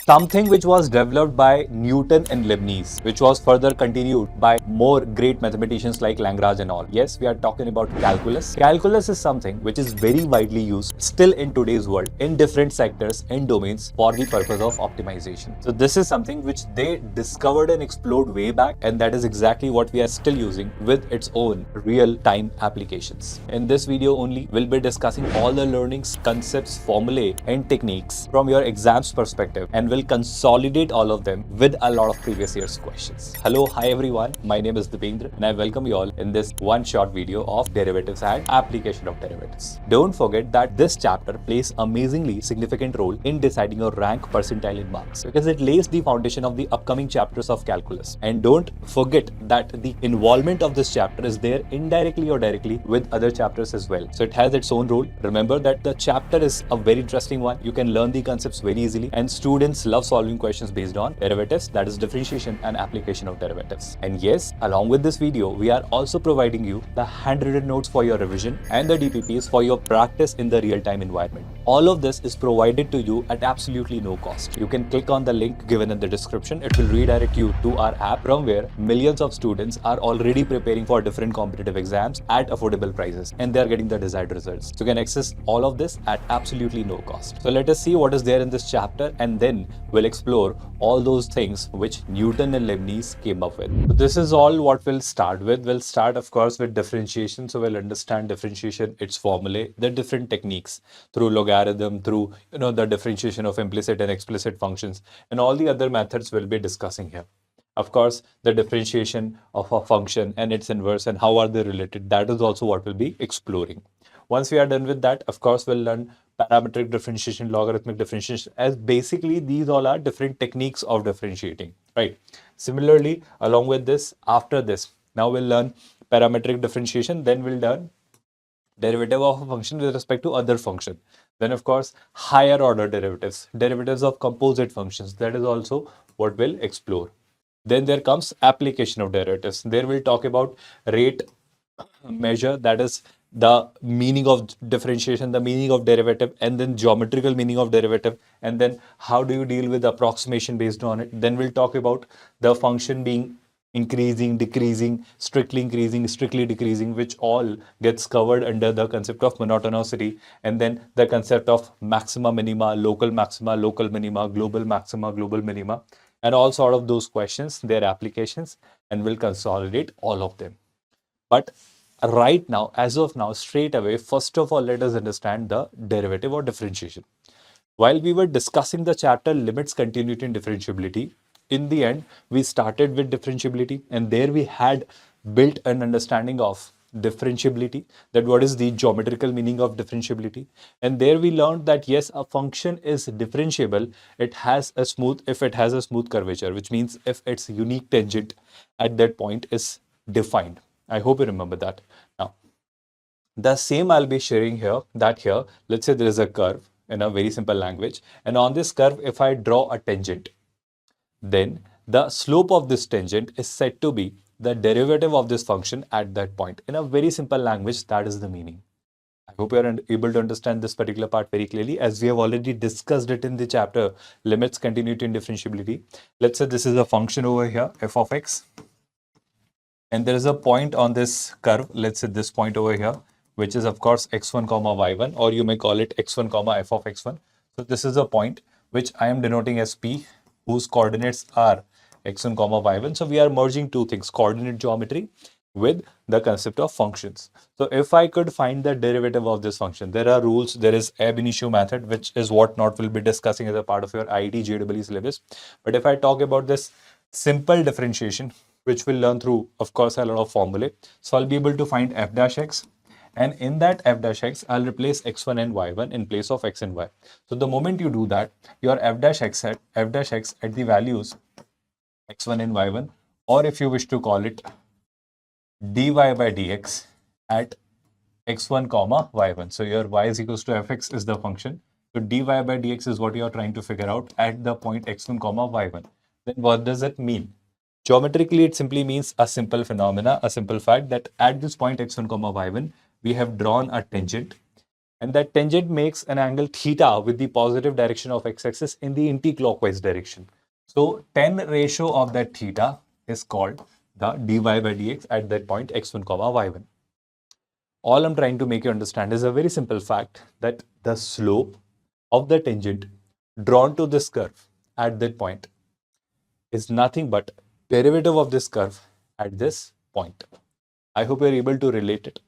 something which was developed by Newton and Leibniz, which was further continued by more great mathematicians like Lagrange and all. Yes, we are talking about calculus. Calculus is something which is very widely used still in today's world in different sectors and domains for the purpose of optimization. So this is something which they discovered and explored way back, and that is exactly what we are still using with its own real-time applications. In this video only, we'll be discussing all the learnings, concepts, formulae and techniques from your exams perspective, and will consolidate all of them with a lot of previous year's questions. Hello, hi everyone. My name is Dipendra and I welcome you all in this one short video of derivatives and application of derivatives. Don't forget that this chapter plays amazingly significant role in deciding your rank percentile in marks because it lays the foundation of the upcoming chapters of calculus. And don't forget that the involvement of this chapter is there indirectly or directly with other chapters as well. So it has its own role. Remember that the chapter is a very interesting one. You can learn the concepts very easily, and students love solving questions based on derivatives, that is differentiation and application of derivatives. And yes, along with this video, we are also providing you the handwritten notes for your revision and the DPPs for your practice in the real-time environment. All of this is provided to you at absolutely no cost. You can click on the link given in the description. It will redirect you to our app from where millions of students are already preparing for different competitive exams at affordable prices, and they are getting the desired results. So you can access all of this at absolutely no cost. So let us see what is there in this chapter, and then we'll explore all those things which Newton and Leibniz came up with. So this is all what we'll start with. We'll start, of course, with differentiation. So we'll understand differentiation, its formulae, the different techniques through logarithm, through the differentiation of implicit and explicit functions, and all the other methods we'll be discussing here. Of course, the differentiation of a function and its inverse and how are they related, that is also what we'll be exploring. Once we are done with that, of course, we'll learn parametric differentiation, logarithmic differentiation, as basically these all are different techniques of differentiating, right? Similarly, along with this, after this, now we'll learn parametric differentiation, then we'll learn derivative of a function with respect to other function. Then, of course, higher order derivatives, derivatives of composite functions, that is also what we'll explore. Then there comes application of derivatives. There we'll talk about rate measure, that is the meaning of differentiation, the meaning of derivative, and then geometrical meaning of derivative, and then how do you deal with approximation based on it. Then we'll talk about the function being increasing, decreasing, strictly increasing, strictly decreasing, which all gets covered under the concept of monotonicity, and then the concept of maxima-minima, local maxima, local minima, global maxima, global minima, and all sort of those questions, their applications, and we'll consolidate all of them. But right now, as of now, straight away, first of all, let us understand the derivative or differentiation. While we were discussing the chapter limits, continuity and differentiability, in the end, we started with differentiability, and there we had built an understanding of differentiability, that what is the geometrical meaning of differentiability. And there we learned that yes, a function is differentiable if it has a smooth curvature, which means if its unique tangent at that point is defined. I hope you remember that. Now, the same I'll be sharing here, that here, let's say there is a curve in a very simple language, and on this curve, if I draw a tangent, then the slope of this tangent is said to be the derivative of this function at that point. In a very simple language, that is the meaning. I hope you are able to understand this particular part very clearly, as we have already discussed it in the chapter limits, continuity and differentiability. Let's say this is a function over here, f of x, and there is a point on this curve, let's say this point over here, which is of course x1 comma y1, or you may call it x1 comma f of x1. So this is a point which I am denoting as p, whose coordinates are x1 comma y1. So we are merging two things, coordinate geometry with the concept of functions. So if I could find the derivative of this function, there are rules. There is ab initio method, which is what not will be discussing as a part of your IIT JEE syllabus. But if I talk about this simple differentiation, which we'll learn through, of course, a lot of formulae. So I'll be able to find f dash x, and in that f dash x, I'll replace x1 and y1 in place of x and y. So the moment you do that, your f dash x at the values x1 and y1, or if you wish to call it dy by dx at x1 comma y1. So your y is equals to fx is the function. So dy by dx is what you are trying to figure out at the point x1 comma y1. Then what does it mean? Geometrically, it simply means a simple phenomena, a simple fact that at this point x1 comma y1, we have drawn a tangent, And that tangent makes an angle theta with the positive direction of x-axis in the anti-clockwise direction. So tan ratio of that theta is called the dy by dx at that point x1 comma y1. All I'm trying to make you understand is a very simple fact that the slope of the tangent drawn to this curve at that point is nothing but derivative of this curve at this point. I hope you're able to relate it.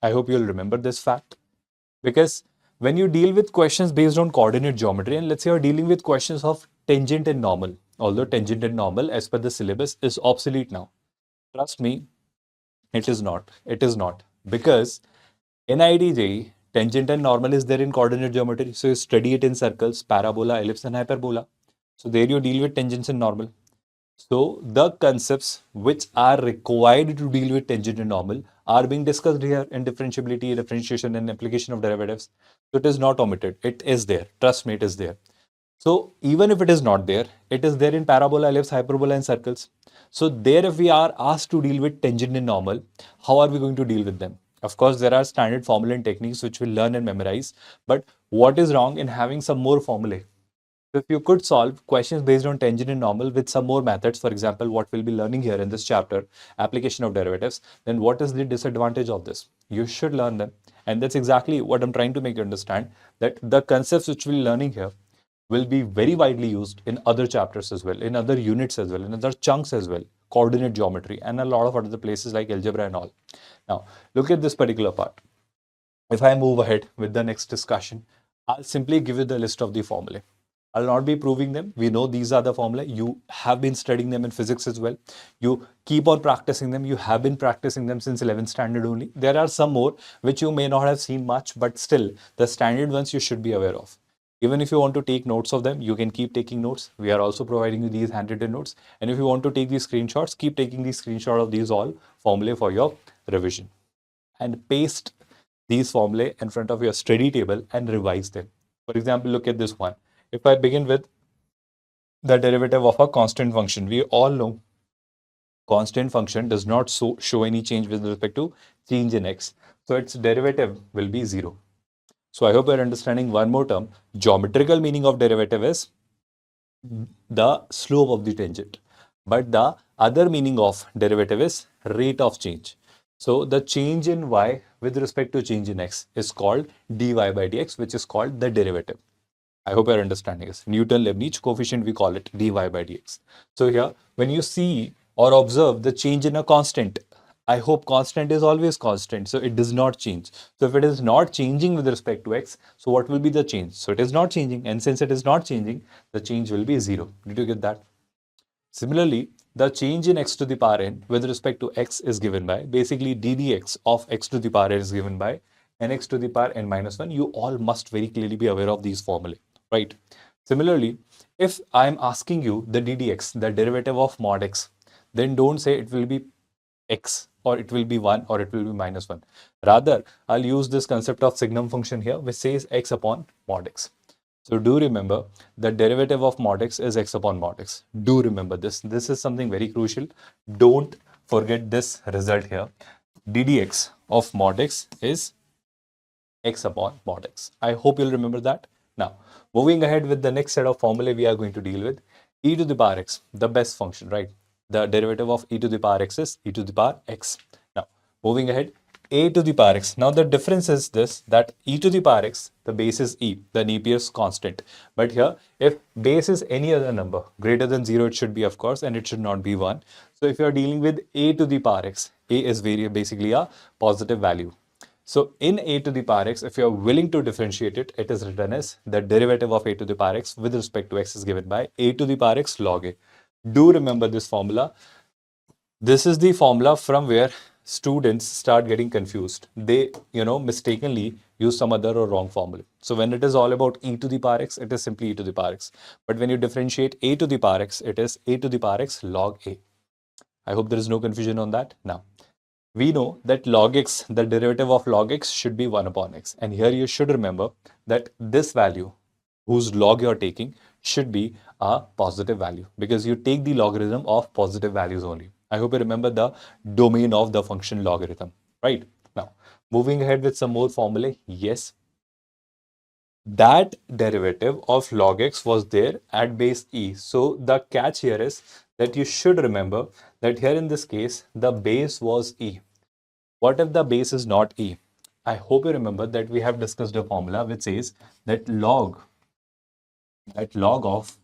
I hope you'll remember this fact, because when you deal with questions based on coordinate geometry, and let's say you're dealing with questions of tangent and normal, although tangent and normal as per the syllabus is obsolete now. Trust me, it is not. It is not. Because in IDJ, tangent and normal is there in coordinate geometry. So you study it in circles, parabola, ellipse, and hyperbola. So there you deal with tangents and normal. So the concepts which are required to deal with tangent and normal are being discussed here in differentiability, differentiation, and application of derivatives. So it is not omitted. It is there. Trust me, it is there. So even if it is not there, it is there in parabola, ellipse, hyperbola, and circles. So there, if we are asked to deal with tangent and normal, how are we going to deal with them? Of course, there are standard formula and techniques which we'll learn and memorize. But what is wrong in having some more formulae? So if you could solve questions based on tangent and normal with some more methods, for example, what we'll be learning here in this chapter, application of derivatives, then what is the disadvantage of this? You should learn them. And that's exactly what I'm trying to make you understand, that the concepts which we're learning here will be very widely used in other chapters as well, in other units as well, in other chunks as well, coordinate geometry, and a lot of other places like algebra and all. Now, look at this particular part. If I move ahead with the next discussion, I'll simply give you the list of the formulae. I'll not be proving them. We know these are the formulae. You have been studying them in physics as well. You keep on practicing them. You have been practicing them since 11th standard only. There are some more which you may not have seen much, but still the standard ones you should be aware of. Even if you want to take notes of them, you can keep taking notes. We are also providing you these handwritten notes. And if you want to take these screenshots, keep taking these screenshots of these all formulae for your revision. And paste these formulae in front of your study table and revise them. For example, look at this one. If I begin with the derivative of a constant function, we all know constant function does not show any change with respect to change in x. So its derivative will be 0. So I hope you're understanding one more term. Geometrical meaning of derivative is the slope of the tangent. But the other meaning of derivative is rate of change. So the change in y with respect to change in x is called dy by dx, which is called the derivative. I hope you're understanding this. Newton-Leibniz coefficient, we call it dy by dx. So here, when you see or observe the change in a constant, I hope constant is always constant, so it does not change. So if it is not changing with respect to x, so what will be the change? So it is not changing, and since it is not changing, the change will be 0. Did you get that? Similarly, the change in x to the power n with respect to x is given by, basically ddx of x to the power n is given by nx to the power n minus 1. You all must very clearly be aware of these formulae, right? Similarly, if I'm asking you the ddx, the derivative of mod x, then don't say it will be x or it will be 1 or it will be minus 1. Rather, I'll use this concept of signum function here, which says x upon mod x. So do remember the derivative of mod x is x upon mod x. Do remember this. This is something very crucial. Don't forget this result here. ddx of mod x is x upon mod x. I hope you'll remember that. Now, moving ahead with the next set of formulae we are going to deal with. E to the power x, the best function, right? The derivative of e to the power x is e to the power x. Now, moving ahead, a to the power x. Now, the difference is this, that e to the power x, the base is e, the Napier's constant. But here, if base is any other number, greater than 0, it should be, of course, and it should not be 1. So, if you are dealing with a to the power x, a is basically a positive value. So in a to the power x, if you are willing to differentiate it, it is written as the derivative of a to the power x with respect to x is given by a to the power x log a. Do remember this formula. This is the formula from where students start getting confused. They, mistakenly use some other or wrong formula. So when it is all about e to the power x, it is simply e to the power x. But when you differentiate a to the power x, it is a to the power x log a. I hope there is no confusion on that. Now, we know that log x, the derivative of log x should be 1 upon x. And here you should remember that this value, whose log you're taking, should be a positive value because you take the logarithm of positive values only. I hope you remember the domain of the function logarithm, right? Now, moving ahead with some more formulae. Yes, that derivative of log x was there at base e. So the catch here is that you should remember that here in this case, the base was e. What if the base is not e? I hope you remember that we have discussed a formula which says that log of,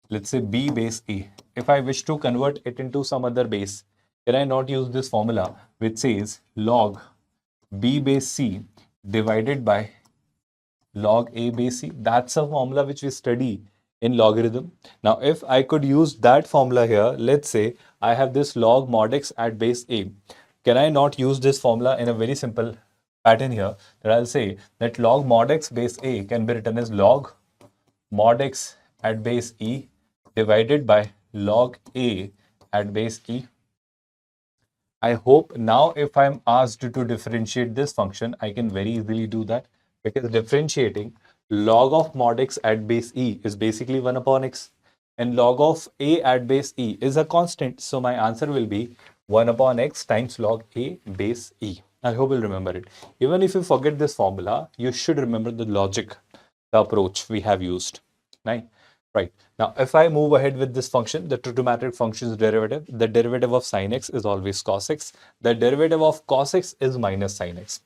let's say, b base e. If I wish to convert it into some other base, can I not use this formula which says log b base c divided by log a base c? That's a formula which we study in logarithm. Now, if I could use that formula here, let's say I have this log mod x at base a. Can I not use this formula in a very simple pattern here, that I'll say that log mod x base a can be written as log mod x at base e divided by log a at base e. I hope now if I'm asked to differentiate this function, I can very easily do that, because differentiating log of mod x at base e is basically 1 upon x, and log of a at base e is a constant. So my answer will be 1 upon x times log a base e. I hope you'll remember it. Even if you forget this formula, you should remember the logic, the approach we have used. Right. Now, if I move ahead with this function, the trigonometric function's derivative, the derivative of sin x is always cos x. The derivative of cos x is minus sin x.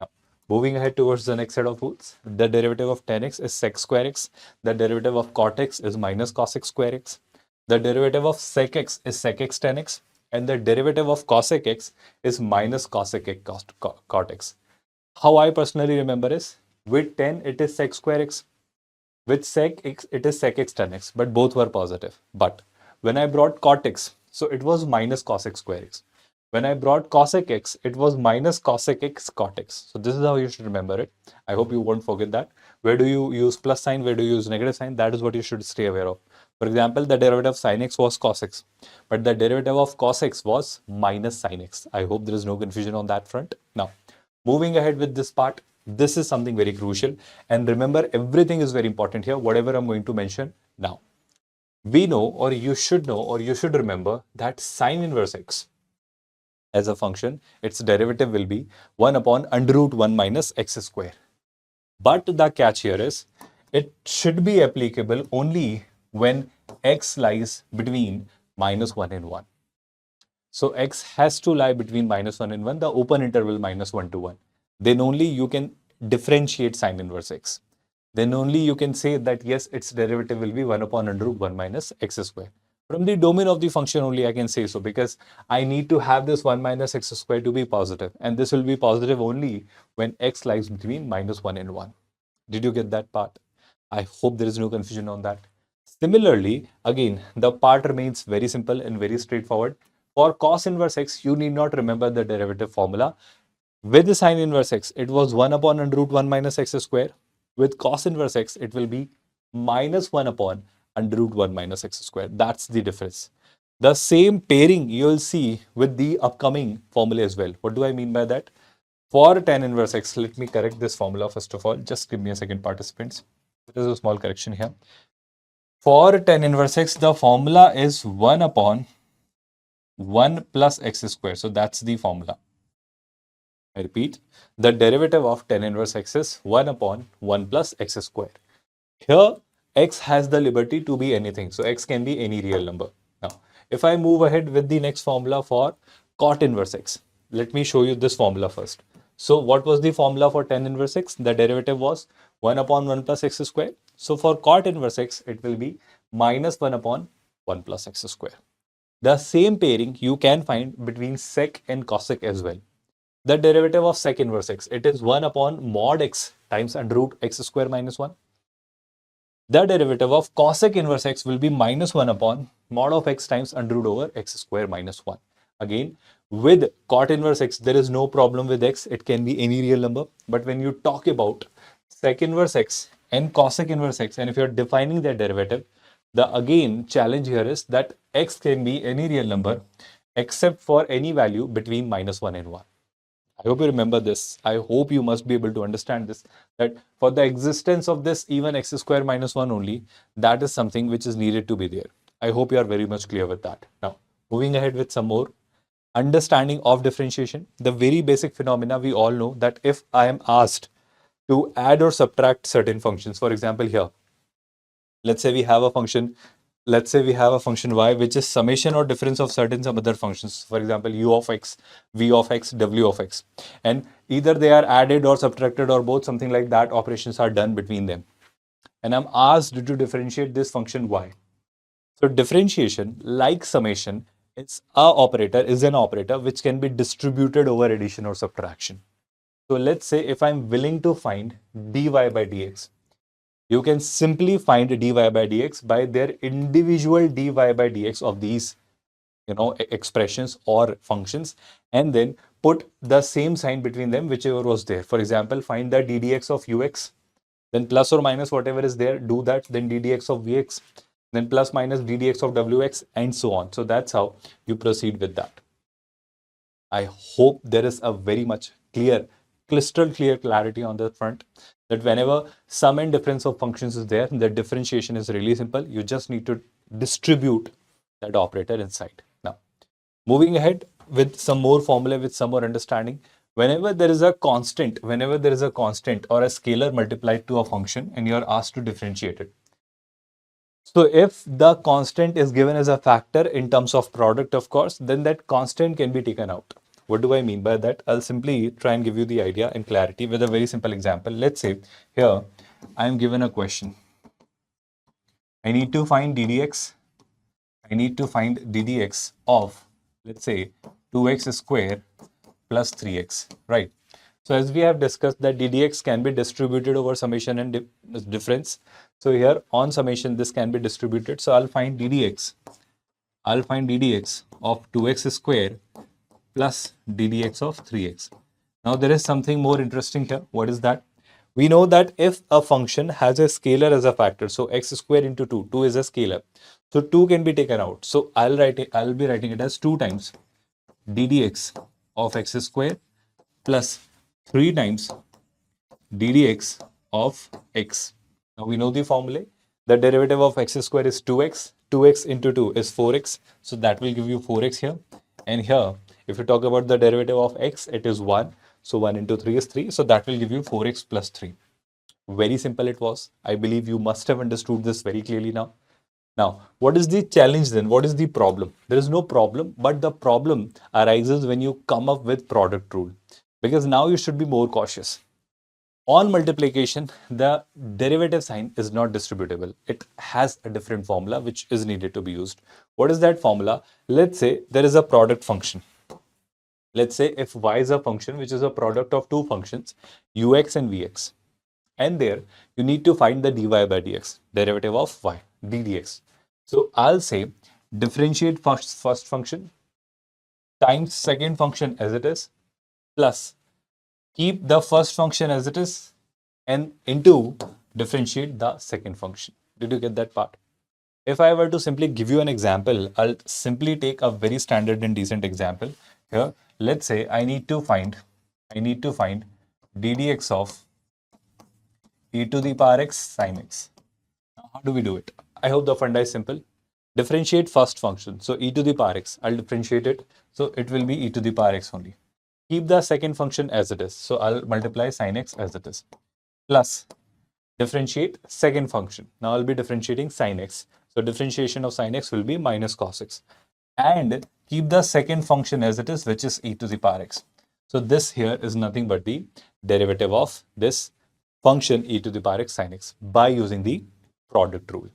Now, moving ahead towards the next set of rules, the derivative of tan x is sec square x. The derivative of cot x is minus cos x square x. The derivative of sec x is sec x tan x. And the derivative of cosec x is minus cosec x cot x. How I personally remember is, with tan it is sec square x. With sec x, it is sec x tan x, but both were positive. But when I brought cot x, so it was minus cos x square x. When I brought cosec x, it was minus cosec x cot x. So this is how you should remember it. I hope you won't forget that. Where do you use plus sign? Where do you use negative sign? That is what you should stay aware of. For example, the derivative of sin x was cos x, but the derivative of cos x was minus sin x. I hope there is no confusion on that front. Now, moving ahead with this part, this is something very crucial. And remember, everything is very important here, whatever I'm going to mention now. We know, or you should know, or you should remember that sine inverse x as a function, its derivative will be 1 upon under root 1 minus x square. But the catch here is, it should be applicable only when x lies between minus 1 and 1. So x has to lie between minus 1 and 1, the open interval minus 1 to 1. Then only you can differentiate sine inverse x. Then only you can say that yes, its derivative will be 1 upon under root 1 minus x square. From the domain of the function only I can say so, because I need to have this 1 minus x square to be positive, and this will be positive only when x lies between minus 1 and 1. Did you get that part? I hope there is no confusion on that. Similarly, again, the part remains very simple and very straightforward. For cos inverse x, you need not remember the derivative formula. With the sine inverse x, it was 1 upon under root 1 minus x square. With cos inverse x, it will be minus 1 upon under root 1 minus x square. That's the difference. The same pairing you will see with the upcoming formula as well. What do I mean by that? For tan inverse x, let me correct this formula first of all. Just give me a second, participants. There is a small correction here. For tan inverse x, the formula is 1 upon 1 plus x square. So that's the formula. I repeat, the derivative of tan inverse x is 1 upon 1 plus x square. Here, x has the liberty to be anything. So x can be any real number. Now, if I move ahead with the next formula for cot inverse x, let me show you this formula first. So what was the formula for tan inverse x? The derivative was 1 upon 1 plus x square. So for cot inverse x, it will be minus 1 upon 1 plus x square. The same pairing you can find between sec and cosec as well. The derivative of sec inverse x, it is 1 upon mod x times under root x square minus 1. The derivative of cosec inverse x will be minus 1 upon mod of x times under root over x square minus 1. Again, with cot inverse x, there is no problem with x. It can be any real number. But when you talk about sec inverse x and cosec inverse x, and if you're defining their derivative, the again challenge here is that x can be any real number except for any value between minus 1 and 1. I hope you remember this. I hope you must be able to understand this, that for the existence of this even x square minus 1 only, that is something which is needed to be there. I hope you are very much clear with that. Now, moving ahead with some more understanding of differentiation. The very basic phenomena we all know, that if I am asked to add or subtract certain functions. For example, here, let's say we have a function, y, which is summation or difference of certain some other functions. For example, u of x, v of x, w of x. And either they are added or subtracted or both, something like that, operations are done between them. And I'm asked to differentiate this function y. So differentiation, like summation, is an operator which can be distributed over addition or subtraction. So let's say if I'm willing to find dy by dx, you can simply find dy by dx by their individual dy by dx of these expressions or functions, and then put the same sign between them, whichever was there. For example, find the ddx of ux, then plus or minus whatever is there, do that, then ddx of vx, then plus minus ddx of wx, and so on. So that's how you proceed with that. I hope there is a very much crystal clear clarity on the front, that whenever sum and difference of functions is there, the differentiation is really simple. You just need to distribute that operator inside. Now, moving ahead with some more formula, with some more understanding. Whenever there is a constant or a scalar multiplied to a function and you are asked to differentiate it. So if the constant is given as a factor in terms of product, of course, then that constant can be taken out. What do I mean by that? I'll simply try and give you the idea in clarity with a very simple example. Let's say here I am given a question. I need to find ddx. Of, let's say, 2x square plus 3x, right? So as we have discussed that ddx can be distributed over summation and difference. So here on summation, this can be distributed. So I'll find ddx of 2x square plus ddx of 3x. Now there is something more interesting here. What is that? We know that if a function has a scalar as a factor, so x square into 2 is a scalar. So 2 can be taken out. So I'll be writing it as 2 times ddx of x square plus 3 times ddx of x. Now we know the formula. The derivative of x square is 2x. 2x into 2 is 4x. So that will give you 4x here. And here, if you talk about the derivative of x, it is 1. So 1 into 3 is 3. So that will give you 4x plus 3. Very simple it was. I believe you must have understood this very clearly now. Now, what is the challenge then? What is the problem? There is no problem, but the problem arises when you come up with product rule. Because now you should be more cautious. On multiplication, the derivative sign is not distributable. It has a different formula which is needed to be used. What is that formula? Let's say there is a product function. Let's say if y is a function which is a product of two functions, ux and vx. And there you need to find the dy by dx, derivative of y, ddx. So I'll say differentiate first function times second function as it is, plus keep the first function as it is, and into differentiate the second function. Did you get that part? If I were to simply give you an example, I'll simply take a very standard and decent example. Here, let's say I need to find ddx of e to the power x sin x. Now, how do we do it? I hope the funda is simple. Differentiate first function. So e to the power x, I'll differentiate it. So it will be e to the power x only. Keep the second function as it is. So I'll multiply sin x as it is. Plus differentiate second function. Now I'll be differentiating sin x. So differentiation of sin x will be minus cos x. And keep the second function as it is, which is e to the power x. So this here is nothing but the derivative of this function e to the power x sin x by using the product rule.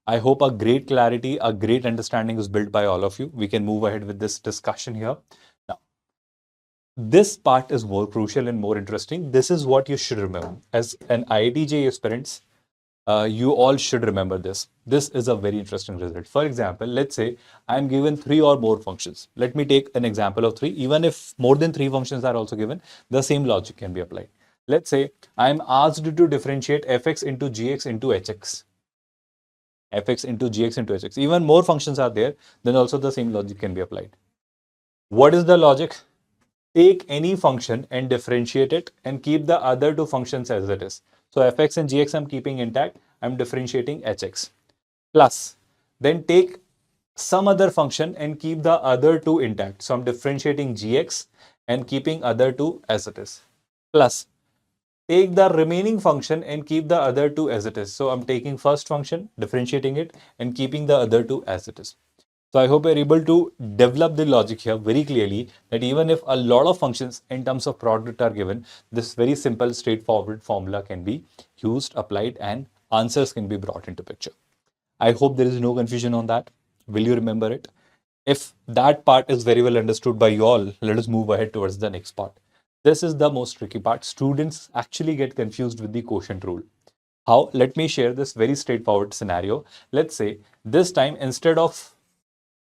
I hope a great clarity, a great understanding is built by all of you. We can move ahead with this discussion here. Now, this part is more crucial and more interesting. This is what you should remember. As an IIT JEE aspirants, you all should remember this. This is a very interesting result. For example, let's say I'm given 3 or more functions. Let me take an example of 3. Even if more than 3 functions are also given, the same logic can be applied. Let's say I'm asked to differentiate fx into gx into hx. Fx into gx into hx. Even more functions are there, then also the same logic can be applied. What is the logic? Take any function and differentiate it and keep the other two functions as it is. So fx and gx I'm keeping intact. I'm differentiating hx. Plus, then take some other function and keep the other two intact. So I'm differentiating gx and keeping other two as it is. Plus, take the remaining function and keep the other two as it is. So I'm taking first function, differentiating it, and keeping the other two as it is. So I hope you're able to develop the logic here very clearly, that even if a lot of functions in terms of product are given, this very simple straightforward formula can be used, applied, and answers can be brought into picture. I hope there is no confusion on that. Will you remember it? If that part is very well understood by you all, let us move ahead towards the next part. This is the most tricky part. Students actually get confused with the quotient rule. How? Let me share this very straightforward scenario. Let's say this time, instead of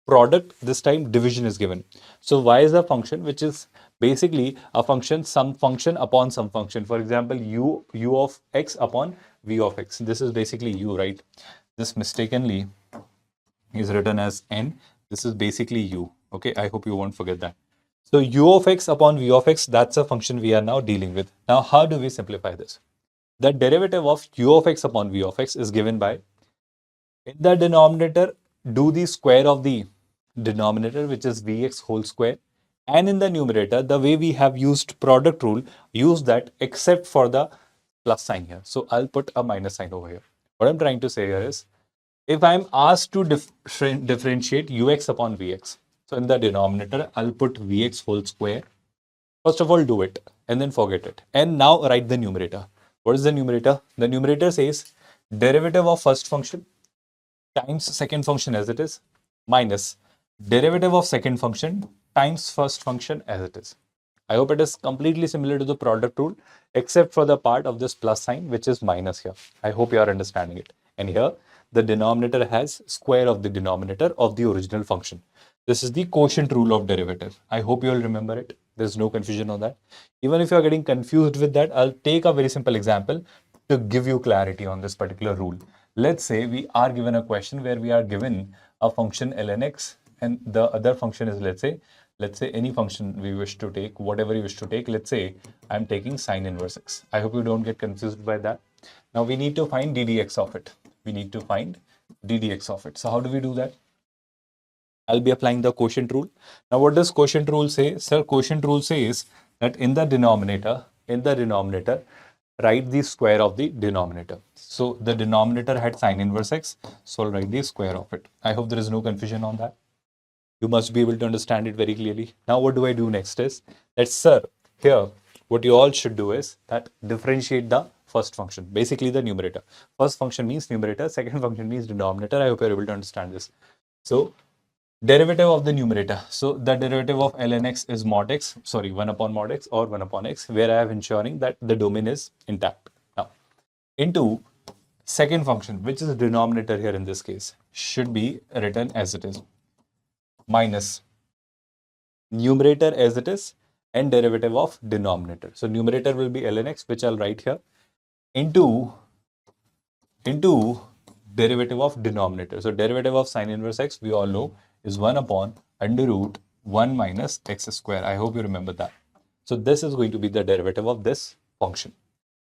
product, this time division is given. So y is a function which is basically a function, some function upon some function. For example, u of x upon v of x. This is basically u, right? This mistakenly is written as n. This is basically u. Okay, I hope you won't forget that. So u of x upon v of x, that's a function we are now dealing with. Now, how do we simplify this? The derivative of u of x upon v of x is given by, in the denominator, do the square of the denominator, which is vx whole square. And in the numerator, the way we have used product rule, use that except for the plus sign here. So I'll put a minus sign over here. What I'm trying to say here is, if I'm asked to differentiate ux upon vx, so in the denominator, I'll put vx whole square. First of all, do it and then forget it. And now write the numerator. What is the numerator? The numerator says derivative of first function times second function as it is, minus derivative of second function times first function as it is. I hope it is completely similar to the product rule, except for the part of this plus sign, which is minus here. I hope you are understanding it. And here, the denominator has square of the denominator of the original function. This is the quotient rule of derivative. I hope you all remember it. There's no confusion on that. Even if you are getting confused with that, I'll take a very simple example to give you clarity on this particular rule. Let's say we are given a question where we are given a function ln x, and the other function is, let's say any function we wish to take, whatever you wish to take. Let's say I'm taking sine inverse x. I hope you don't get confused by that. Now we need to find ddx of it. We need to find ddx of it. So how do we do that? I'll be applying the quotient rule. Now what does quotient rule say? Sir, quotient rule says that in the denominator, write the square of the denominator. So the denominator had sine inverse x, so I'll write the square of it. I hope there is no confusion on that. You must be able to understand it very clearly. Now what do I do next is that, sir, here what you all should do is that differentiate the first function, basically the numerator. First function means numerator, second function means denominator. I hope you're able to understand this. So derivative of the numerator. So the derivative of ln x is mod x, 1 upon mod x or 1 upon x, where I am ensuring that the domain is intact. Now, into second function, which is the denominator here in this case, should be written as it is, minus numerator as it is and derivative of denominator. So numerator will be ln x, which I'll write here, into derivative of denominator. So derivative of sine inverse x, we all know, is 1 upon under root 1 minus x square. I hope you remember that. So this is going to be the derivative of this function.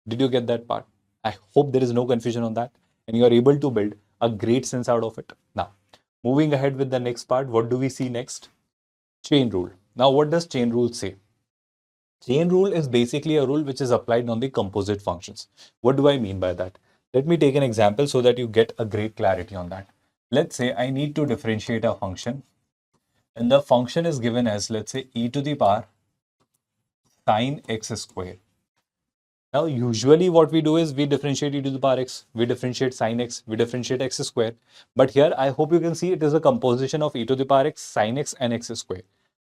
Did you get that part? I hope there is no confusion on that and you are able to build a great sense out of it. Now, moving ahead with the next part, what do we see next? Chain rule. Now, what does chain rule say? Chain rule is basically a rule which is applied on the composite functions. What do I mean by that? Let me take an example so that you get a great clarity on that. Let's say I need to differentiate a function and the function is given as, let's say, e to the power sine x square. Now, usually what we do is we differentiate e to the power x, we differentiate sine x, we differentiate x square. But here, I hope you can see it is a composition of e to the power x, sine x and x square.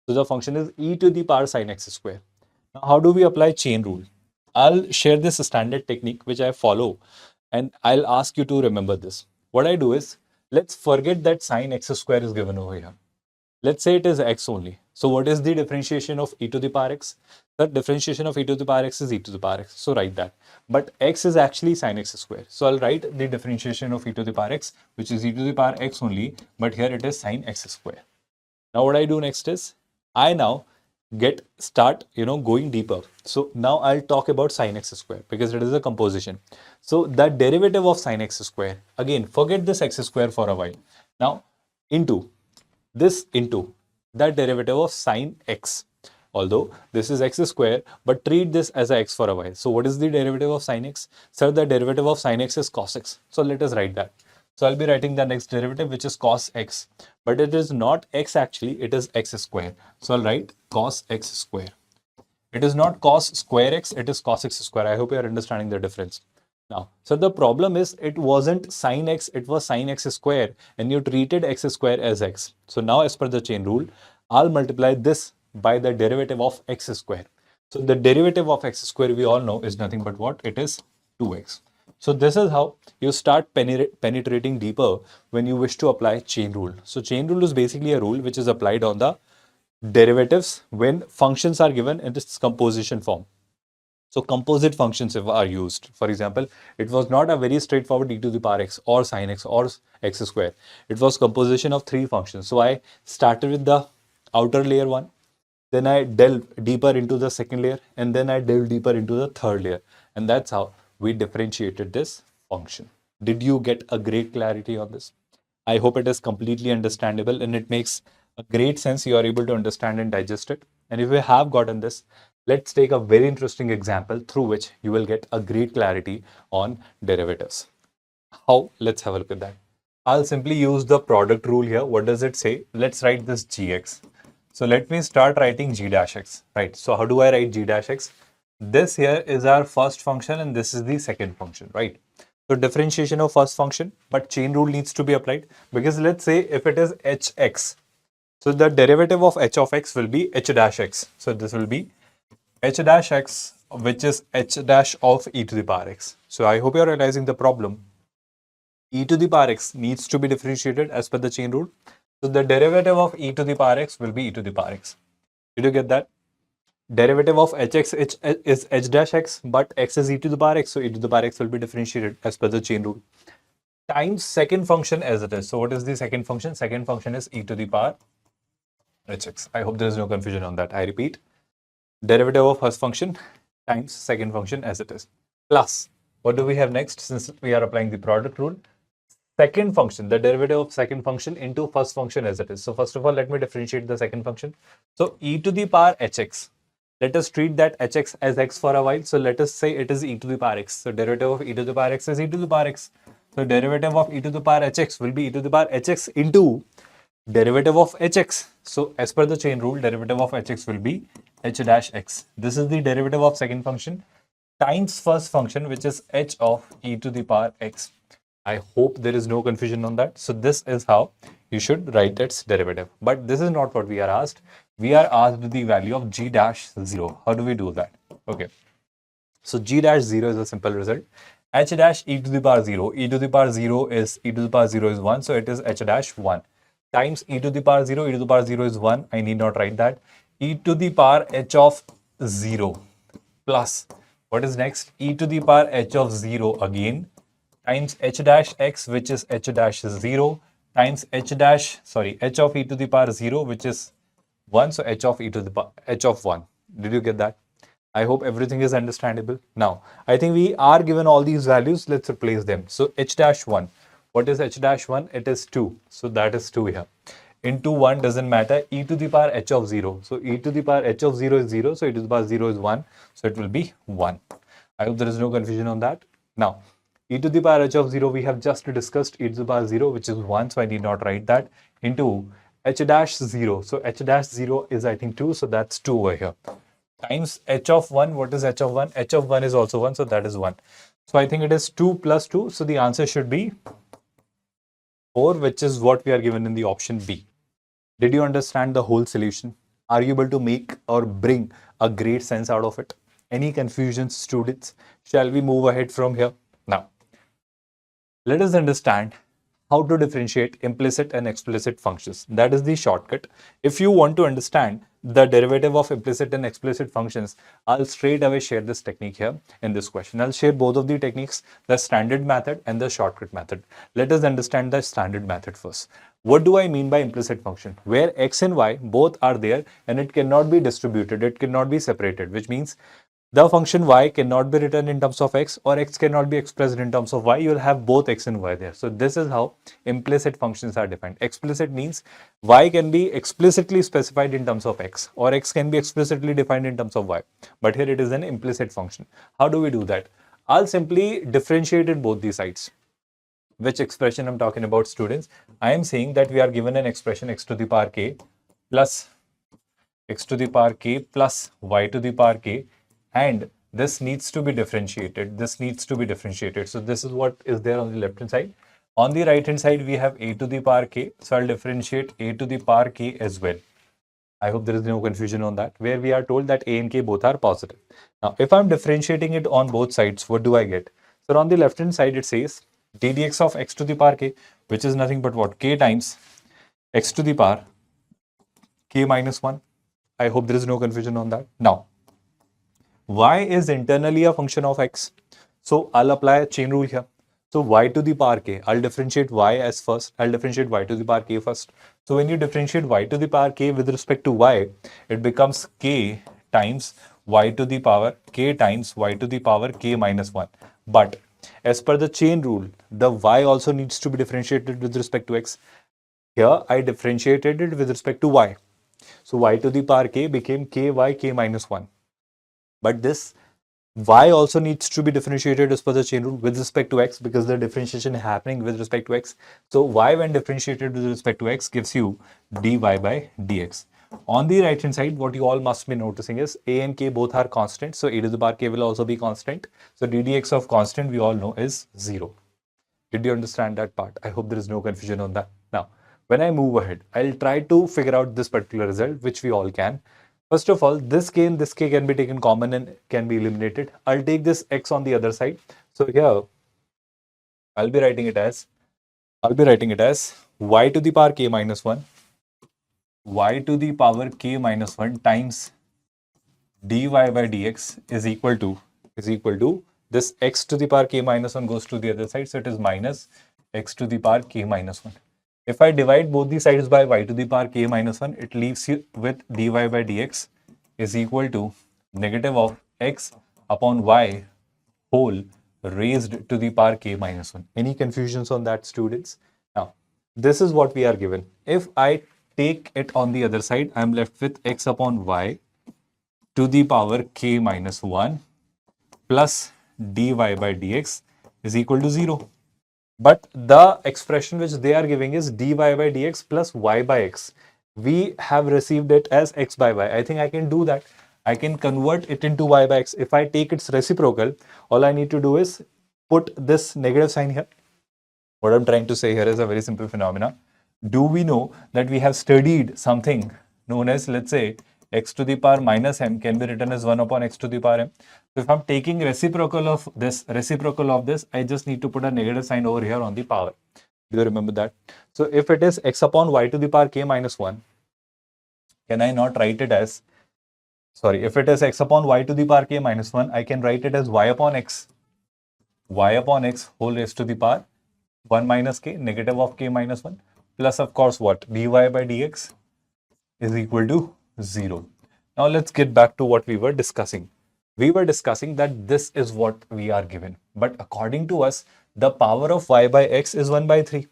So the function is e to the power sine x square. Now, how do we apply chain rule? I'll share this standard technique which I follow and I'll ask you to remember this. What I do is, let's forget that sine x square is given over here. Let's say it is x only. So what is the differentiation of e to the power x? The differentiation of e to the power x is e to the power x. So write that. But x is actually sine x square. So I'll write the differentiation of e to the power x, which is e to the power x only, but here it is sine x square. Now what I do next is, I now start going deeper. So now I'll talk about sine x square because it is a composition. So the derivative of sine x square, again, forget this x square for a while. Now into that derivative of sine x. although this is x square, but treat this as a x for a while. So what is the derivative of sin x? Sir, the derivative of sin x is cos x. So let us write that. So I'll be writing the next derivative, which is cos x, but it is not x actually, it is x square. So I'll write cos x square. It is not cos square x, it is cos x square. I hope you are understanding the difference. Now, so the problem is it wasn't sin x, it was sin x square, and you treated x square as x. So now as per the chain rule, I'll multiply this by the derivative of x square. So the derivative of x square we all know is nothing but what? It is 2x. So this is how you start penetrating deeper when you wish to apply chain rule. So chain rule is basically a rule which is applied on the derivatives when functions are given in this composition form. So composite functions are used. For example, it was not a very straightforward e to the power x or sin x or x square. It was composition of three functions. So I started with the outer layer one, then I delved deeper into the second layer, and then I delved deeper into the third layer. And that's how we differentiated this function. Did you get a great clarity on this? I hope it is completely understandable and it makes a great sense. You are able to understand and digest it. And if you have gotten this, let's take a very interesting example through which you will get a great clarity on derivatives. How? Let's have a look at that. I'll simply use the product rule here. What does it say? Let's write this gx. So let me start writing g dash x, right? So how do I write g dash x? This here is our first function and this is the second function, right? So differentiation of first function, but chain rule needs to be applied because let's say if it is hx, so the derivative of h of x will be h dash x. So this will be h dash x, which is h dash of e to the power x. So I hope you are realizing the problem. E to the power x needs to be differentiated as per the chain rule. So the derivative of e to the power x will be e to the power x. Did you get that? Derivative of hx is h dash x, but x is e to the power x, so e to the power x will be differentiated as per the chain rule. Times second function as it is. So what is the second function? Second function is e to the power hx. I hope there is no confusion on that. I repeat, derivative of first function times second function as it is. Plus, what do we have next? Since we are applying the product rule, second function, the derivative of second function into first function as it is. So first of all, let me differentiate the second function. So e to the power hx. Let us treat that hx as x for a while. So let us say it is e to the power x. So derivative of e to the power x is e to the power x. So derivative of e to the power hx will be e to the power hx into derivative of hx. So as per the chain rule, derivative of hx will be h dash x. This is the derivative of second function times first function, which is h of e to the power x. I hope there is no confusion on that. So this is how you should write its derivative. But this is not what we are asked. We are asked the value of g dash 0. How do we do that? Okay. So g dash 0 is a simple result. H dash e to the power 0. E to the power 0 is 1. So it is h dash 1 times e to the power 0. E to the power 0 is 1. I need not write that. E to the power h of 0 plus what is next? E to the power h of 0 again times h dash x, which is h dash 0 times h of e to the power 0, which is 1. So h of e to the power h of 1. Did you get that? I hope everything is understandable. Now, I think we are given all these values. Let's replace them. So h dash 1. What is h dash 1? It is 2. So that is 2 here. Into 1 doesn't matter. E to the power h of 0. So e to the power h of 0 is 0. So e to the power 0 is 1. So it will be 1. I hope there is no confusion on that. Now, e to the power h of 0, we have just discussed e to the power 0, which is 1. So I need not write that. Into h dash 0. So h dash 0 is, I think, 2. So that's 2 over here. Times h of 1. What is h of 1? H of 1 is also 1. So that is 1. So I think it is 2 plus 2. So the answer should be 4, which is what we are given in the option B. Did you understand the whole solution? Are you able to make or bring a great sense out of it? Any confusions, students? Shall we move ahead from here? Now, let us understand how to differentiate implicit and explicit functions. That is the shortcut. If you want to understand the derivative of implicit and explicit functions, I'll straight away share this technique here in this question. I'll share both of the techniques, the standard method and the shortcut method. Let us understand the standard method first. What do I mean by implicit function? Where x and y both are there and it cannot be distributed, it cannot be separated, which means the function y cannot be written in terms of x, or x cannot be expressed in terms of y. You'll have both x and y there. So this is how implicit functions are defined. Explicit means y can be explicitly specified in terms of x, or x can be explicitly defined in terms of y. But here it is an implicit function. How do we do that? I'll simply differentiate in both these sides. Which expression I'm talking about, students? I am saying that we are given an expression x to the power k plus x to the power k plus y to the power k, and this needs to be differentiated. This needs to be differentiated. So this is what is there on the left hand side. On the right hand side, we have a to the power k. So I'll differentiate a to the power k as well. I hope there is no confusion on that, where we are told that a and k both are positive. Now, if I'm differentiating it on both sides, what do I get? So on the left hand side, it says d dx of x to the power k, which is nothing but what? K times x to the power k minus 1. I hope there is no confusion on that. Now, y is internally a function of x. So I'll apply a chain rule here. So y to the power k, I'll differentiate y as first. I'll differentiate y to the power k first. So when you differentiate y to the power k with respect to y, it becomes k times y to the power k times y to the power k minus 1. But as per the chain rule, the y also needs to be differentiated with respect to x. Here I differentiated it with respect to y. So y to the power k became ky k minus 1. But this y also needs to be differentiated as per the chain rule with respect to x, because the differentiation is happening with respect to x. So y when differentiated with respect to x gives you dy by dx. On the right hand side, what you all must be noticing is a and k both are constant. So a to the power k will also be constant. So d dx of constant we all know is 0. Did you understand that part? I hope there is no confusion on that. Now, when I move ahead, I'll try to figure out this particular result, which we all can. First of all, this k and this k can be taken common and can be eliminated. I'll take this x on the other side. So here, I'll be writing it as y to the power k minus 1, y to the power k minus 1 times dy by dx is equal to this x to the power k minus 1 goes to the other side. So it is minus x to the power k minus 1. If I divide both the sides by y to the power k minus 1, it leaves you with dy by dx is equal to negative of x upon y whole raised to the power k minus 1. Any confusions on that, students? Now, this is what we are given. If I take it on the other side, I am left with x upon y to the power k minus 1 plus dy by dx is equal to 0. But the expression which they are giving is dy by dx plus y by x. We have received it as x by y. I think I can do that. I can convert it into y by x. If I take its reciprocal, all I need to do is put this negative sign here. What I'm trying to say here is a very simple phenomena. Do we know that we have studied something known as, let's say, x to the power minus m can be written as 1 upon x to the power m. So if I'm taking reciprocal of this, I just need to put a negative sign over here on the power. Do you remember that? So if it is x upon y to the power k minus 1, can I not write it as, if it is x upon y to the power k minus 1, I can write it as y upon x whole raised to the power 1 minus k, negative of k minus 1, plus of course what? Dy by dx is equal to 0. Now let's get back to what we were discussing. We were discussing that this is what we are given. But according to us, the power of y by x is 1 by 3.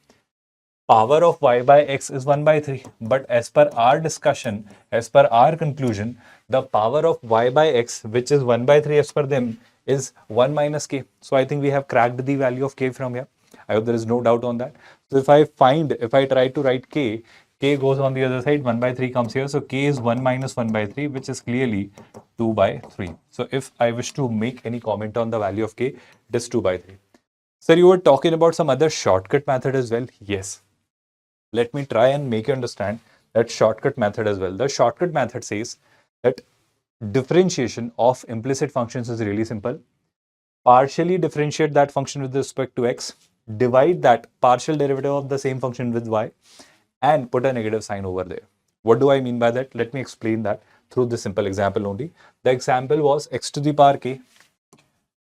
Power of y by x is 1 by 3. But as per our discussion, as per our conclusion, the power of y by x, which is 1 by 3 as per them, is 1 minus k. So I think we have cracked the value of k from here. I hope there is no doubt on that. So if I try to write k goes on the other side, 1 by 3 comes here. So k is 1 minus 1 by 3, which is clearly 2 by 3. So if I wish to make any comment on the value of k, it is 2 by 3. Sir, you were talking about some other shortcut method as well. Yes. Let me try and make you understand that shortcut method as well. The shortcut method says that differentiation of implicit functions is really simple. Partially differentiate that function with respect to x, divide that partial derivative of the same function with y, and put a negative sign over there. What do I mean by that? Let me explain that through this simple example only. The example was x to the power k.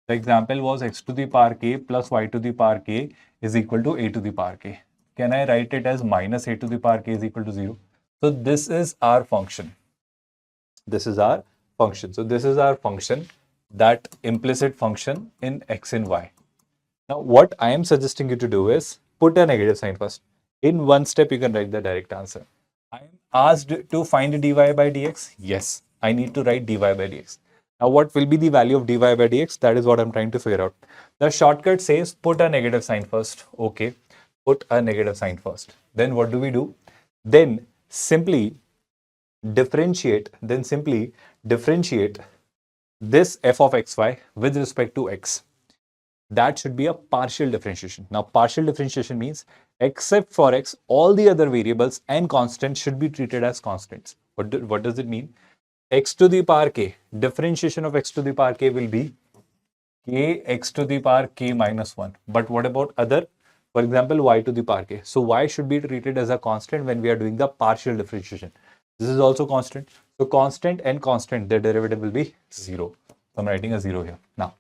The example was x to the power k plus y to the power k is equal to a to the power k. Can I write it as minus a to the power k is equal to 0? So this is our function. This is our function. So this is our function that implicit function in x and y. Now, what I am suggesting you to do is put a negative sign first. In one step, you can write the direct answer. I am asked to find dy by dx. Yes, I need to write dy by dx. Now, what will be the value of dy by dx? That is what I'm trying to figure out. The shortcut says put a negative sign first. Okay, put a negative sign first. Then what do we do? Then simply differentiate this f of xy with respect to x. That should be a partial differentiation. Now, partial differentiation means except for x, all the other variables and constants should be treated as constants. What does it mean? X to the power k, differentiation of x to the power k will be k x to the power k minus 1. But what about other? For example, y to the power k. So y should be treated as a constant when we are doing the partial differentiation. This is also constant. So constant and constant, their derivative will be 0. So I'm writing a 0 here. Now,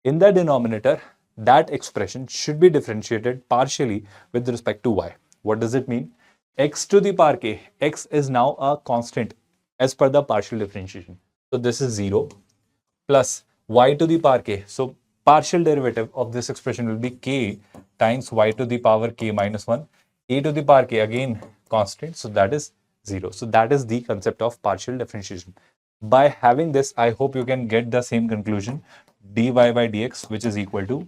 in the denominator, that expression should be differentiated partially with respect to y. What does it mean? X to the power k, x is now a constant as per the partial differentiation. So this is 0 plus y to the power k. So partial derivative of this expression will be k times y to the power k minus 1. A to the power k, again constant, so that is 0. So that is the concept of partial differentiation. By having this, I hope you can get the same conclusion. Dy by dx, which is equal to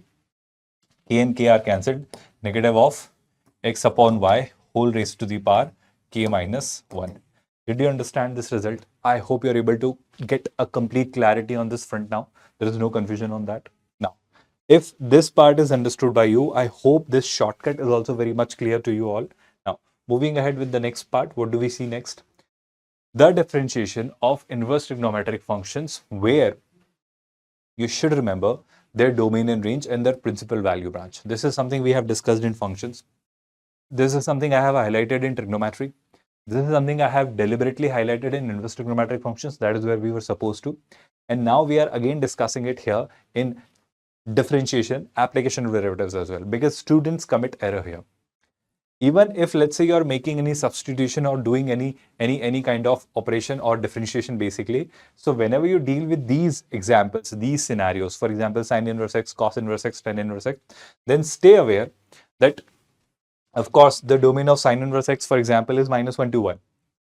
k and k are cancelled, negative of x upon y whole raised to the power k minus 1. Did you understand this result? I hope you're able to get a complete clarity on this front now. There is no confusion on that. Now, if this part is understood by you, I hope this shortcut is also very much clear to you all. Now, moving ahead with the next part, what do we see next? The differentiation of inverse trigonometric functions, where you should remember their domain and range and their principal value branch. This is something we have discussed in functions. This is something I have highlighted in trigonometry. This is something I have deliberately highlighted in inverse trigonometric functions. That is where we were supposed to. And now we are again discussing it here in differentiation, application of derivatives as well, because students commit error here. Even if, let's say, you're making any substitution or doing any kind of operation or differentiation basically. So whenever you deal with these examples, these scenarios, for example, sine inverse x, cos inverse x, tan inverse x, then stay aware that, of course, the domain of sine inverse x, for example, is -1 to 1.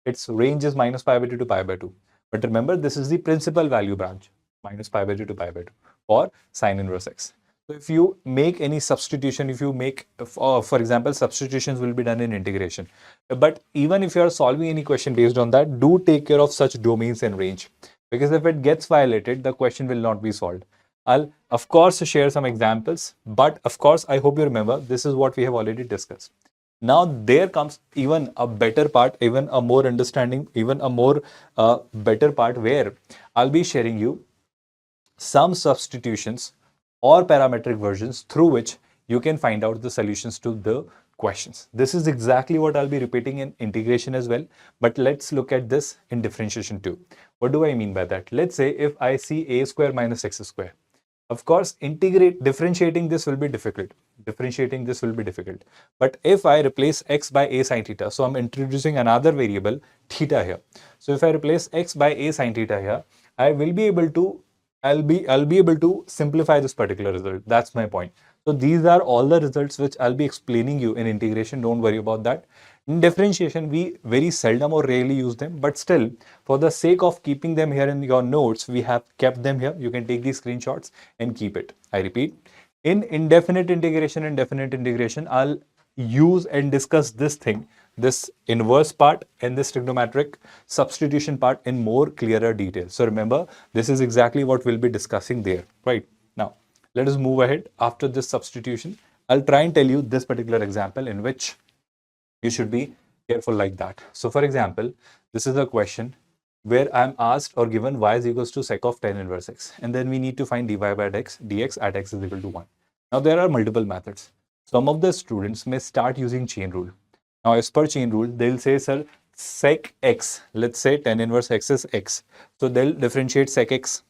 Its range is -π by 2 to π by 2. But remember, this is the principal value branch, -π by 2 to π by 2 for sine inverse x. So if you make any substitution, if you make, for example, substitutions will be done in integration. But even if you are solving any question based on that, do take care of such domains and range. Because if it gets violated, the question will not be solved. I'll, of course, share some examples. But of course, I hope you remember, this is what we have already discussed. Now, there comes even a better part, even a more understanding, even a more better part where I'll be sharing you some substitutions or parametric versions through which you can find out the solutions to the questions. This is exactly what I'll be repeating in integration as well, but let's look at this in differentiation too. What do I mean by that? Let's say if I see a square minus x square. Of course, differentiating this will be difficult. But if I replace x by a sine theta, so I'm introducing another variable theta here. So if I replace x by a sine theta here, I will be able to I'll be able to simplify this particular result. That's my point. So these are all the results which I'll be explaining you in integration. Don't worry about that. In differentiation, we very seldom or rarely use them, but still, for the sake of keeping them here in your notes, we have kept them here. You can take these screenshots and keep it. I repeat, in indefinite integration and definite integration, I'll use and discuss this thing, this inverse part and this trigonometric substitution part in more clearer detail. So remember, this is exactly what we'll be discussing there, right? Now, let us move ahead. After this substitution, I'll try and tell you this particular example in which you should be careful like that. So for example, this is a question where I'm asked or given y is equals to sec of tan inverse x, and then we need to find dy by dx at x is equal to 1. Now there are multiple methods. Some of the students may start using chain rule. Now, as per chain rule, they'll say, sir, sec x, let's say tan inverse x is x. So they'll differentiate sec x,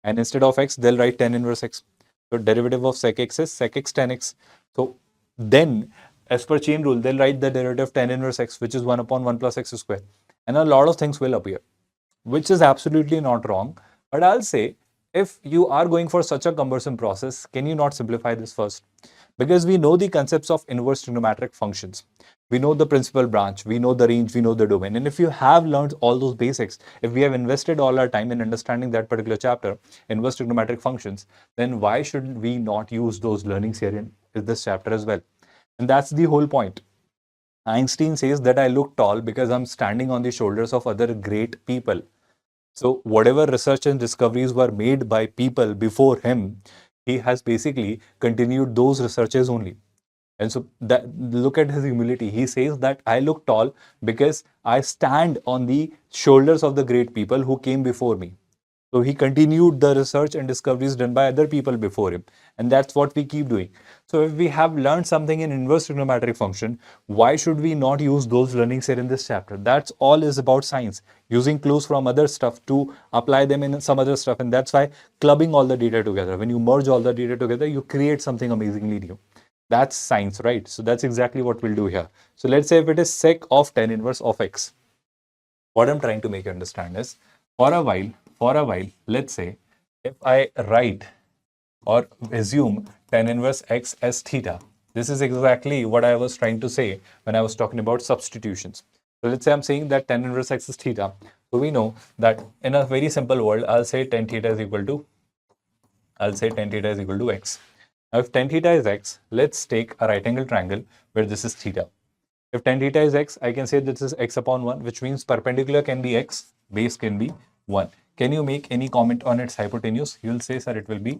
and instead of x, they'll write tan inverse x. So derivative of sec x is sec x tan x. So then, as per chain rule, they'll write the derivative of tan inverse x, which is 1 upon 1 plus x square. And a lot of things will appear, which is absolutely not wrong. But I'll say, if you are going for such a cumbersome process, can you not simplify this first? Because we know the concepts of inverse trigonometric functions. We know the principal branch, we know the range, we know the domain. And if you have learned all those basics, if we have invested all our time in understanding that particular chapter, inverse trigonometric functions, then why should we not use those learnings here in this chapter as well? And that's the whole point. Einstein says that I look tall because I'm standing on the shoulders of other great people. So whatever research and discoveries were made by people before him, he has basically continued those researches only. And so that, look at his humility. He says that I look tall because I stand on the shoulders of the great people who came before me. So he continued the research and discoveries done by other people before him. And that's what we keep doing. So if we have learned something in inverse trigonometric function, why should we not use those learnings here in this chapter? That's all is about science, using clues from other stuff to apply them in some other stuff. And that's why clubbing all the data together. When you merge all the data together, you create something amazingly new. That's science, right? So that's exactly what we'll do here. So let's say if it is sec of tan inverse of x. What I'm trying to make you understand is, for a while, let's say if I write or assume tan inverse x as theta, this is exactly what I was trying to say when I was talking about substitutions. So let's say I'm saying that tan inverse x is theta. So we know that in a very simple world, I'll say tan theta is equal to x. Now if tan theta is x, let's take a right angle triangle where this is theta. If tan theta is x, I can say this is x upon 1, which means perpendicular can be x, base can be 1. Can you make any comment on its hypotenuse? You will say, sir, it will be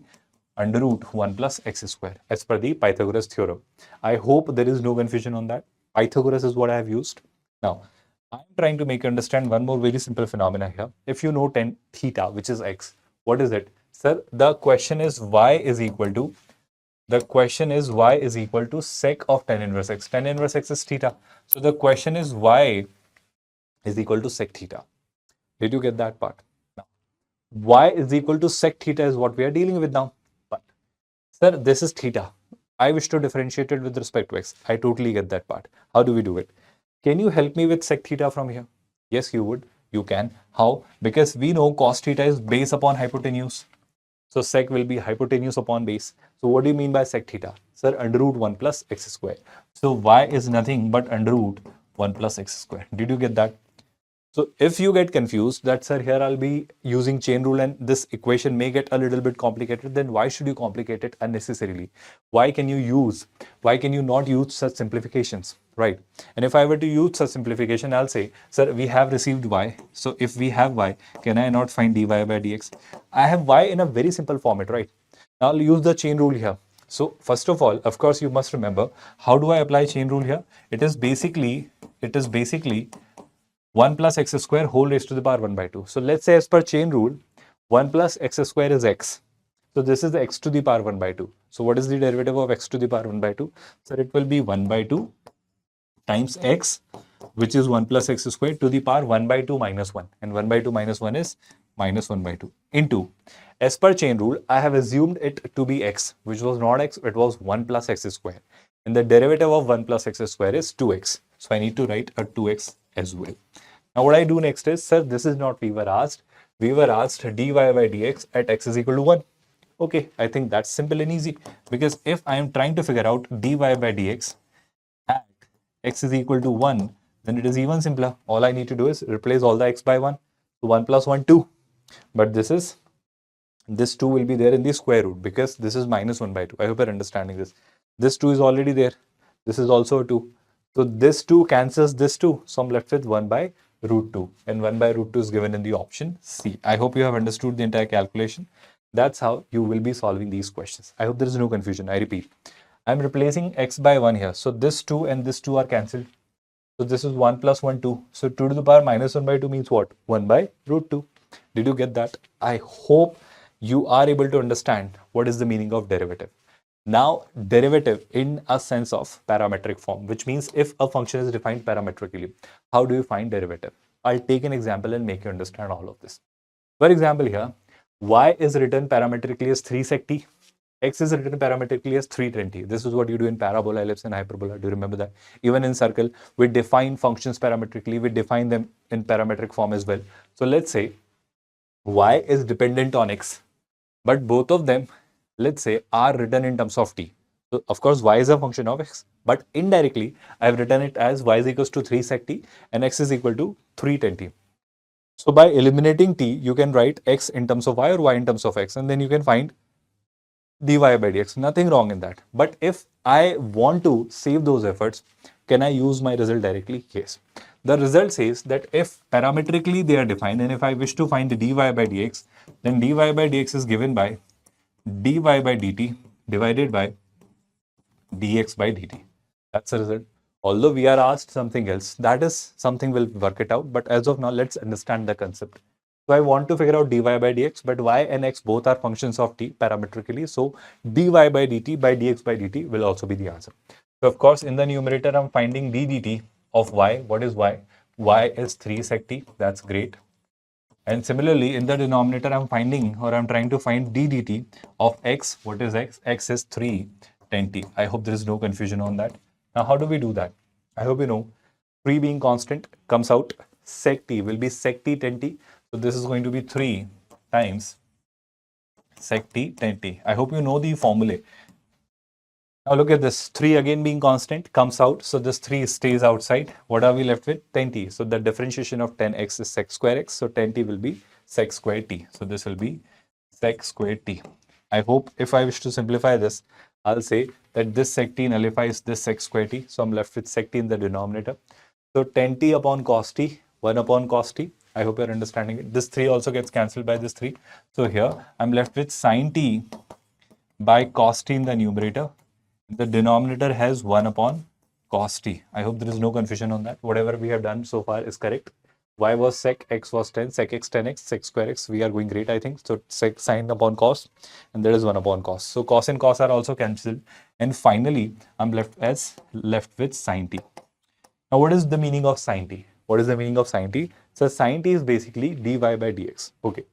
under root 1 plus x square as per the Pythagoras theorem. I hope there is no confusion on that. Pythagoras is what I have used. Now, I'm trying to make you understand one more very simple phenomena here. If you know tan theta, which is x, what is it? Sir, the question is y is equal to sec of tan inverse x. Tan inverse x is theta. So the question is y is equal to sec theta. Did you get that part? Now, y is equal to sec theta is what we are dealing with now. But, sir, this is theta. I wish to differentiate it with respect to x. I totally get that part. How do we do it? Can you help me with sec theta from here? Yes, you would. You can. How? Because we know cos theta is base upon hypotenuse. So sec will be hypotenuse upon base. So what do you mean by sec theta? Sir, under root 1 plus x square. So y is nothing but under root 1 plus x square. Did you get that? So if you get confused that, sir, here I'll be using chain rule and this equation may get a little bit complicated, then why should you complicate it unnecessarily? Why can you not use such simplifications, right? And if I were to use such simplification, I'll say, sir, we have received y. So if we have y, can I not find dy by dx? I have y in a very simple format, right? Now I'll use the chain rule here. So first of all, of course, you must remember, how do I apply chain rule here? It is basically 1 plus x square whole raised to the power 1 by 2. So let's say as per chain rule, 1 plus x square is x. So this is the x to the power 1 by 2. So what is the derivative of x to the power 1 by 2? So it will be 1 by 2 times x, which is 1 plus x square to the power 1 by 2 minus 1. And 1 by 2 minus 1 is minus 1 by 2 into, as per chain rule, I have assumed it to be x, which was not x, it was 1 plus x square. And the derivative of 1 plus x square is 2x. So I need to write a 2x as well. Now what I do next is, sir, this is not we were asked. We were asked dy by dx at x is equal to 1. Okay, I think that's simple and easy, because if I am trying to figure out dy by dx at x is equal to 1, then it is even simpler. All I need to do is replace all the x by 1. So 1 plus 1, 2. But this 2 will be there in the square root because this is minus 1 by 2. I hope you're understanding this. This 2 is already there. This is also a 2. So this 2 cancels this 2. So I'm left with 1 by root 2. And 1 by root 2 is given in the option C. I hope you have understood the entire calculation. That's how you will be solving these questions. I hope there is no confusion. I repeat, I'm replacing x by 1 here. So this 2 and this 2 are cancelled. So this is 1 plus 1, 2. So 2 to the power minus 1 by 2 means what? 1 by root 2. Did you get that? I hope you are able to understand what is the meaning of derivative. Now, derivative in a sense of parametric form, which means if a function is defined parametrically, how do you find derivative? I'll take an example and make you understand all of this. For example here, y is written parametrically as 3 sec t. X is written parametrically as 3 tan t. This is what you do in parabola, ellipse and hyperbola. Do you remember that? Even in circle, we define functions parametrically. We define them in parametric form as well. So let's say y is dependent on x. but both of them, let's say, are written in terms of t. So of course, y is a function of x, but indirectly, I've written it as y is equals to 3 sec t and x is equal to 3 tan t. So by eliminating t, you can write x in terms of y or y in terms of x, and then you can find dy by dx. Nothing wrong in that. But if I want to save those efforts, can I use my result directly? Yes. The result says that if parametrically they are defined, and if I wish to find the dy by dx, then dy by dx is given by dy by dt divided by dx by dt. That's the result. Although we are asked something else, that is something we'll work it out. But as of now, let's understand the concept. So I want to figure out dy by dx, but y and x both are functions of t parametrically. So dy by dt by dx by dt will also be the answer. So of course, in the numerator, I'm finding d dt of y. What is y? Y is 3 sec t. That's great. And similarly, in the denominator, I'm finding, or I'm trying to find d dt of x. What is x? X is 3 tan t. I hope there is no confusion on that. Now, how do we do that? I hope you know, 3 being constant comes out, sec t will be sec t tan t. So this is going to be 3 times sec t tan t. I hope you know the formula. Now look at this, 3 again being constant comes out. So this 3 stays outside. What are we left with? Tan t. So the differentiation of tan x is sec square x. So tan t will be sec square t. So this will be sec square t. I hope if I wish to simplify this, I'll say that this sec t nullifies this sec square t. So I'm left with sec t in the denominator. So tan t upon cos t, 1 upon cos t. I hope you're understanding it. This 3 also gets cancelled by this 3. So here I'm left with sin t by cos t in the numerator. The denominator has 1 upon cos t. I hope there is no confusion on that. Whatever we have done so far is correct. Y was sec, x was tan, sec x, tan x, sec square x. We are going great, I think. So sec sin upon cos, and there is 1 upon cos. So cos and cos are also cancelled. And finally, I'm left with sin t. Now, what is the meaning of sin t? What is the meaning of sin t? So sin t is basically dy by dx. Okay.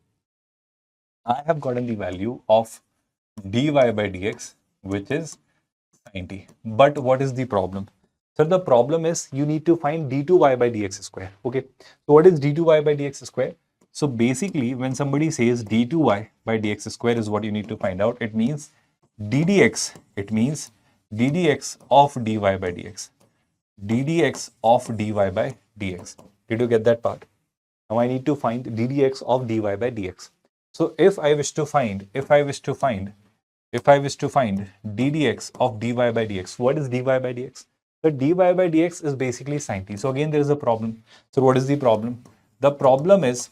I have gotten the value of dy by dx, which is sin t. But what is the problem? So the problem is you need to find d2y by dx square. Okay. So what is d2y by dx square? So basically, when somebody says d2y by dx square is what you need to find out, it means ddx. It means ddx of dy by dx. ddx of dy by dx. Did you get that part? Now I need to find ddx of dy by dx. So if I wish to find ddx of dy by dx, what is dy by dx? So dy by dx is basically sin t. So again, there is a problem. So what is the problem? The problem is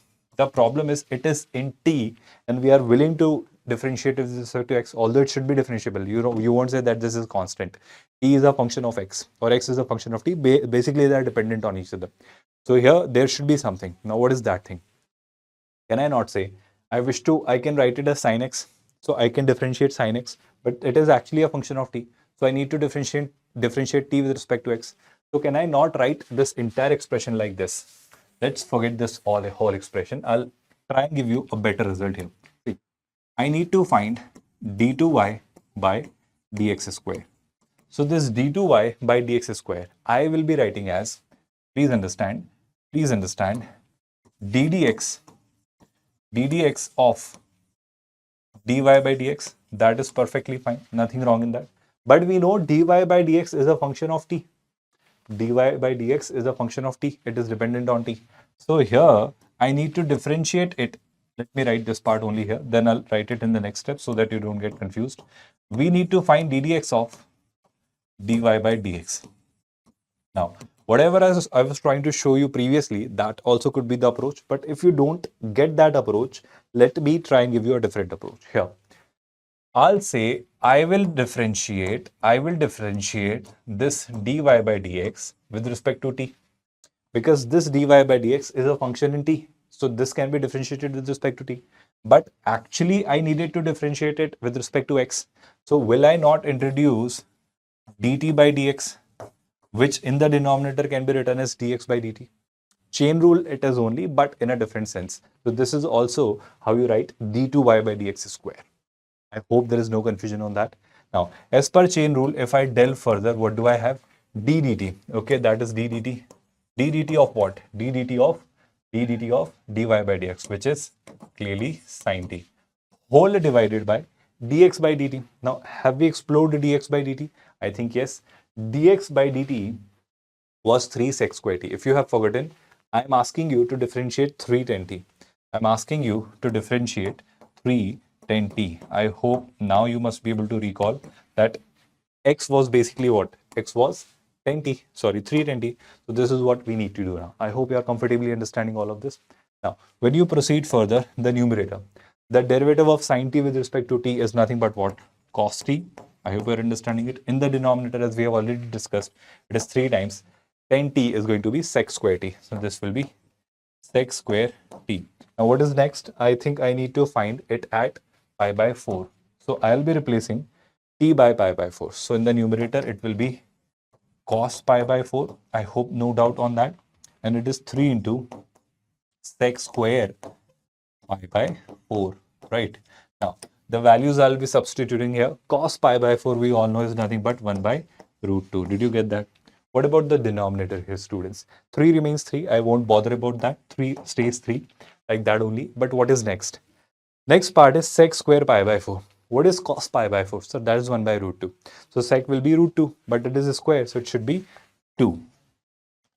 it is in t, and we are willing to differentiate with respect to x, although it should be differentiable. You won't say that this is constant. T is a function of x, or x is a function of t. Basically, they are dependent on each other. So here there should be something. Now what is that thing? Can I not say I can write it as sin x. So I can differentiate sin x, but it is actually a function of t. So I need to differentiate t with respect to x. So can I not write this entire expression like this? Let's forget this whole expression. I'll try and give you a better result here. See, I need to find d2y by dx square. So this d2y by dx square, I will be writing as, please understand, ddx of dy by dx. That is perfectly fine, nothing wrong in that. But we know dy by dx is a function of t. Dy by dx is a function of t. It is dependent on t. So here I need to differentiate it. Let me write this part only here. Then I'll write it in the next step so that you don't get confused. We need to find ddx of dy by dx. Now, whatever I was trying to show you previously, that also could be the approach. But if you don't get that approach, let me try and give you a different approach here. I'll say I will differentiate this dy by dx with respect to t, because this dy by dx is a function in t. So this can be differentiated with respect to t. But actually I needed to differentiate it with respect to x. So will I not introduce dt by dx, which in the denominator can be written as dx by dt? Chain rule it is only, but in a different sense. So this is also how you write d2y by dx square. I hope there is no confusion on that. Now, as per chain rule, if I delve further, what do I have? d dt. Okay, that is d dt. d dt of what? d dt of dy by dx, which is clearly sin t. whole divided by dx by dt. Now, have we explored dx by dt? I think yes. Dx by dt was 3 sec square t. If you have forgotten, I'm asking you to differentiate 310t. I'm asking you to differentiate 310t. I hope now you must be able to recall that x was basically what? X was 10t, sorry, 310t. So this is what we need to do now. I hope you are comfortably understanding all of this. Now, when you proceed further, the numerator, the derivative of sine t with respect to t is nothing but what? Cos t. I hope you are understanding it. In the denominator, as we have already discussed, it is 3 times 10t is going to be sec square t. So this will be sec square t. Now what is next? I think I need to find it at pi by 4. So I'll be replacing t by pi by 4. So in the numerator, it will be cos pi by 4. I hope no doubt on that. And it is 3 into sec square pi by 4, right? Now, the values I'll be substituting here. Cos pi by 4, we all know is nothing but 1 by root 2. Did you get that? What about the denominator here, students? 3 remains 3. I won't bother about that. 3 stays 3, like that only. But what is next? Next part is sec square pi by 4. What is cos pi by 4? So that is 1 by root 2. So sec will be root 2, but it is a square, so it should be 2.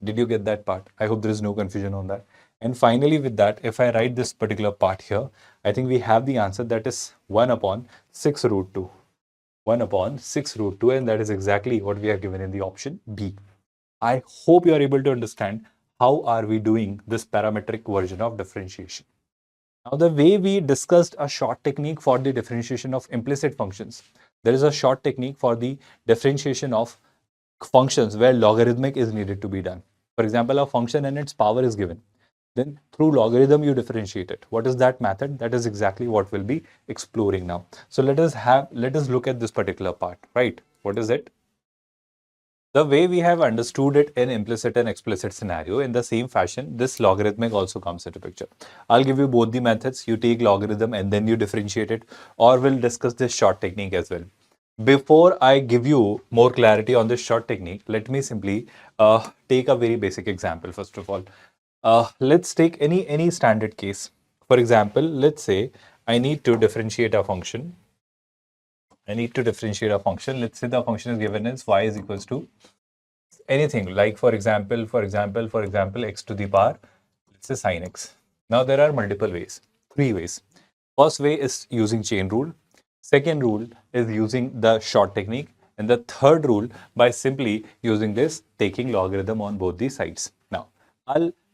Did you get that part? I hope there is no confusion on that. And finally, with that, if I write this particular part here, I think we have the answer, that is 1 upon 6 root 2. 1 upon 6 root 2, and that is exactly what we are given in the option B. I hope you are able to understand how are we doing this parametric version of differentiation. Now, the way we discussed a short technique for the differentiation of implicit functions, there is a short technique for the differentiation of functions where logarithmic is needed to be done. For example, a function and its power is given. Then through logarithm, you differentiate it. What is that method? That is exactly what we'll be exploring now. So let us look at this particular part, right? What is it? The way we have understood it in implicit and explicit scenario, in the same fashion, this logarithmic also comes into picture. I'll give you both the methods. You take logarithm and then you differentiate it, or we'll discuss this short technique as well. Before I give you more clarity on this short technique, let me simply take a very basic example. First of all, let's take any standard case. For example, let's say I need to differentiate a function. Let's say the function is given as y is equals to anything, like for example, x to the power, let's say sine x. Now there are multiple ways, 3 ways. First way is using chain rule. Second rule is using the short technique. And the third rule by simply using this, taking logarithm on both the sides. Now,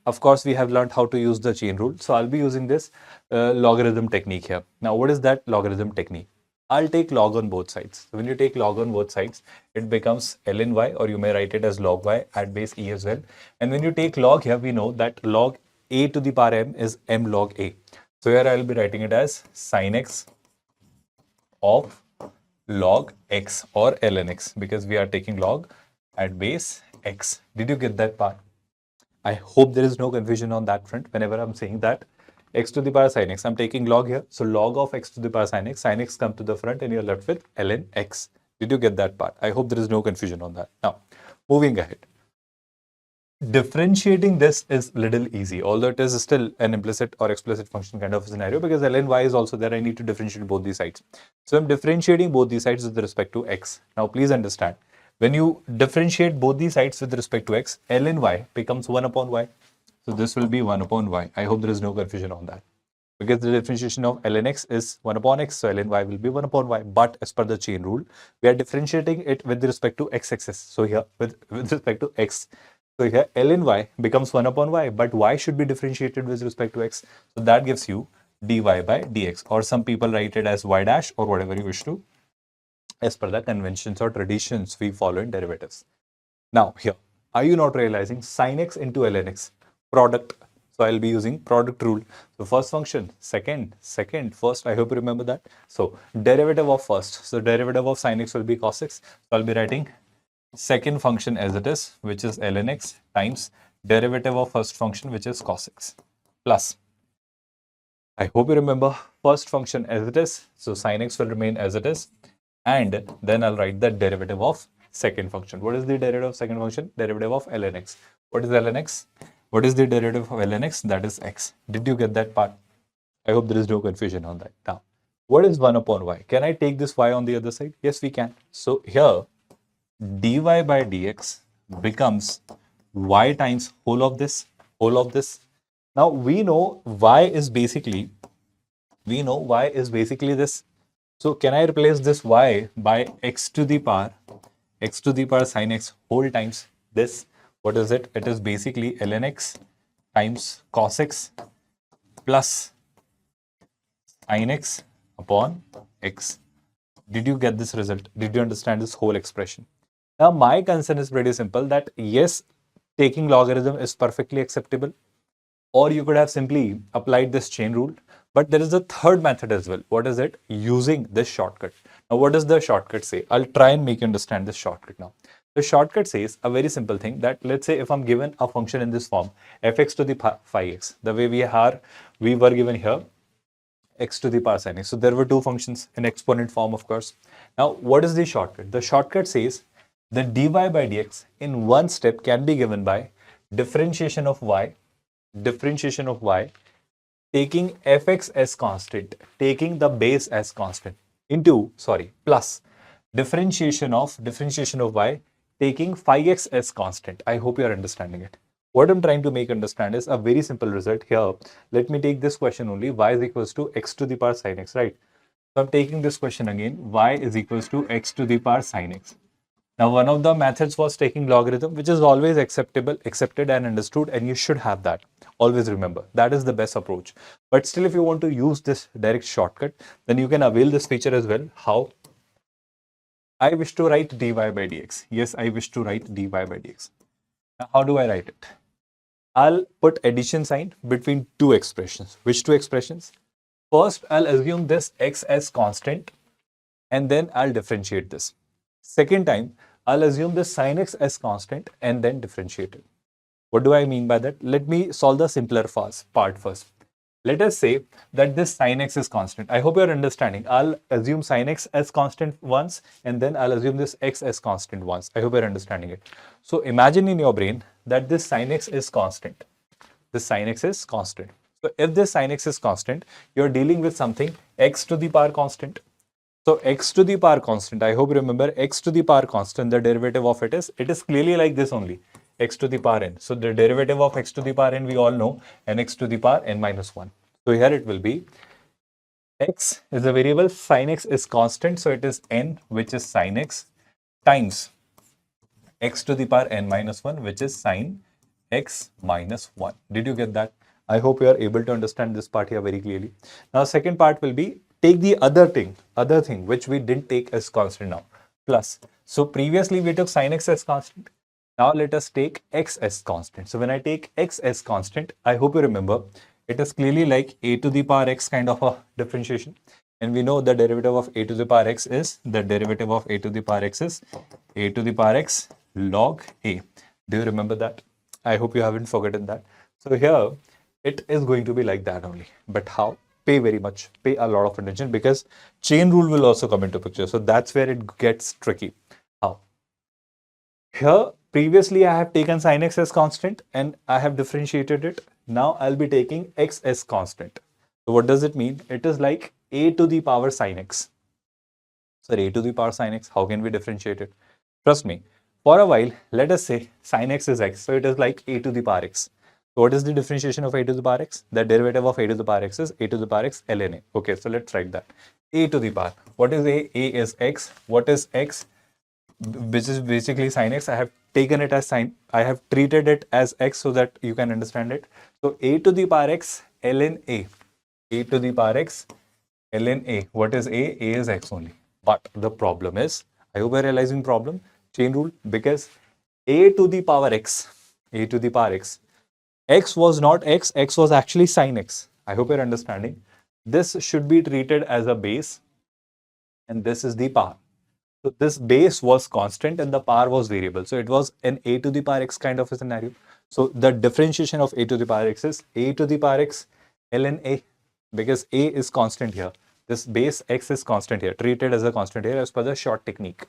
of course, we have learned how to use the chain rule. So I'll be using this logarithm technique here. Now, what is that logarithm technique? I'll take log on both sides. So when you take log on both sides, it becomes ln y, or you may write it as log y at base e as well. And when you take log here, we know that log a to the power m is m log a. So here I'll be writing it as sin x of log x or ln x, because we are taking log at base x. Did you get that part? I hope there is no confusion on that front. Whenever I'm saying that x to the power sin x, I'm taking log here. So log of x to the power sin x come to the front and you're left with ln x. Did you get that part? I hope there is no confusion on that. Now, moving ahead. Differentiating this is little easy, although it is still an implicit or explicit function kind of scenario, because ln y is also there. I need to differentiate both these sides. So I'm differentiating both these sides with respect to x. Now please understand, when you differentiate both these sides with respect to x, ln y becomes 1 upon y. So this will be 1 upon y. I hope there is no confusion on that, because the differentiation of ln x is 1 upon x, so ln y will be 1 upon y. But as per the chain rule, we are differentiating it with respect to x-axis. So here with respect to x. So here ln y becomes 1 upon y, but y should be differentiated with respect to x. So that gives you dy by dx, or some people write it as y dash, or whatever you wish to, as per the conventions or traditions we follow in derivatives. Now here, are you not realizing sin x into ln x? Product. So I'll be using product rule. So first function, second, first. I hope you remember that. So derivative of first. So derivative of sin x will be cos x. So I'll be writing second function as it is, which is ln x, times derivative of first function, which is cos x, plus, I hope you remember, first function as it is, so sin x will remain as it is, and then I'll write the derivative of second function. What is the derivative of second function? Derivative of ln x. What is ln x? What is the derivative of ln x? That is x. Did you get that part? I hope there is no confusion on that. Now, What is 1 upon y? Can I take this y on the other side? Yes, we can. So here, dy by dx becomes y times whole of this, whole of this. Now we know y is basically this. So can I replace this y by x to the power sin x whole times this? What is it? It is basically ln x times cos x plus sin x upon x. Did you get this result? Did you understand this whole expression? Now my concern is pretty simple, that yes, taking logarithm is perfectly acceptable, or you could have simply applied this chain rule. But there is a third method as well. What is it? Using this shortcut. Now, what does the shortcut say? I'll try and make you understand this shortcut now. The shortcut says a very simple thing, that let's say if I'm given a function in this form, fx to the phi x, the way we were given here, x to the power sin x. So there were two functions in exponent form, of course. Now, what is the shortcut? The shortcut says that dy by dx in one step can be given by differentiation of y, taking fx as constant, taking the base as constant, into, plus differentiation of y, taking phi x as constant. I hope you are understanding it. What I'm trying to make understand is a very simple result here. Let me take this question only, y is equals to x to the power sin x, right? So I'm taking this question again, y is equals to x to the power sin x. Now, one of the methods was taking logarithm, which is always accepted and understood, and you should have that. Always remember, that is the best approach. But still, if you want to use this direct shortcut, then you can avail this feature as well. How? I wish to write dy by dx. Yes, I wish to write dy by dx. Now, how do I write it? I'll put addition sign between two expressions. Which two expressions? First, I'll assume this x as constant, and then I'll differentiate this. Second time, I'll assume this sin x as constant and then differentiate it. What do I mean by that? Let me solve the simpler part first. Let us say that this sin x is constant. I hope you're understanding. I'll assume sin x as constant once, and then I'll assume this x as constant once. I hope you're understanding it. So imagine in your brain that this sin x is constant. This sin x is constant. So if this sin x is constant, you're dealing with something x to the power constant. So x to the power constant, I hope you remember x to the power constant, the derivative of it is clearly like this only, x to the power n. So the derivative of x to the power n, we all know, nx to the power n minus 1. So here it will be, x is a variable, sin x is constant, so it is n, which is sin x, times x to the power n minus 1, which is sin x minus 1. Did you get that? I hope you are able to understand this part here very clearly. Now, second part will be, take the other thing which we didn't take as constant now, plus. So previously we took sin x as constant. Now let us take x as constant. So when I take x as constant, I hope you remember, it is clearly like a to the power x kind of a differentiation. And we know the derivative of a to the power x is, a to the power x log a. Do you remember that? I hope you haven't forgotten that. So here it is going to be like that only. But how? Pay a lot of attention, because chain rule will also come into picture. So that's where it gets tricky. How? Here, previously I have taken sin x as constant and I have differentiated it. Now I'll be taking x as constant. So what does it mean? It is like a to the power sin x. So a to the power sin x, how can we differentiate it? Trust me, for a while, let us say sin x is x. So it is like a to the power x. So what is the differentiation of a to the power x? The derivative of a to the power x is a to the power x ln a. Okay, so let's write that. A to the power. What is a? A is x. What is x? Which is basically sin x. I have taken it as sin. I have treated it as x so that you can understand it. So a to the power x ln a. A to the power x ln a. What is a? A is x only. But the problem is, I hope you are realizing problem, chain rule, because a to the power x, x was not x, x was actually sin x. I hope you're understanding. This should be treated as a base, and this is the power. So this base was constant and the power was variable. So it was an a to the power x kind of a scenario. So the differentiation of a to the power x is a to the power x ln a, because a is constant here. This base x is constant here, treated as a constant here as per the short technique.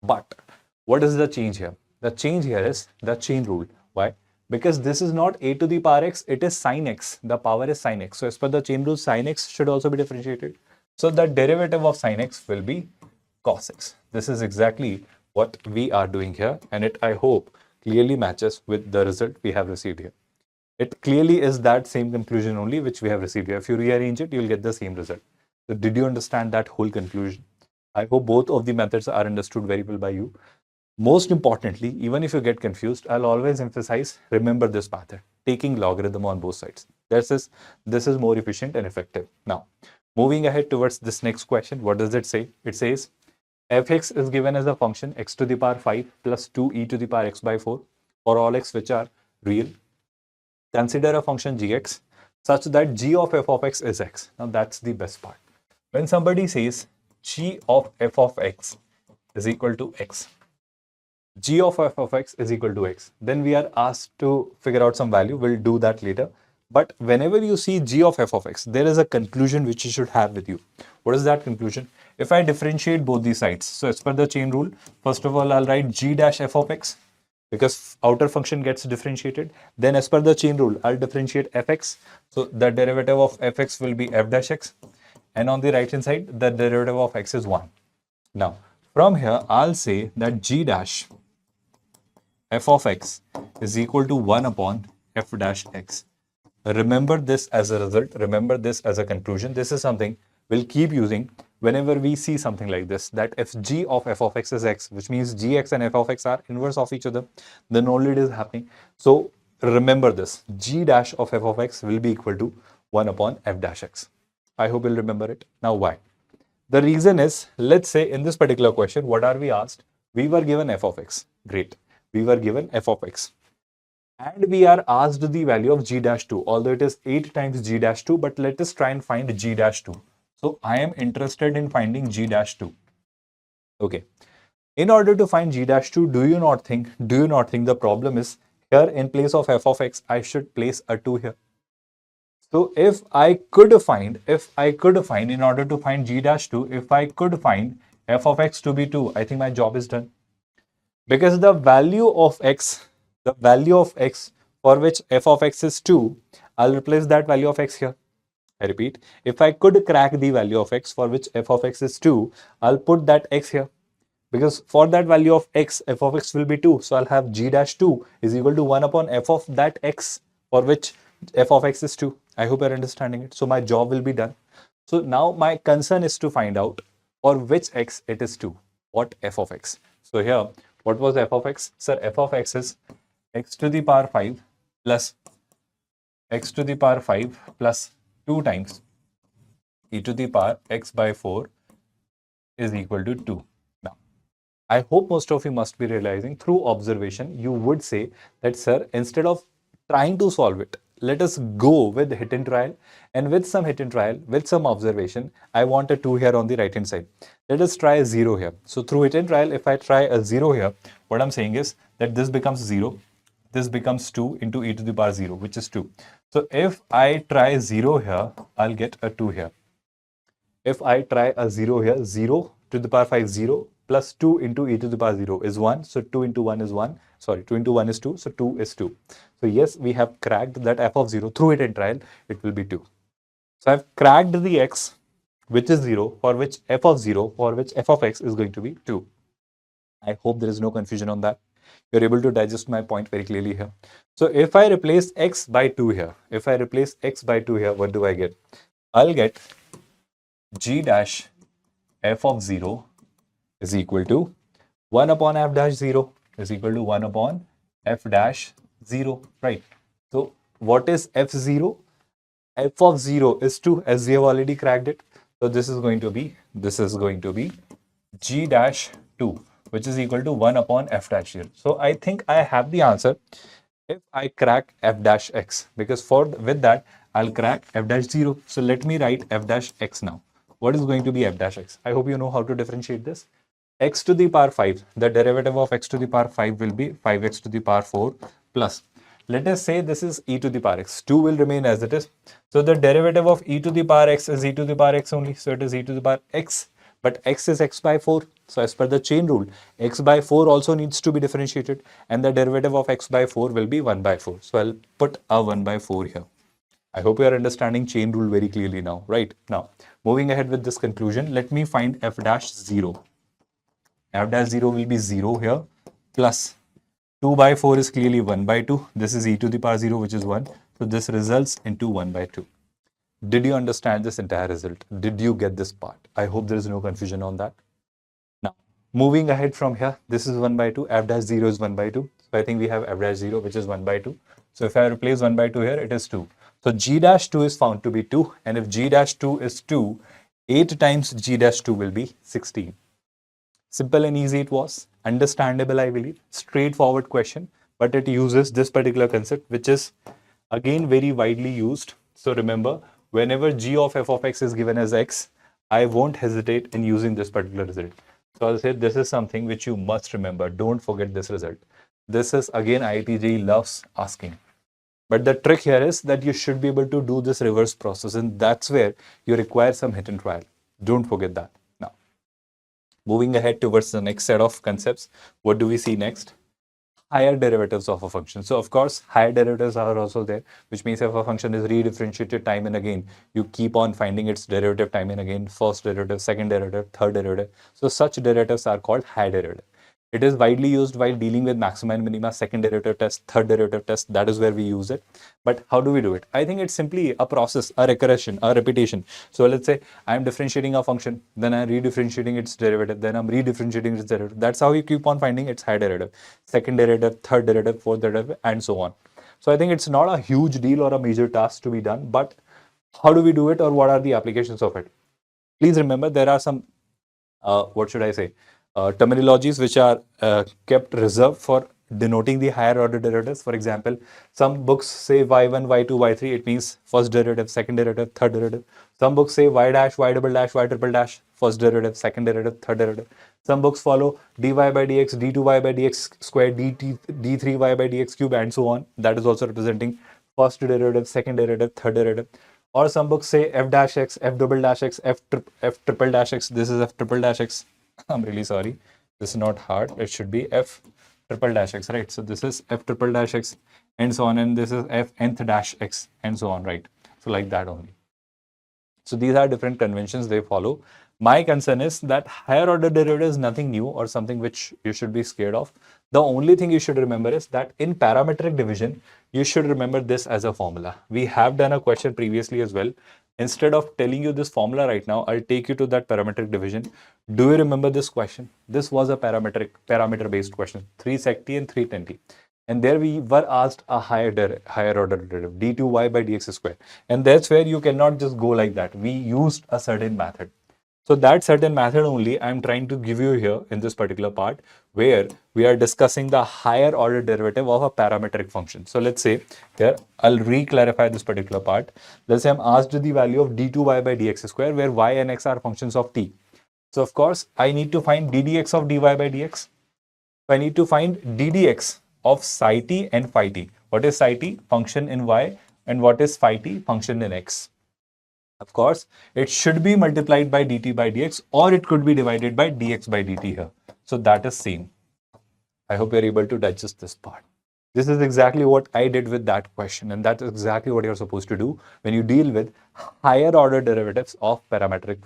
But what is the change here? The change here is the chain rule. Why? Because this is not a to the power x, it is sin x. The power is sin x. So as per the chain rule, sin x should also be differentiated. So the derivative of sin x will be cos x. This is exactly what we are doing here, and it, I hope, clearly matches with the result we have received here. It clearly is that same conclusion only which we have received here. If you rearrange it, you will get the same result. So did you understand that whole conclusion? I hope both of the methods are understood very well by you. Most importantly, even if you get confused, I'll always emphasize, remember this method, taking logarithm on both sides. This is more efficient and effective. Now, moving ahead towards this next question, what does it say? It says, fx is given as a function x to the power 5 plus 2 e to the power x by 4 for all x which are real. Consider a function gx such that g of f of x is x. Now, that's the best part. When somebody says g of f of x is equal to x, g of f of x is equal to x, then we are asked to figure out some value. We'll do that later. But whenever you see g of f of x, there is a conclusion which you should have with you. What is that conclusion? If I differentiate both these sides, so as per the chain rule, first of all, I'll write g dash f of x because outer function gets differentiated. Then as per the chain rule, I'll differentiate fx. So the derivative of fx will be f dash x. And on the right hand side, the derivative of x is 1. Now, from here, I'll say that g dash f of x is equal to 1 upon f dash x. Remember this as a result. Remember this as a conclusion. This is something we'll keep using whenever we see something like this, that if g of f of x is x, which means gx and f of x are inverse of each other, then only it is happening. So remember this, g dash of f of x will be equal to 1 upon f dash x. I hope you'll remember it. Now, why? The reason is, let's say in this particular question, what are we asked? We were given f of x. Great. We were given f of x. And we are asked the value of g dash 2, although it is 8 times g dash 2, but let us try and find g dash 2. So I am interested in finding g dash 2. Okay. In order to find g dash 2, do you not think the problem is here in place of f of x, I should place a 2 here. So if I could find in order to find g dash 2, if I could find f of x to be 2, I think my job is done. Because the value of x for which f of x is 2, I'll replace that value of x here. I repeat, if I could crack the value of x for which f of x is 2, I'll put that x here. Because for that value of x, f of x will be 2. So I'll have g dash 2 is equal to 1 upon f of that x for which f of x is 2. I hope you're understanding it. So my job will be done. So now my concern is to find out for which x it is 2. What f of x? So here, what was f of x? Sir, f of x is x to the power 5 plus x to the power 5 plus 2 times e to the power x by 4 is equal to 2. Now, I hope most of you must be realizing through observation, you would say that, sir, instead of trying to solve it, let us go with hit and trial, and with some hit and trial, with some observation, I want a 2 here on the right hand side. Let us try a 0 here. So through hit and trial, if I try a 0 here, what I'm saying is that this becomes 0. This becomes 2 into e to the power 0, which is 2. So if I try 0 here, I'll get a 2 here. If I try a 0 here, 0 to the power 5, 0 plus 2 into e to the power 0 is 1. So 2 into 1 is 1. Sorry, 2 into 1 is 2. So 2 is 2. So yes, we have cracked that f of 0 through hit and trial. It will be 2. So I've cracked the x, which is 0, for which f of 0, for which f of x is going to be 2. I hope there is no confusion on that. You're able to digest my point very clearly here. So if I replace x by 2 here, what do I get? I'll get g dash f of 0 is equal to 1 upon f dash 0 is equal to 1 upon f dash 0, right? So what is f0? F of 0 is 2, as we have already cracked it. So this is going to be g dash 2, which is equal to 1 upon f dash 0. So I think I have the answer if I crack f dash x, because with that I'll crack f dash 0. So let me write f dash x now. What is going to be f dash x? I hope you know how to differentiate this. X to the power 5, the derivative of x to the power 5 will be 5x to the power 4 plus, let us say this is e to the power x. 2 will remain as it is. So the derivative of e to the power x is e to the power x only. So it is e to the power x, but x is x by 4. So as per the chain rule, x by 4 also needs to be differentiated, and the derivative of x by 4 will be 1 by 4. So I'll put a 1 by 4 here. I hope you are understanding chain rule very clearly now, right? Now, moving ahead with this conclusion, let me find f dash 0. F dash 0 will be 0 here, plus 2 by 4 is clearly 1 by 2. This is e to the power 0, which is 1. So this results into 1 by 2. Did you understand this entire result? Did you get this part? I hope there is no confusion on that. Now, moving ahead from here, this is 1 by 2, f dash 0 is 1 by 2. So I think we have f dash 0, which is 1 by 2. So if I replace 1 by 2 here, it is 2. So g dash 2 is found to be 2. And if g dash 2 is 2, 8 times g dash 2 will be 16. Simple and easy it was. Understandable, I believe. Straightforward question. But it uses this particular concept, which is again very widely used. So remember, whenever g of f of x is given as x, I won't hesitate in using this particular result. So I'll say this is something which you must remember. Don't forget this result. This is again IIT JEE loves asking. But the trick here is that you should be able to do this reverse process, and that's where you require some hit and trial. Don't forget that. Now, moving ahead towards the next set of concepts, what do we see next? Higher derivatives of a function. So of course, higher derivatives are also there, which means if a function is redifferentiated time and again, you keep on finding its derivative time and again, first derivative, second derivative, third derivative. So such derivatives are called higher derivative. It is widely used while dealing with maxima and minima, second derivative test, third derivative test. That is where we use it. But how do we do it? I think it's simply a process, a recursion, a repetition. So let's say I'm differentiating a function, then I'm redifferentiating its derivative, then I'm redifferentiating its derivative. That's how you keep on finding its higher derivative, second derivative, third derivative, fourth derivative, and so on. So I think it's not a huge deal or a major task to be done, but how do we do it, or what are the applications of it? Please remember, there are some, terminologies which are kept reserved for denoting the higher order derivatives. For example, some books say y1, y2, y3. It means first derivative, second derivative, third derivative. Some books say y dash, y double dash, y triple dash, first derivative, second derivative, third derivative. Some books follow dy by dx, d2y by dx squared, d3y by dx cube, and so on. That is also representing first derivative, second derivative, third derivative. Or some books say f dash x, f double dash x, f triple dash x. This is f triple dash x. I'm really sorry. This is not hard. It should be f triple dash x, right? So this is f triple dash x and so on. And this is f nth dash x and so on, right? So like that only. So these are different conventions they follow. My concern is that higher order derivative is nothing new or something which you should be scared of. The only thing you should remember is that in parametric division, you should remember this as a formula. We have done a question previously as well. Instead of telling you this formula right now, I'll take you to that parametric division. Do you remember this question? This was a parameter-based question, 360 and 320. And there we were asked a higher order derivative, d2y by dx squared. And that's where you cannot just go like that. We used a certain method. So that certain method only I'm trying to give you here in this particular part, where we are discussing the higher order derivative of a parametric function. So let's say here, I'll re-clarify this particular part. Let's say I'm asked the value of d2y by dx square, where y and x are functions of t. So of course, I need to find ddx of dy by dx. So I need to find ddx of psi t and phi t. What is psi t? Function in y. And what is phi t? Function in x. Of course, it should be multiplied by dt by dx, or it could be divided by dx by dt here. So that is same. I hope you're able to digest this part. This is exactly what I did with that question, and that's exactly what you're supposed to do when you deal with higher order derivatives of parametric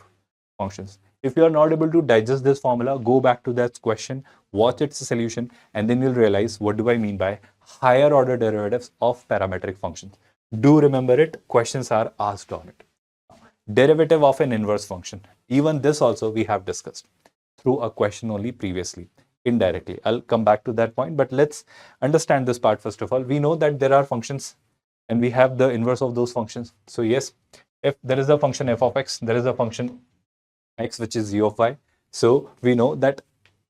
functions. If you are not able to digest this formula, go back to that question, watch its solution, and then you'll realize what do I mean by higher order derivatives of parametric functions. Do remember it. Questions are asked on it. Derivative of an inverse function. Even this also we have discussed through a question only previously, indirectly. I'll come back to that point, but let's understand this part first of all. We know that there are functions and we have the inverse of those functions. So yes, if there is a function f of x, there is a function x which is g of y. So we know that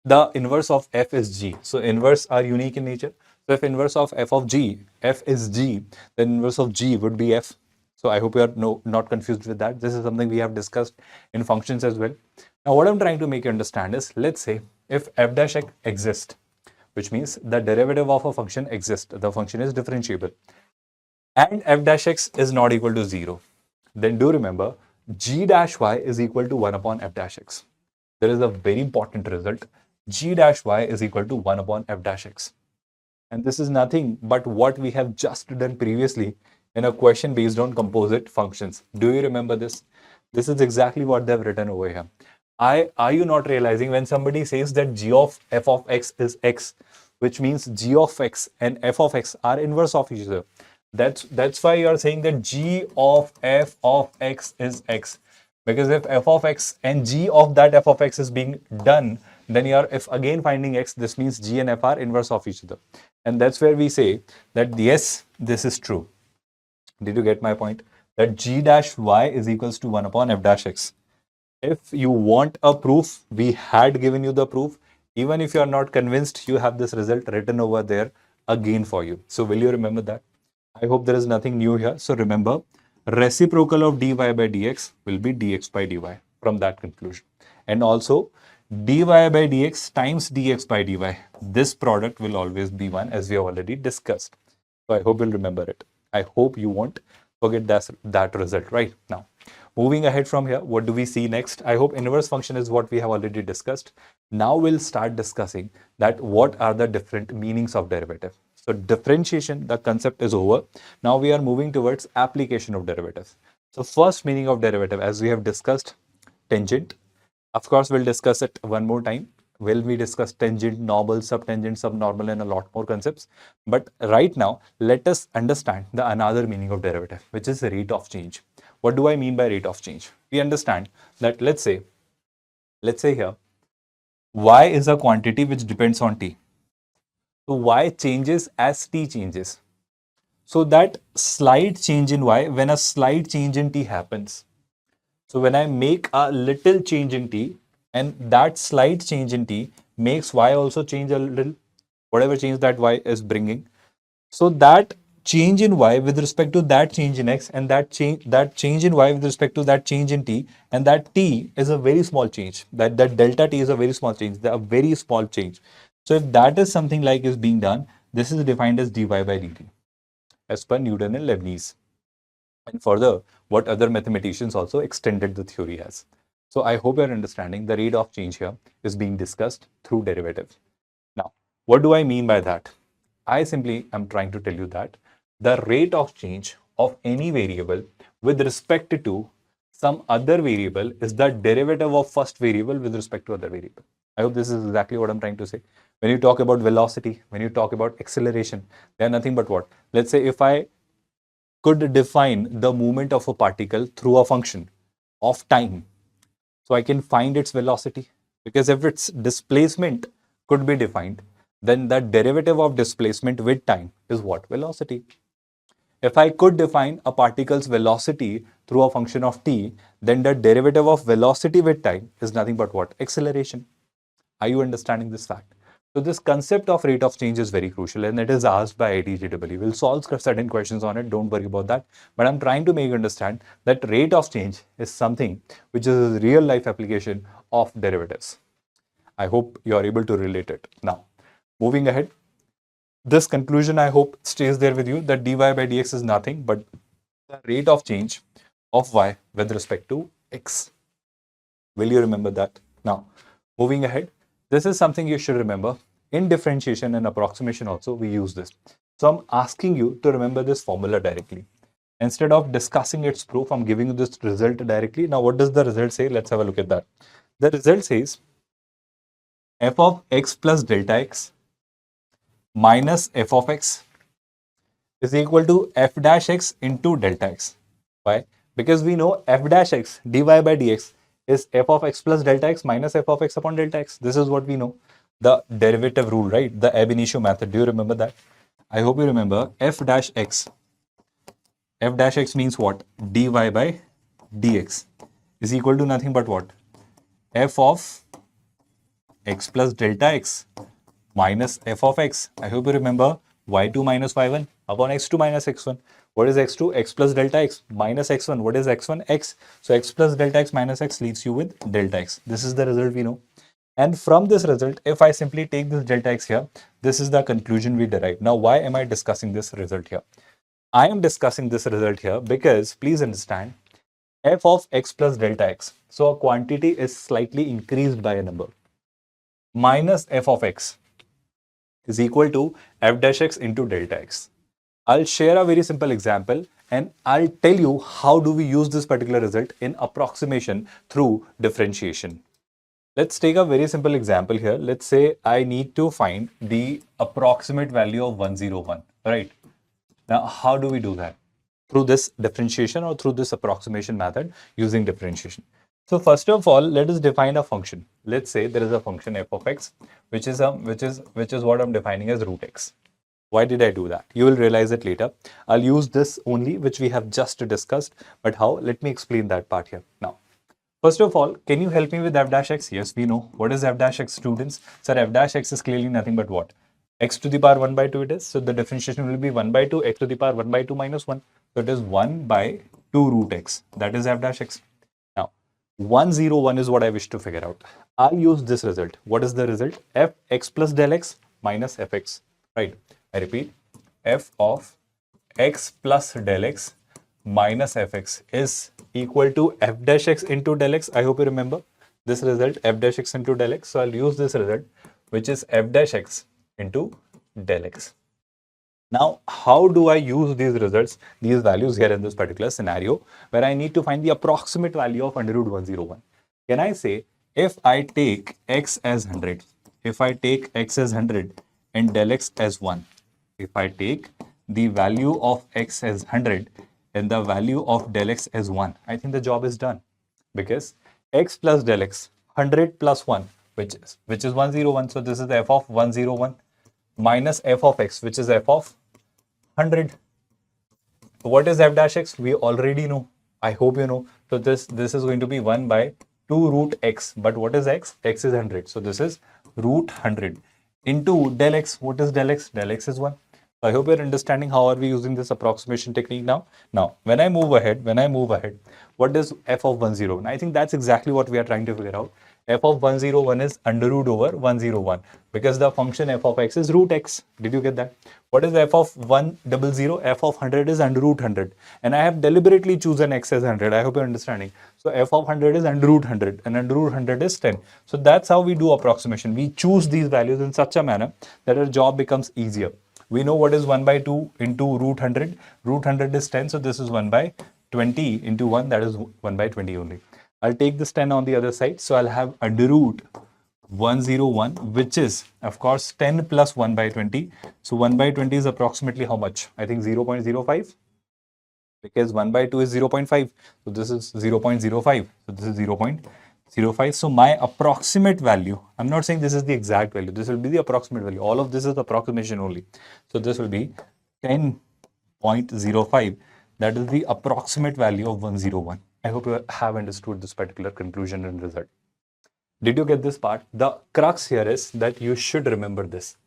the inverse of f is g. So inverse are unique in nature. So if inverse of f of g, f is g, then inverse of g would be f. So I hope you are not confused with that. This is something we have discussed in functions as well. Now what I'm trying to make you understand is, let's say if f dash x exists, which means the derivative of a function exists, the function is differentiable, and f dash x is not equal to 0, then do remember g dash y is equal to 1 upon f dash x. There is a very important result. G dash y is equal to 1 upon f dash x. And this is nothing but what we have just done previously in a question based on composite functions. Do you remember this? This is exactly what they've written over here. Are you not realizing when somebody says that g of f of x is x, which means g of x and f of x are inverse of each other? That's why you are saying that g of f of x is x. Because if f of x and g of that f of x is being done, then you are, if again finding x, this means g and f are inverse of each other. And that's where we say that yes, this is true. Did you get my point? That g dash y is equals to 1 upon f dash x. If you want a proof, we had given you the proof. Even if you are not convinced, you have this result written over there again for you. So will you remember that? I hope there is nothing new here. So remember, reciprocal of dy by dx will be dx by dy from that conclusion. And also, dy by dx times dx by dy. This product will always be 1, as we have already discussed. So I hope you'll remember it. I hope you won't forget that result right now. Moving ahead from here, what do we see next? I hope inverse function is what we have already discussed. Now we'll start discussing that what are the different meanings of derivative. So differentiation, the concept is over. Now we are moving towards application of derivatives. So first meaning of derivative, as we have discussed, tangent. Of course, we'll discuss it one more time. Will we discuss tangent, normal, subtangent, subnormal, and a lot more concepts? But right now, let us understand the another meaning of derivative, which is rate of change. What do I mean by rate of change? We understand that let's say here, y is a quantity which depends on t. So y changes as t changes. So that slight change in y, when a slight change in t happens. So when I make a little change in t, and that slight change in t makes y also change a little, whatever change that y is bringing. So that change in y with respect to that change in x, and that change in y with respect to that change in t, and that t is a very small change. That delta t is a very small change, a very small change. So if that is something like is being done, this is defined as dy by dt as per Newton and Leibniz. And further, what other mathematicians also extended the theory as. So I hope you're understanding the rate of change here is being discussed through derivative. Now, what do I mean by that? I simply am trying to tell you that the rate of change of any variable with respect to some other variable is the derivative of first variable with respect to other variable. I hope this is exactly what I'm trying to say. When you talk about velocity, when you talk about acceleration, they are nothing but what? Let's say if I could define the movement of a particle through a function of time, so I can find its velocity, because if its displacement could be defined, then the derivative of displacement with time is what? Velocity. If I could define a particle's velocity through a function of t, then the derivative of velocity with time is nothing but what? Acceleration. Are you understanding this fact? So this concept of rate of change is very crucial, and it is asked by ITJEE. We'll solve certain questions on it, don't worry about that. But I'm trying to make you understand that rate of change is something which is a real life application of derivatives. I hope you are able to relate it. Now, moving ahead, this conclusion I hope stays there with you, that dy by dx is nothing but the rate of change of y with respect to x. Will you remember that? Now, moving ahead, this is something you should remember. In differentiation and approximation also, we use this. So I'm asking you to remember this formula directly. Instead of discussing its proof, I'm giving you this result directly. Now, what does the result say? Let's have a look at that. The result says f of x plus delta x minus f of x is equal to f dash x into delta x. Why? Because we know f dash x dy by dx is f of x plus delta x minus f of x upon delta x. This is what we know. The derivative rule, right? The ab initio method. Do you remember that? I hope you remember f dash x. F dash x means what? Dy by dx is equal to nothing but what? F of x plus delta x minus f of x. I hope you remember y2 minus y1 upon x2 minus x1. What is x2? X plus delta x minus x1. What is x1? X. So x plus delta x minus x leaves you with delta x. This is the result we know. And from this result, if I simply take this delta x here, this is the conclusion we derive. Now, why am I discussing this result here? I am discussing this result here because, please understand, f of x plus delta x. So a quantity is slightly increased by a number, minus f of x is equal to f dash x into delta x. I'll share a very simple example and I'll tell you how do we use this particular result in approximation through differentiation. Let's take a very simple example here. Let's say I need to find the approximate value of 101, right? Now, how do we do that? Through this differentiation or through this approximation method using differentiation. So first of all, let us define a function. Let's say there is a function f of x, which is what I'm defining as root x. Why did I do that? You will realize it later. I'll use this only, which we have just discussed. But how? Let me explain that part here. Now, first of all, can you help me with f dash x? Yes, we know. What is f dash x, students? Sir, f dash x is clearly nothing but what? X to the power 1 by 2 it is. So the differentiation will be 1 by 2, x to the power 1 by 2 minus 1. So it is 1 by 2 root x. That is f dash x. Now, 101 is what I wish to figure out. I'll use this result. What is the result? F x plus del x minus fx. Right. I repeat, f of x plus del x minus fx is equal to f dash x into del x. I hope you remember this result, f dash x into del x. So I'll use this result, which is f dash x into del x. Now, how do I use these results, these values here in this particular scenario, where I need to find the approximate value of under root 101? Can I say, if I take x as 100, if I take x as 100 and del x as 1, if I take the value of x as 100 and the value of del x as 1, I think the job is done. Because x plus del x, 100 plus 1, which is 101. So this is f of 101 minus f of x, which is f of 100. What is f dash x? We already know. I hope you know. So this is going to be 1 by 2 root x. But what is x? X is 100. So this is root 100 into del x. What is del x? Del x is 1. So I hope you're understanding how are we using this approximation technique now. Now, when I move ahead, what is f of 101? I think that's exactly what we are trying to figure out. F of 101 is under root over 101 because the function f of x is root x. Did you get that? What is f of 100? F of 100 is under root 100. And I have deliberately chosen x as 100. I hope you're understanding. So f of 100 is under root 100 and under root 100 is 10. So that's how we do approximation. We choose these values in such a manner that our job becomes easier. We know what is 1 by 2 into root 100. Root 100 is 10. So this is 1 by 20 into 1. That is 1 by 20 only. I'll take this 10 on the other side. So I'll have under root 101, which is, of course, 10 plus 1 by 20. So 1 by 20 is approximately how much? I think 0.05. Because 1 by 2 is 0.5. So this is 0.05. So this is 0.05. So my approximate value, I'm not saying this is the exact value. This will be the approximate value. All of this is approximation only. So this will be 10.05. That is the approximate value of 101. I hope you have understood this particular conclusion and result. Did you get this part? The crux here is that you should remember this.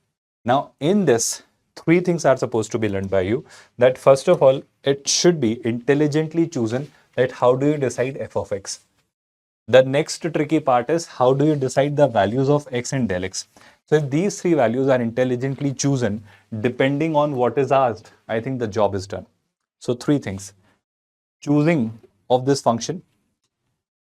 Now, in this, 3 things are supposed to be learned by you. That first of all, it should be intelligently chosen that how do you decide f of x. The next tricky part is how do you decide the values of x and del x. So if these 3 values are intelligently chosen, depending on what is asked, I think the job is done. So 3 things. Choosing of this function,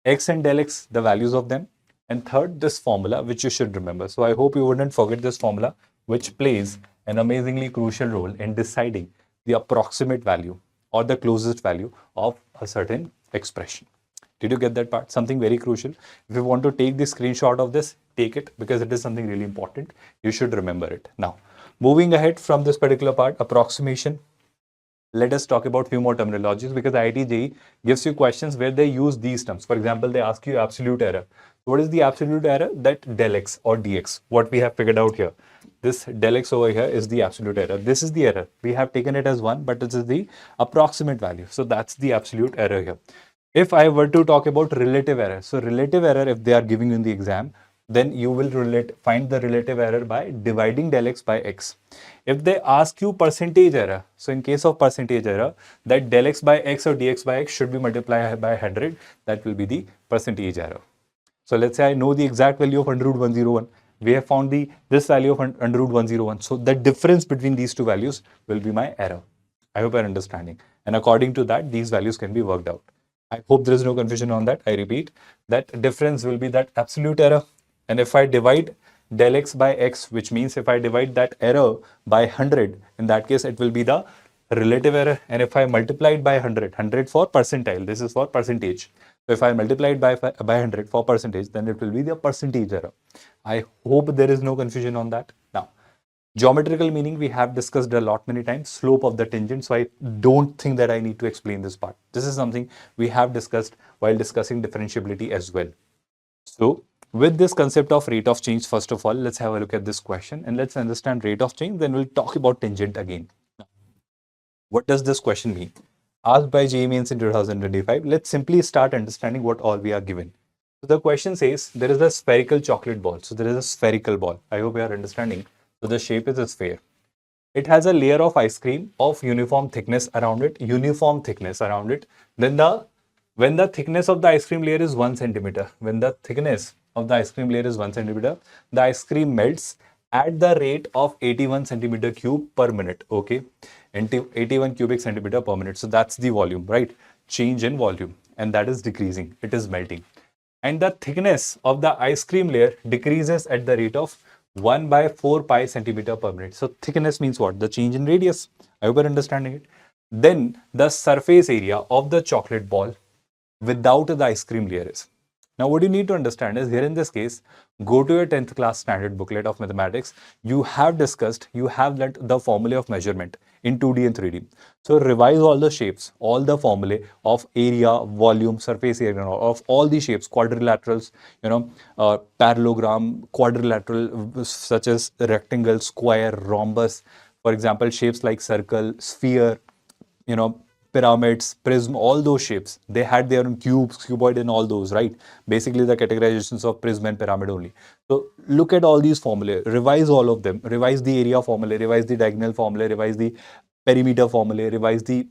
x and del x, the values of them, and third, this formula, which you should remember. So I hope you wouldn't forget this formula, which plays an amazingly crucial role in deciding the approximate value or the closest value of a certain expression. Did you get that part? Something very crucial. If you want to take the screenshot of this, take it because it is something really important. You should remember it. Now, moving ahead from this particular part, approximation, let us talk about few more terminologies because IIT JEE gives you questions where they use these terms. For example, they ask you absolute error. What is the absolute error? That del x or dx, what we have figured out here. This del x over here is the absolute error. This is the error. We have taken it as 1, but this is the approximate value. So that's the absolute error here. If I were to talk about relative error, so relative error, if they are giving you in the exam, then you will find the relative error by dividing del x by x. If they ask you percentage error, so in case of percentage error, that del x by x or dx by x should be multiplied by 100. That will be the percentage error. So let's say I know the exact value of under root 101. We have found this value of under root 101. So the difference between these 2 values will be my error. I hope you're understanding. And according to that, these values can be worked out. I hope there is no confusion on that. I repeat, that difference will be that absolute error. And if I divide del x by x, which means if I divide that error by 100, in that case, it will be the relative error, and if I multiply it by 100 for percentile, this is for percentage. So if I multiply it by 100 for percentage, then it will be the percentage error. I hope there is no confusion on that. Now, geometrical meaning we have discussed a lot many times, slope of the tangent. So I don't think that I need to explain this part. This is something we have discussed while discussing differentiability as well. So with this concept of rate of change, first of all, let's have a look at this question and let's understand rate of change. Then we'll talk about tangent again. What does this question mean? Asked by JEE Maths in 2025, let's simply start understanding what all we are given. So the question says there is a spherical chocolate ball. So there is a spherical ball. I hope you are understanding. So the shape is a sphere. It has a layer of ice cream of uniform thickness around it. Then when the thickness of the ice cream layer is 1 centimeter, the ice cream melts at the rate of 81 centimeter cube per minute. Okay, 81 cubic centimeter per minute. So that's the volume, right? Change in volume, and that is decreasing. It is melting, and the thickness of the ice cream layer decreases at the rate of 1 by 4 pi centimeter per minute. So thickness means what? The change in radius. I hope you're understanding it. Then the surface area of the chocolate ball without the ice cream layer is. Now what you need to understand is here in this case, go to your 10th class standard booklet of mathematics. You have learnt the formula of measurement in 2D and 3D. So revise all the shapes, all the formulae of area, volume, surface area, of all the shapes, quadrilaterals, parallelogram, quadrilateral, such as rectangle, square, rhombus. For example, shapes like circle, sphere, pyramids, prism, all those shapes, they had their own cubes, cuboid and all those, right? Basically the categorizations of prism and pyramid only. So look at all these formulae, revise all of them, revise the area formula, revise the diagonal formula, revise the perimeter formula, revise the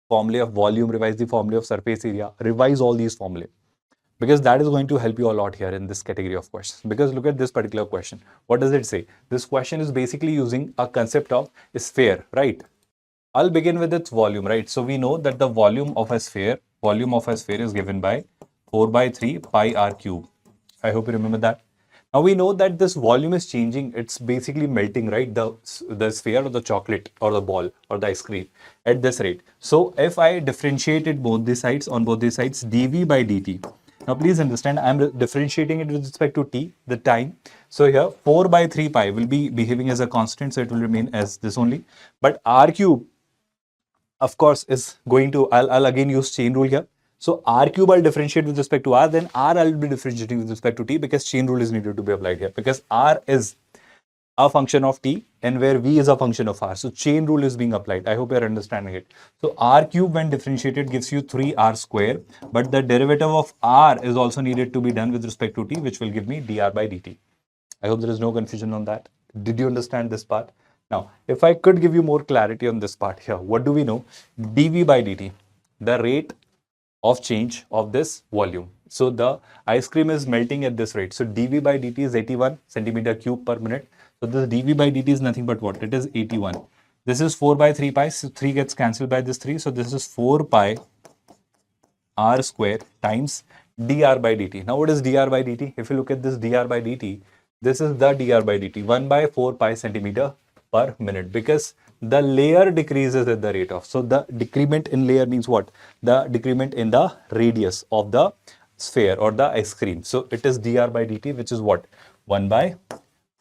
formula of volume, revise the formula of surface area, revise all these formulae. Because that is going to help you a lot here in this category of questions. Because look at this particular question. What does it say? This question is basically using a concept of sphere, right? I'll begin with its volume, right? So we know that the volume of a sphere is given by 4 by 3 pi r cube. I hope you remember that. Now we know that this volume is changing. It's basically melting, right? The sphere or the chocolate or the ball or the ice cream at this rate. So if I differentiated on both these sides, dv by dt. Now please understand, I'm differentiating it with respect to t, the time. So here 4 by 3 pi will be behaving as a constant, so it will remain as this only. But r cube, of course, is going to, I'll again use chain rule here. So r cube I'll differentiate with respect to r, then r I'll be differentiating with respect to t, because chain rule is needed to be applied here, because r is a function of t and where v is a function of r. So chain rule is being applied. I hope you're understanding it. So r cube when differentiated gives you 3r square, but the derivative of r is also needed to be done with respect to t, which will give me dr by dt. I hope there is no confusion on that. Did you understand this part? Now, if I could give you more clarity on this part here, what do we know? dv by dt, the rate of change of this volume. So the ice cream is melting at this rate. So dv by dt is 81 centimeter cube per minute. So this dv by dt is nothing but what? It is 81. This is 4 by 3 pi. So 3 gets cancelled by this 3. So this is 4 pi r square times dr by dt. Now what is dr by dt? If you look at this dr by dt, this is the dr by dt, 1 by 4 pi centimeter per minute, because the layer decreases at the rate of, so the decrement in layer means what? The decrement in the radius of the sphere or the ice cream. So it is dr by dt, which is what? 1 by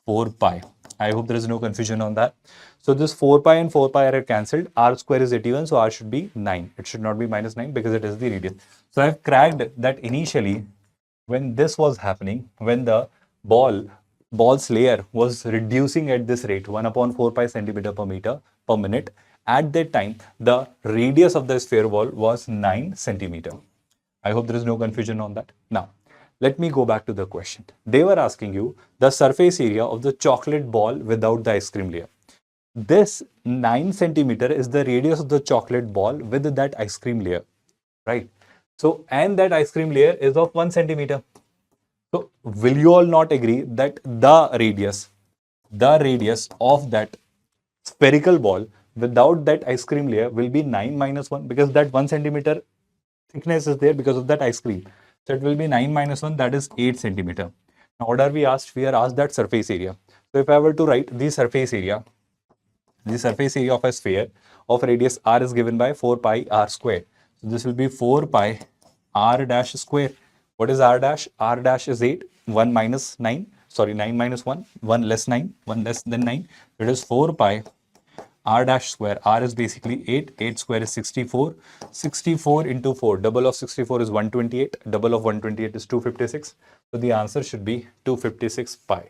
4 pi. I hope there is no confusion on that. So this 4 pi and 4 pi are cancelled. R square is 81, so R should be 9. It should not be minus 9 because it is the radius. So I've cracked that initially when this was happening, when the ball's layer was reducing at this rate, 1 upon 4 pi centimeter per meter per minute. At that time, the radius of the sphere ball was 9 centimeter. I hope there is no confusion on that. Now, let me go back to the question. They were asking you the surface area of the chocolate ball without the ice cream layer. This 9 centimeter is the radius of the chocolate ball with that ice cream layer, right? So, and that ice cream layer is of 1 centimeter. So, will you all not agree that the radius of that spherical ball without that ice cream layer will be 9 minus 1, because that 1 centimeter thickness is there because of that ice cream. So it will be 9 minus 1, that is 8 centimeter. Now what are we asked? We are asked that surface area. So if I were to write the surface area, The surface area of a sphere of radius r is given by 4 pi r square. So this will be 4 pi r dash square. What is r dash? R dash is 8, 1 minus 9, sorry 9 minus 1, 1 less 9, 1 less than 9. It is 4 pi r dash square. R is basically 8, 8 square is 64, 64 into 4, double of 64 is 128, double of 128 is 256. So the answer should be 256 pi.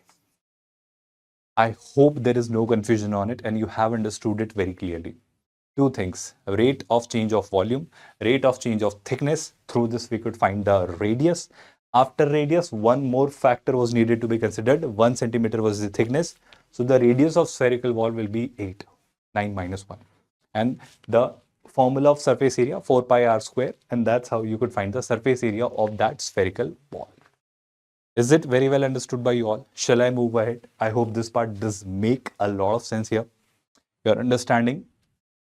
I hope there is no confusion on it and you have understood it very clearly. Two things, rate of change of volume, rate of change of thickness. Through this we could find the radius. After radius, one more factor was needed to be considered. 1 centimeter was the thickness. So the radius of spherical wall will be 8, 9 minus 1. And the formula of surface area 4 pi r square, and that's how you could find the surface area of that spherical wall. Is it very well understood by you all? Shall I move ahead? I hope this part does make a lot of sense here. You're understanding?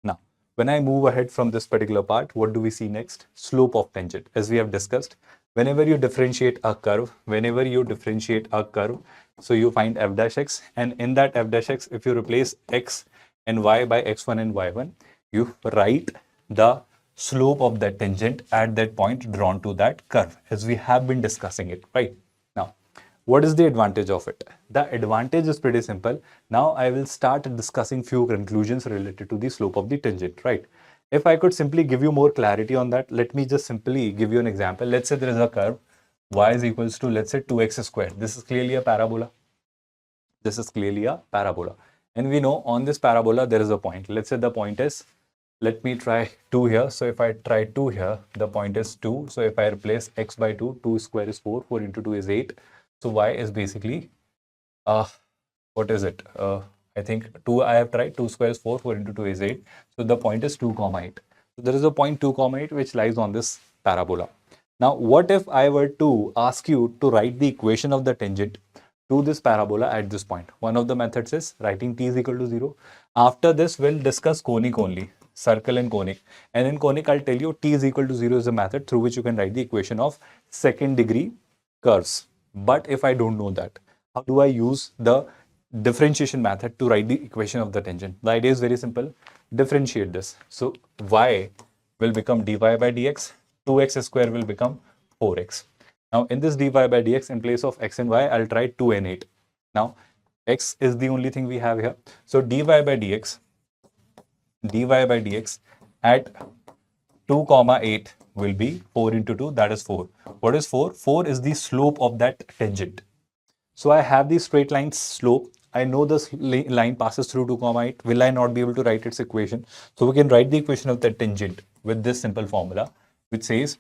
Now, when I move ahead from this particular part, what do we see next? Slope of tangent. As we have discussed, whenever you differentiate a curve, so you find f dash x, and in that f dash x, if you replace x and y by x1 and y1, you write the slope of that tangent at that point drawn to that curve, as we have been discussing it, right? Now, what is the advantage of it? The advantage is pretty simple. Now I will start discussing few conclusions related to the slope of the tangent, right? If I could simply give you more clarity on that, let me just simply give you an example. Let's say there is a curve y is equals to, let's say, 2x squared. This is clearly a parabola. And we know on this parabola there is a point. Let's say the point is, let me try 2 here. So if I try 2 here, the point is 2. So if I replace x by 2, 2 square is 4, 4 into 2 is 8. So y is basically, what is it? I think 2 I have tried, 2 square is 4, 4 into 2 is 8. So the point is 2, 8. So there is a point 2, 8 which lies on this parabola. Now, what if I were to ask you to write the equation of the tangent to this parabola at this point? One of the methods is writing t is equal to 0. After this, we'll discuss conic only, circle and conic. And in conic, I'll tell you t is equal to 0 is a method through which you can write the equation of second degree curves. But if I don't know that, how do I use the differentiation method to write the equation of the tangent? The idea is very simple. Differentiate this. So y will become dy by dx, 2x square will become 4x. Now in this dy by dx, in place of x and y, I'll try 2 and 8. Now x is the only thing we have here. So dy by dx at 2, 8 will be 4 into 2, that is 4. What is 4? 4 is the slope of that tangent. So I have the straight line slope. I know this line passes through 2, 8. Will I not be able to write its equation? So we can write the equation of the tangent with this simple formula, which says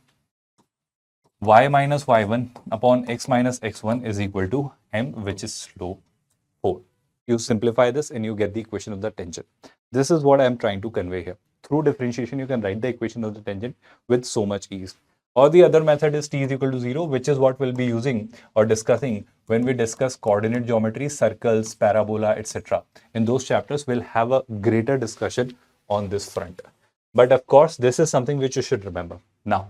y minus y1 upon x minus x1 is equal to m, which is slope 4. You simplify this and you get the equation of the tangent. This is what I am trying to convey here. Through differentiation, you can write the equation of the tangent with so much ease. Or the other method is t is equal to 0, which is what we'll be using or discussing when we discuss coordinate geometry, circles, parabola, etc. In those chapters, we'll have a greater discussion on this front. But of course, this is something which you should remember. Now,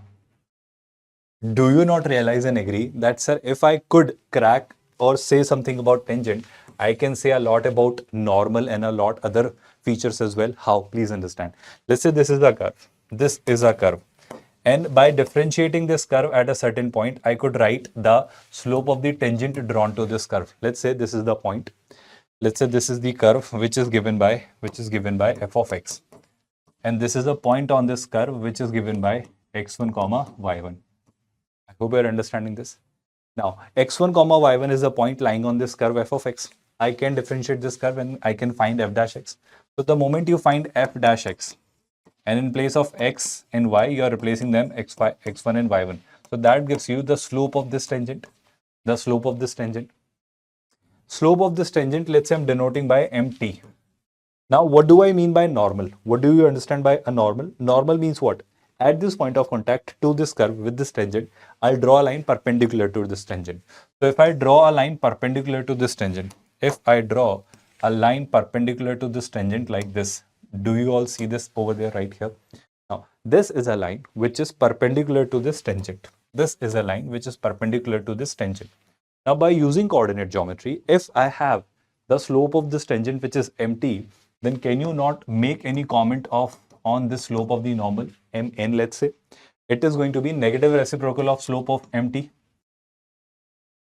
do you not realize and agree that, sir, if I could crack or say something about tangent, I can say a lot about normal and a lot other features as well? How? Please understand. Let's say this is a curve. This is a curve. And by differentiating this curve at a certain point, I could write the slope of the tangent drawn to this curve. Let's say this is the point. Let's say this is the curve which is given by f of x. And this is a point on this curve which is given by x1, y1. I hope you're understanding this. Now, x1, y1 is the point lying on this curve f of x. I can differentiate this curve and I can find f dash x. So the moment you find f dash x, and in place of x and y, you are replacing them x1 and y1. So that gives you the slope of this tangent. Slope of this tangent, let's say I'm denoting by mt. Now, what do I mean by normal? What do you understand by a normal? Normal means what? At this point of contact to this curve with this tangent, I'll draw a line perpendicular to this tangent. So if I draw a line perpendicular to this tangent, like this, do you all see this over there right here? Now, this is a line which is perpendicular to this tangent. Now, by using coordinate geometry, if I have the slope of this tangent which is mt, then can you not make any comment on the slope of the normal, mn, let's say? It is going to be negative reciprocal of slope of mt.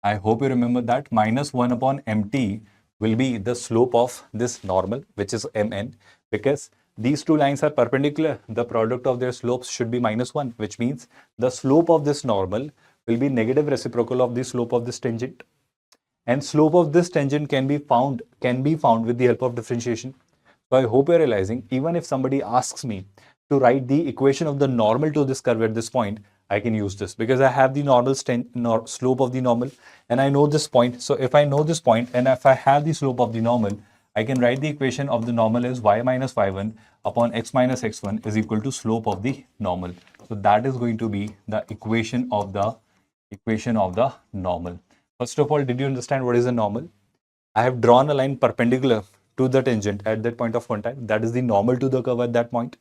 I hope you remember that. Minus 1 upon mt will be the slope of this normal, which is mn, because these two lines are perpendicular. The product of their slopes should be minus 1, which means the slope of this normal will be negative reciprocal of the slope of this tangent. And slope of this tangent can be found with the help of differentiation. So I hope you're realizing, even if somebody asks me to write the equation of the normal to this curve at this point, I can use this because I have the slope of the normal and I know this point. So if I know this point and if I have the slope of the normal, I can write the equation of the normal as y minus y1 upon x minus x1 is equal to slope of the normal. So that is going to be the equation of the normal. First of all, did you understand what is a normal? I have drawn a line perpendicular to the tangent at that point of contact. That is the normal to the curve at that point.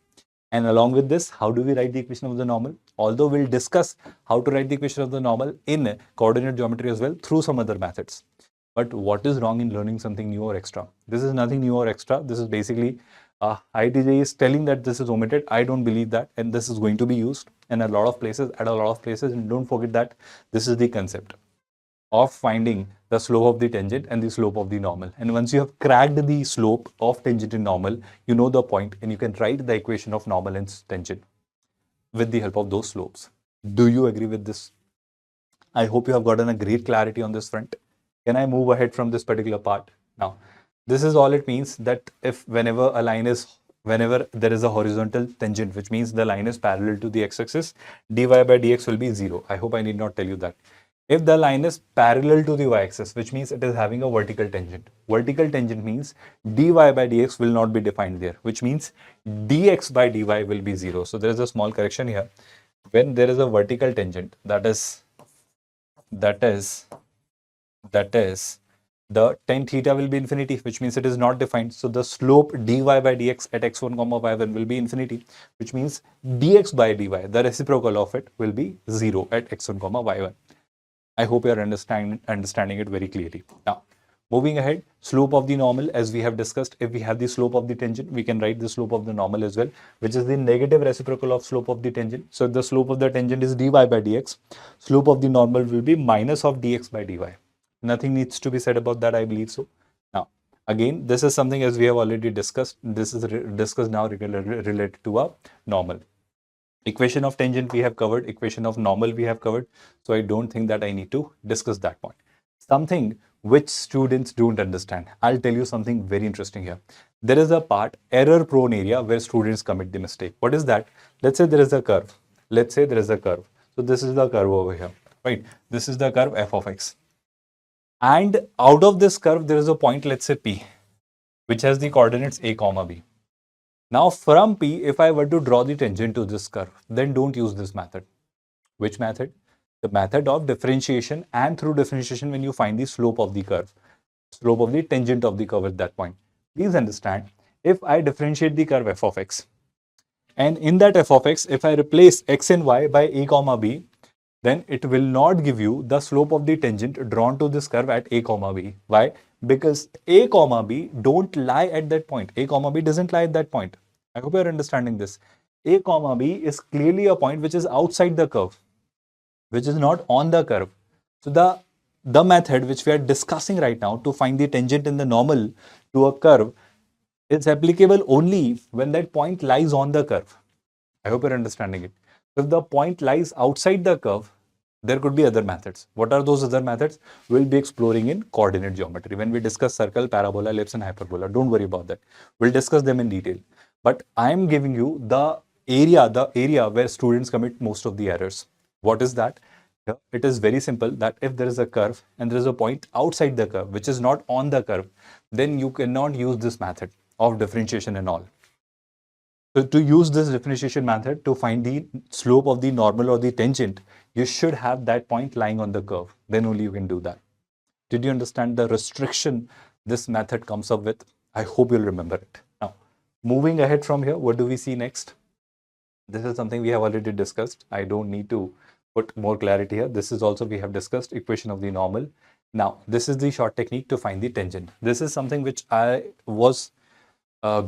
And along with this, how do we write the equation of the normal? Although we'll discuss how to write the equation of the normal in coordinate geometry as well through some other methods. But what is wrong in learning something new or extra? This is nothing new or extra. This is basically ITJ is telling that this is omitted. I don't believe that, and this is going to be used in a lot of places, and don't forget that this is the concept of finding the slope of the tangent and the slope of the normal. And once you have cracked the slope of tangent and normal, you know the point and you can write the equation of normal and tangent with the help of those slopes. Do you agree with this? I hope you have gotten a great clarity on this front. Can I move ahead from this particular part? Now, this is all it means, that if whenever there is a horizontal tangent, which means the line is parallel to the x-axis, dy by dx will be 0. I hope I need not tell you that. If the line is parallel to the y-axis, which means it is having a vertical tangent. Vertical tangent means dy by dx will not be defined there, which means dx by dy will be 0. So there is a small correction here. When there is a vertical tangent, that is the tan theta will be infinity, which means it is not defined. So the slope dy by dx at x1 comma y1 will be infinity, which means dx by dy, the reciprocal of it, will be 0 at x1 comma y1. I hope you are understanding it very clearly. Now, moving ahead, slope of the normal, as we have discussed, if we have the slope of the tangent, we can write the slope of the normal as well, which is the negative reciprocal of slope of the tangent. So if the slope of the tangent is dy by dx, slope of the normal will be minus of dx by dy. Nothing needs to be said about that, I believe so. Now, again, this is something as we have already discussed. This is discussed now related to a normal. Equation of tangent we have covered, equation of normal we have covered, so I don't think that I need to discuss that point. Something which students don't understand. I'll tell you something very interesting here. There is a part, error prone area, where students commit the mistake. What is that? Let's say there is a curve. So this is the curve over here, right? This is the curve f of x. And out of this curve, there is a point, let's say P, which has the coordinates a comma b. Now from P, if I were to draw the tangent to this curve, then don't use this method. Which method? The method of differentiation, and through differentiation when you find the slope of the curve, slope of the tangent of the curve at that point. Please understand, if I differentiate the curve f of x, and in that f of x, if I replace x and y by a comma b, then it will not give you the slope of the tangent drawn to this curve at a comma b. Why? Because a comma b don't lie at that point. A comma b doesn't lie at that point. I hope you are understanding this. A comma b is clearly a point which is outside the curve, which is not on the curve. So the method which we are discussing right now to find the tangent in the normal to a curve is applicable only when that point lies on the curve. I hope you are understanding it. If the point lies outside the curve, there could be other methods. What are those other methods? We'll be exploring in coordinate geometry when we discuss circle, parabola, ellipse, and hyperbola. Don't worry about that. We'll discuss them in detail. But I am giving you the area where students commit most of the errors. What is that? It is very simple, that if there is a curve and there is a point outside the curve which is not on the curve, then you cannot use this method of differentiation and all. So to use this differentiation method to find the slope of the normal or the tangent, you should have that point lying on the curve. Then only you can do that. Did you understand the restriction this method comes up with? I hope you'll remember it. Now, moving ahead from here, what do we see next? This is something we have already discussed. I don't need to put more clarity here. This is also we have discussed, equation of the normal. Now, this is the short technique to find the tangent. This is something which I was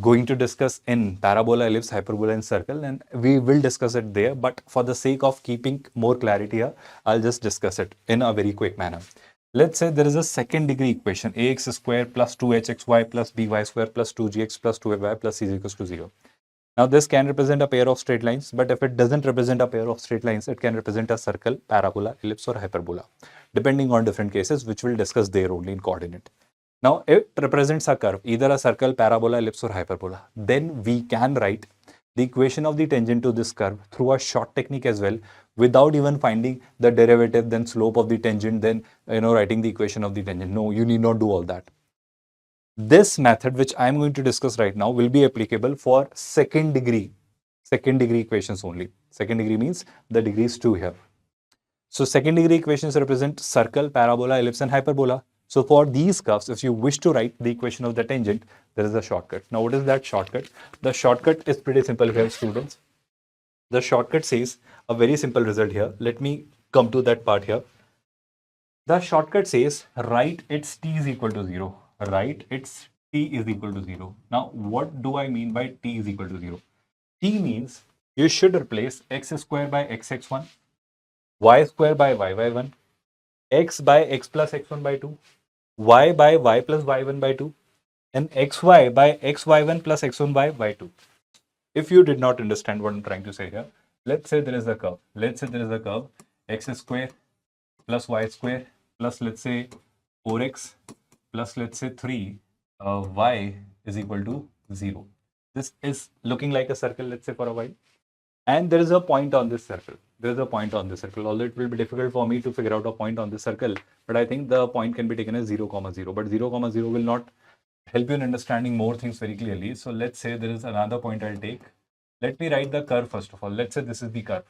going to discuss in parabola, ellipse, hyperbola, and circle, and we will discuss it there. But for the sake of keeping more clarity here, I'll just discuss it in a very quick manner. Let's say there is a second degree equation, ax square plus 2hxy plus by square plus 2gx plus 2ay plus c is equals to 0. Now this can represent a pair of straight lines, but if it doesn't represent a pair of straight lines, it can represent a circle, parabola, ellipse, or hyperbola, depending on different cases, which we'll discuss there only in coordinate. Now, it represents a curve, either a circle, parabola, ellipse, or hyperbola. Then we can write the equation of the tangent to this curve through a short technique as well, without even finding the derivative, then slope of the tangent, then writing the equation of the tangent. No, you need not do all that. This method, which I am going to discuss right now, will be applicable for second degree equations only. Second degree means the degree is 2 here. So second degree equations represent circle, parabola, ellipse, and hyperbola. So for these curves, if you wish to write the equation of the tangent, there is a shortcut. Now, what is that shortcut? The shortcut is pretty simple here, students. The shortcut says a very simple result here. Let me come to that part here. The shortcut says write its t is equal to 0. Write its t is equal to 0. Now, what do I mean by t is equal to 0? T means you should replace x square by xx1, y square by yy1, x by x plus x1 by 2, y by y plus y1 by 2, and xy by xy1 plus x1 by y2. If you did not understand what I'm trying to say here, let's say there is a curve. Let's say there is a curve x square plus y square plus, let's say, 4x plus, let's say, 3 y is equal to 0. This is looking like a circle, let's say, for a while. And there is a point on this circle. There is a point on this circle. Although it will be difficult for me to figure out a point on this circle, but I think the point can be taken as 0, 0. But 0, 0 will not help you in understanding more things very clearly. So let's say there is another point I'll take. Let me write the curve first of all. Let's say this is the curve.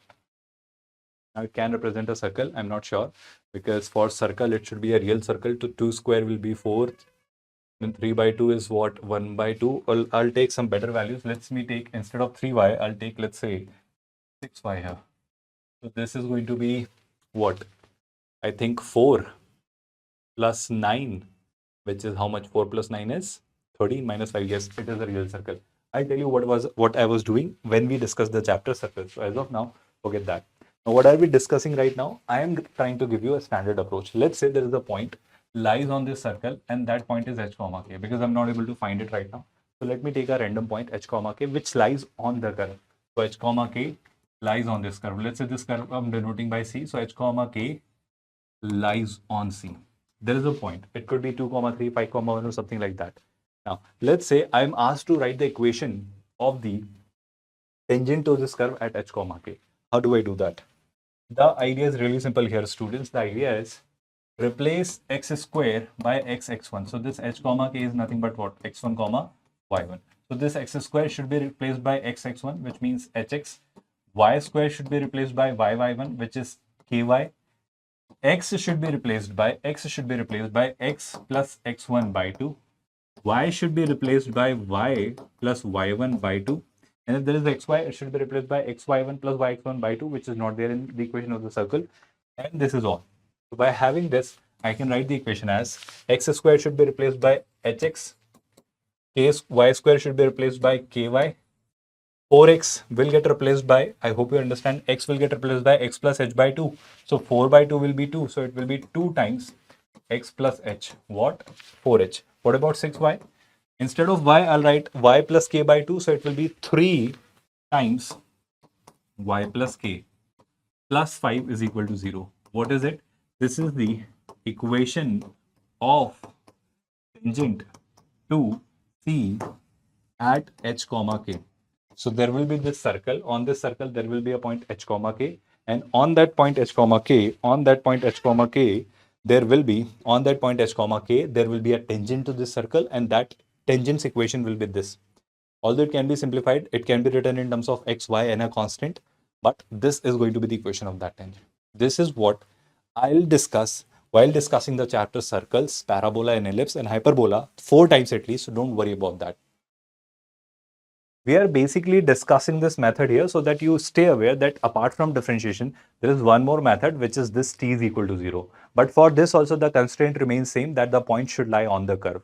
Now it can represent a circle. I'm not sure, because for circle it should be a real circle. To 2 square will be 4. Then 3 by 2 is what? 1 by 2. I'll take some better values. Let's me take, instead of 3y, I'll take, let's say, 6y here. So this is going to be what? I think 4 plus 9, which is how much? 4 plus 9 is 13 minus 5. Yes, it is a real circle. I'll tell you what I was doing when we discussed the chapter circles. So as of now, forget that. Now what are we discussing right now? I am trying to give you a standard approach. Let's say there is a point lies on this circle, and that point is h comma k, because I'm not able to find it right now. So let me take a random point h comma k which lies on the curve. So h comma k lies on this curve. Let's say this curve I'm denoting by c. So h comma k lies on c. There is a point. It could be 2, 3, 5, 1 or something like that. Now, let's say I'm asked to write the equation of the tangent to this curve at h comma k. How do I do that? The idea is really simple here, students. The idea is replace x square by x1. So this h comma k is nothing but what? x1 comma y1. So this x square should be replaced by xx1, which means hx. Y square should be replaced by yy1, which is ky. X should be replaced by x plus x1 by 2. Y should be replaced by y plus y1 by 2. And if there is xy, it should be replaced by xy1 plus yx1 by 2, which is not there in the equation of the circle. And this is all. So by having this, I can write the equation as x square should be replaced by hx, y square should be replaced by ky, 4x will get replaced by, I hope you understand, x will get replaced by x plus h by 2. So 4 by 2 will be 2. So it will be 2 times x plus h. What? 4h. What about 6y? Instead of y, I'll write y plus k by 2. So it will be 3 times y plus k plus 5 is equal to 0. What is it? This is the equation of tangent to c at h comma k. So there will be this circle. On this circle, there will be a point h comma k, and on that point h comma k, there will be a tangent to this circle, and that tangent's equation will be this. Although it can be simplified, it can be written in terms of x, y, and a constant, but this is going to be the equation of that tangent. This is what I'll discuss while discussing the chapter circles, parabola and ellipse and hyperbola 4 times at least, so don't worry about that. We are basically discussing this method here so that you stay aware that apart from differentiation, there is one more method, which is this t is equal to 0. But for this also, the constraint remains same, that the point should lie on the curve.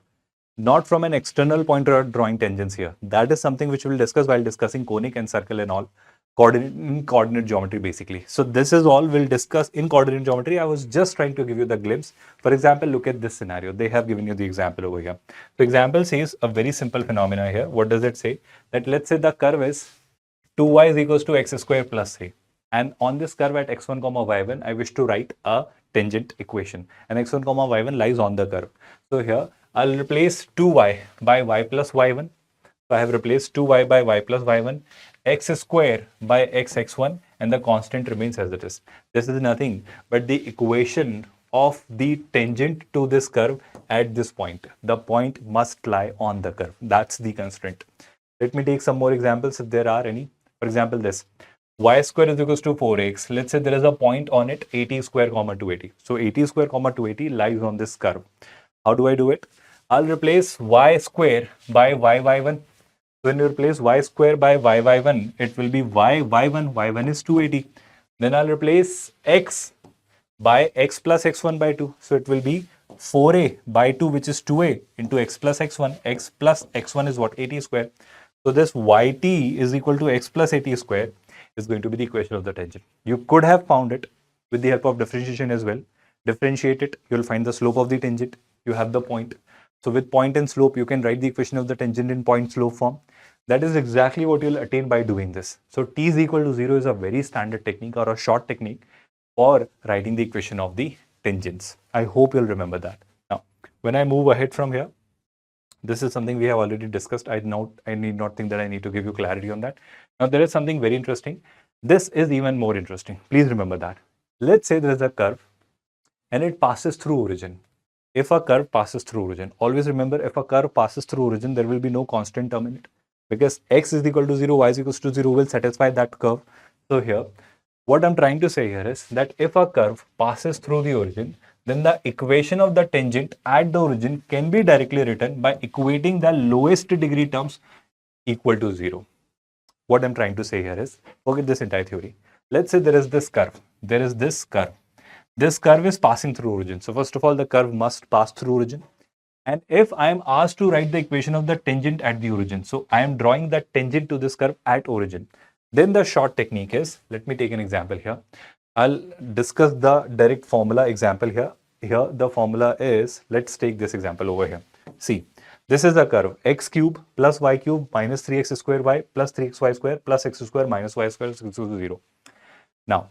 not from an external point or drawing tangents here. That is something which we'll discuss while discussing conic and circle and all. Coordinate geometry basically. So this is all we'll discuss in coordinate geometry. I was just trying to give you the glimpse. For example, look at this scenario. They have given you the example over here. So example says a very simple phenomena here. What does it say? That let's say the curve is 2y is equals to x square plus 3. And on this curve at x1 comma y1, I wish to write a tangent equation. And x1 comma y1 lies on the curve. So here I'll replace 2y by y plus y1. So I have replaced 2y by y plus y1, x square by x1, and the constant remains as it is. This is nothing but the equation of the tangent to this curve at this point. The point must lie on the curve. That's the constraint. Let me take some more examples if there are any. For example, this y square is equals to 4x. Let's say there is a point on it 80 square comma 280. So 80 square comma 280 lies on this curve. How do I do it? I'll replace y square by y1. When you replace y square by y1, it will be y1 is 280. Then I'll replace x by x plus x1 by 2. So it will be 4a by 2, which is 2a into x plus x1. X plus x1 is what? 80 square. So this yt is equal to x plus 80 square is going to be the equation of the tangent. You could have found it with the help of differentiation as well. Differentiate it, you'll find the slope of the tangent. You have the point. So with point and slope, you can write the equation of the tangent in point slope form. That is exactly what you'll attain by doing this. So t is equal to 0 is a very standard technique or a short technique for writing the equation of the tangents. I hope you'll remember that. Now, when I move ahead from here, this is something we have already discussed. I need not think that I need to give you clarity on that. Now, there is something very interesting. This is even more interesting. Please remember that. Let's say there is a curve and it passes through origin. If a curve passes through origin, always remember, if a curve passes through origin, there will be no constant term in it, because x is equal to 0, y is equal to 0 will satisfy that curve. So here, what I'm trying to say here is that if a curve passes through the origin, then the equation of the tangent at the origin can be directly written by equating the lowest degree terms equal to 0. What I'm trying to say here is, forget this entire theory. Let's say there is this curve. There is this curve. This curve is passing through origin. So first of all, the curve must pass through origin. And if I am asked to write the equation of the tangent at the origin, so I am drawing that tangent to this curve at origin, then the short technique is, let me take an example here. I'll discuss the direct formula example here. Here the formula is, let's take this example over here. See, this is the curve x cube plus y cube minus 3x square y plus 3xy square plus x square minus y square is equal to 0. Now,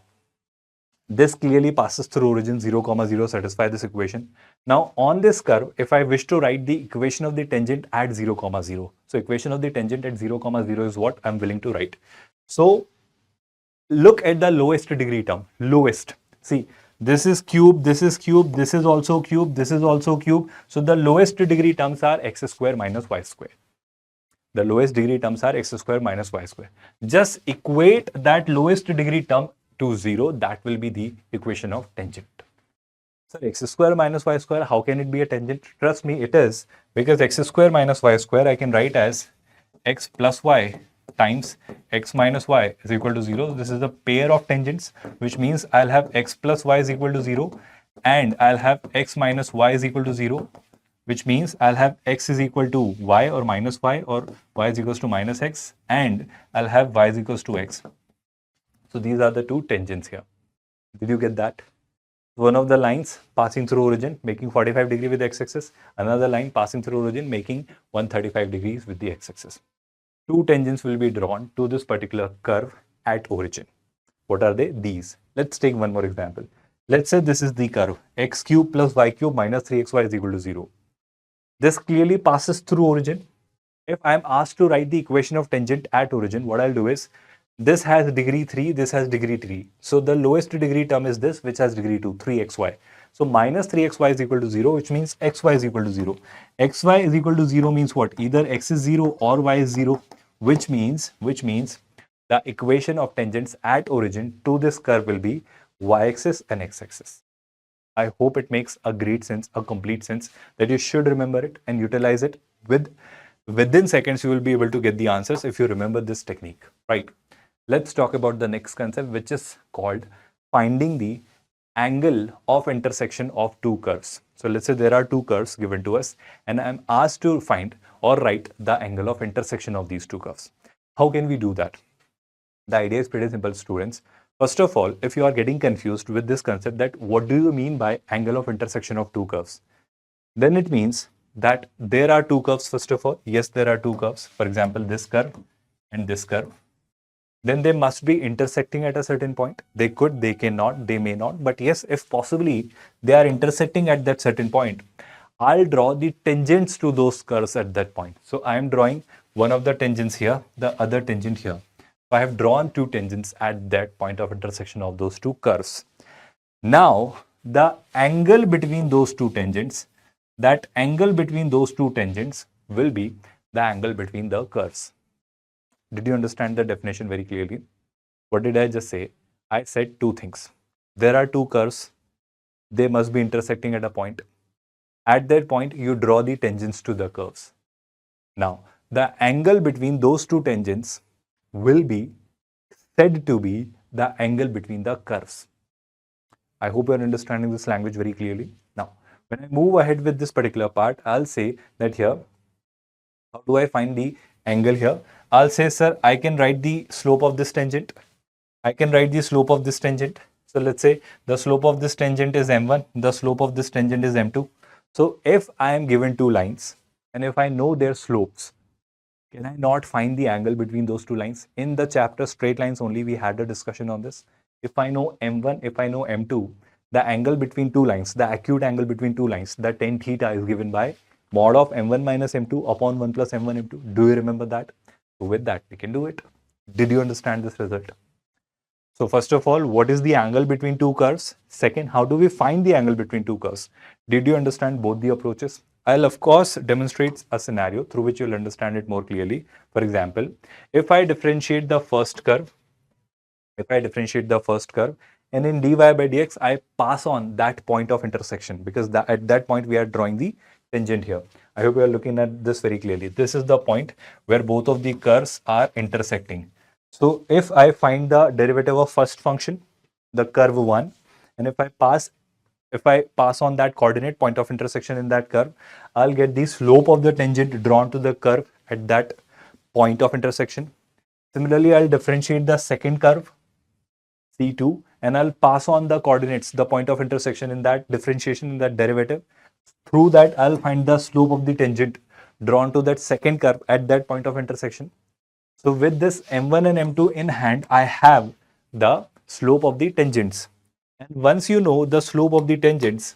this clearly passes through origin 0, 0, satisfy this equation. Now on this curve, if I wish to write the equation of the tangent at 0, 0, so equation of the tangent at 0, 0 is what I'm willing to write. So look at the lowest degree term, lowest. See, this is cube, this is cube, this is also cube, this is also cube. So the lowest degree terms are x square minus y square. The lowest degree terms are x square minus y square. Just equate that lowest degree term to 0, that will be the equation of tangent. So x square minus y square, how can it be a tangent? Trust me, it is, because x square minus y square I can write as x plus y times x minus y is equal to 0. This is a pair of tangents, which means I'll have x plus y is equal to 0 and I'll have x minus y is equal to 0, which means I'll have x is equal to y or minus y, or y is equals to minus x, and I'll have y is equals to x. So these are the two tangents here. Did you get that? One of the lines passing through origin making 45 degrees with the x-axis, another line passing through origin making 135 degrees with the x-axis. Two tangents will be drawn to this particular curve at origin. What are they? These. Let's take one more example. Let's say this is the curve x cube plus y cube minus 3xy is equal to 0. This clearly passes through origin. If I am asked to write the equation of tangent at origin, what I'll do is, this has degree 3, this has degree 3. So the lowest degree term is this, which has degree 2, 3xy. So minus 3xy is equal to 0, which means xy is equal to 0. Xy is equal to 0 means what? Either x is 0 or y is 0, which means the equation of tangents at origin to this curve will be y-axis and x-axis. I hope it makes a great sense, a complete sense, that you should remember it and utilize it. Within seconds, you will be able to get the answers if you remember this technique, right? Let's talk about the next concept, which is called finding the angle of intersection of two curves. So let's say there are two curves given to us and I'm asked to find or write the angle of intersection of these two curves. How can we do that? The idea is pretty simple, students. First of all, if you are getting confused with this concept that what do you mean by angle of intersection of two curves, then it means that there are two curves. First of all, yes, there are two curves. For example, this curve and this curve. Then they must be intersecting at a certain point. They could, they cannot, they may not. But yes, if possibly they are intersecting at that certain point, I'll draw the tangents to those curves at that point. So I am drawing one of the tangents here, the other tangent here. So I have drawn two tangents at that point of intersection of those two curves. Now, the angle between those two tangents, that angle between those two tangents will be the angle between the curves. Did you understand the definition very clearly? What did I just say? I said two things. There are two curves. They must be intersecting at a point. At that point, you draw the tangents to the curves. Now, the angle between those two tangents will be said to be the angle between the curves. I hope you are understanding this language very clearly. Now, when I move ahead with this particular part, I'll say that here, how do I find the angle here? I'll say, sir, I can write the slope of this tangent. I can write the slope of this tangent. So let's say the slope of this tangent is m1, the slope of this tangent is m2. So if I am given two lines and if I know their slopes, can I not find the angle between those two lines? In the chapter straight lines only, we had a discussion on this. If I know m1, if I know m2, the angle between two lines, the acute angle between two lines, the tan theta is given by mod of m1 minus m2 upon 1 plus m1 m2. Do you remember that? So with that, we can do it. Did you understand this result? So first of all, what is the angle between two curves? Second, how do we find the angle between two curves? Did you understand both the approaches? I'll of course demonstrate a scenario through which you'll understand it more clearly. For example, if I differentiate the first curve, and in dy by dx, I pass on that point of intersection because at that point we are drawing the tangent here. I hope you are looking at this very clearly. This is the point where both of the curves are intersecting. So if I find the derivative of first function, the curve 1, and if I pass on that coordinate point of intersection in that curve, I'll get the slope of the tangent drawn to the curve at that point of intersection. Similarly, I'll differentiate the second curve, C2, and I'll pass on the coordinates, the point of intersection in that differentiation, in that derivative. Through that, I'll find the slope of the tangent drawn to that second curve at that point of intersection. So with this m1 and m2 in hand, I have the slope of the tangents. And once you know the slope of the tangents,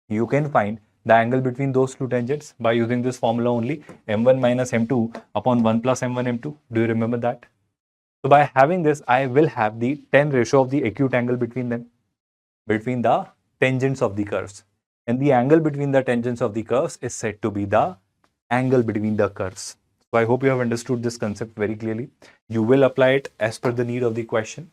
you can find the angle between those two tangents by using this formula only, m1 minus m2 upon 1 plus m1 m2. Do you remember that? So by having this, I will have the tan ratio of the acute angle between them, between the tangents of the curves. And the angle between the tangents of the curves is said to be the angle between the curves. So I hope you have understood this concept very clearly. You will apply it as per the need of the question.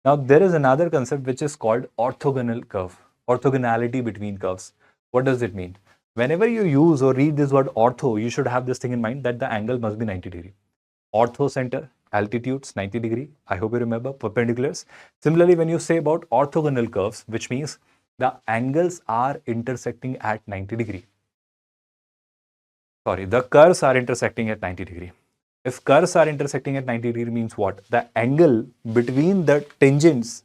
Now there is another concept which is called orthogonal curve, orthogonality between curves. What does it mean? Whenever you use or read this word ortho, you should have this thing in mind that the angle must be 90 degree. Ortho center, altitudes 90 degree. I hope you remember perpendiculars. Similarly, when you say about orthogonal curves, which means the angles are intersecting at 90 degree. Sorry, the curves are intersecting at 90 degree. If curves are intersecting at 90 degree means what? The angle between the tangents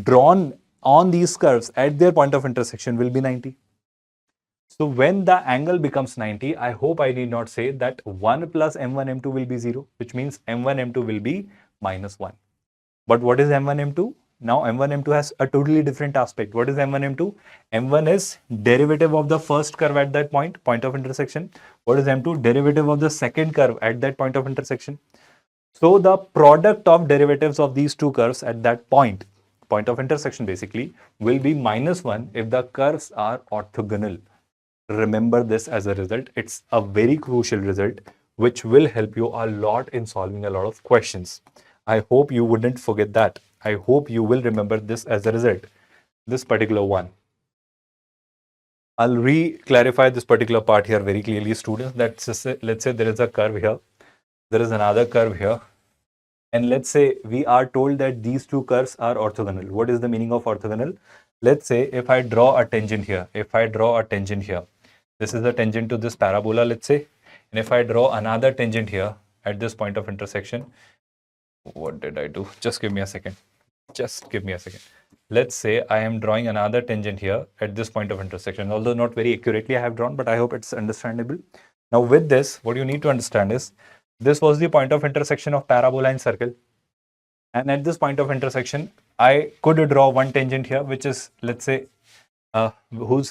drawn on these curves at their point of intersection will be 90. So when the angle becomes 90, I hope I need not say that 1 plus m1 m2 will be 0, which means m1 m2 will be minus 1. But what is m1 m2? Now m1 m2 has a totally different aspect. What is m1 m2? m1 is derivative of the first curve at that point of intersection. What is m2? Derivative of the second curve at that point of intersection. So the product of derivatives of these two curves at that point of intersection basically, will be minus 1 if the curves are orthogonal. Remember this as a result. It's a very crucial result which will help you a lot in solving a lot of questions. I hope you wouldn't forget that. I hope you will remember this as a result, this particular one. I'll re-clarify this particular part here very clearly, students. Let's say there is a curve here. There is another curve here. And let's say we are told that these two curves are orthogonal. What is the meaning of orthogonal? Let's say if I draw a tangent here, this is the tangent to this parabola, let's say. And if I draw another tangent here at this point of intersection, what did I do? Just give me a second. Let's say I am drawing another tangent here at this point of intersection, although not very accurately I have drawn, but I hope it's understandable. Now with this, what you need to understand is, this was the point of intersection of parabola and circle. And at this point of intersection, I could draw one tangent here, which is, let's say,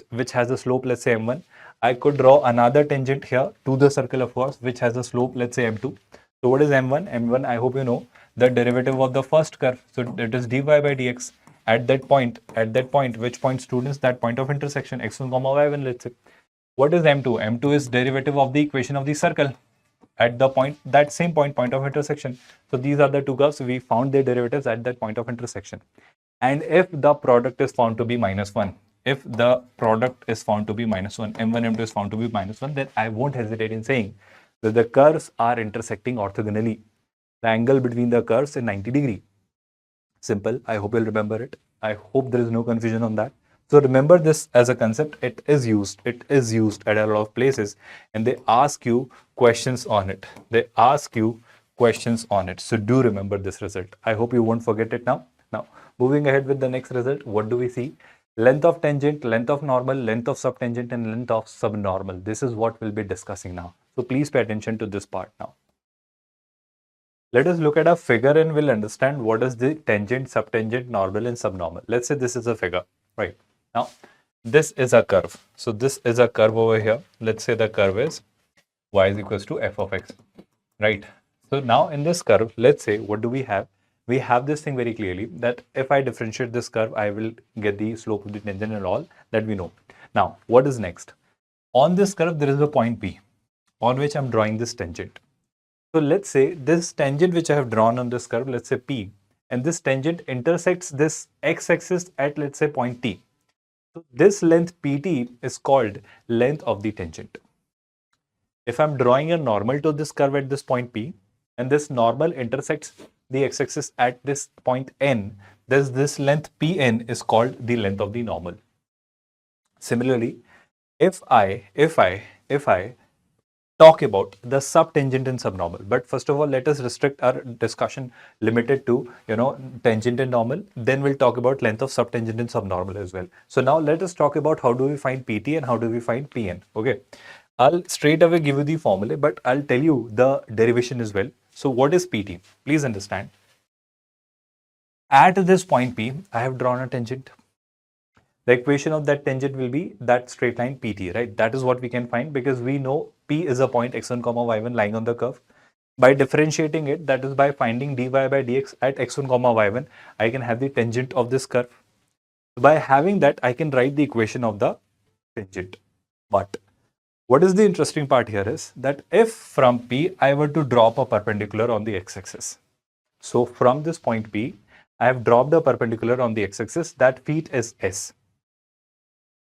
which has a slope, let's say m1. I could draw another tangent here to the circle, of course, which has a slope, let's say m2. So what is m1? M1, I hope you know, the derivative of the first curve. So it is dy by dx at that point. Which point, students? That point of intersection, x1 comma y1, let's say. What is m2? M2 is derivative of the equation of the circle at the point, that same point of intersection. So these are the two curves. We found their derivatives at that point of intersection. And if the product is found to be -1, if the product is found to be -1, m1, m2 is found to be -1, then I won't hesitate in saying that the curves are intersecting orthogonally. The angle between the curves is 90 degree. Simple. I hope you'll remember it. I hope there is no confusion on that. So remember this as a concept. It is used at a lot of places, and they ask you questions on it. So do remember this result. I hope you won't forget it now. Now, moving ahead with the next result, what do we see? Length of tangent, length of normal, length of subtangent, and length of subnormal. This is what we'll be discussing now. So please pay attention to this part now. Let us look at a figure and we'll understand what is the tangent, subtangent, normal, and subnormal. Let's say this is a figure, right? Now, this is a curve. So this is a curve over here. Let's say the curve is y is equals to f of x, right? So now in this curve, let's say, what do we have? We have this thing very clearly that if I differentiate this curve, I will get the slope of the tangent and all that we know. Now, what is next? On this curve, there is a point P on which I'm drawing this tangent. So let's say this tangent which I have drawn on this curve, let's say P, and this tangent intersects this x-axis at, let's say, point T. So this length PT is called length of the tangent. If I'm drawing a normal to this curve at this point P, and this normal intersects the x-axis at this point N, this length Pn is called the length of the normal. Similarly, if I talk about the subtangent and subnormal, but first of all, let us restrict our discussion limited to, tangent and normal. Then we'll talk about length of subtangent and subnormal as well. So now let us talk about how do we find PT and how do we find Pn. Okay, I'll straight away give you the formula, but I'll tell you the derivation as well. So what is PT? Please understand. At this point P, I have drawn a tangent. The equation of that tangent will be that straight line PT, right? That is what we can find because we know P is a point x1, y1 lying on the curve. By differentiating it, that is by finding dy by dx at x1, y1, I can have the tangent of this curve. By having that, I can write the equation of the tangent. But what is the interesting part here is that if from P, I were to drop a perpendicular on the x-axis. So from this point P, I have dropped a perpendicular on the x-axis. That feet is S.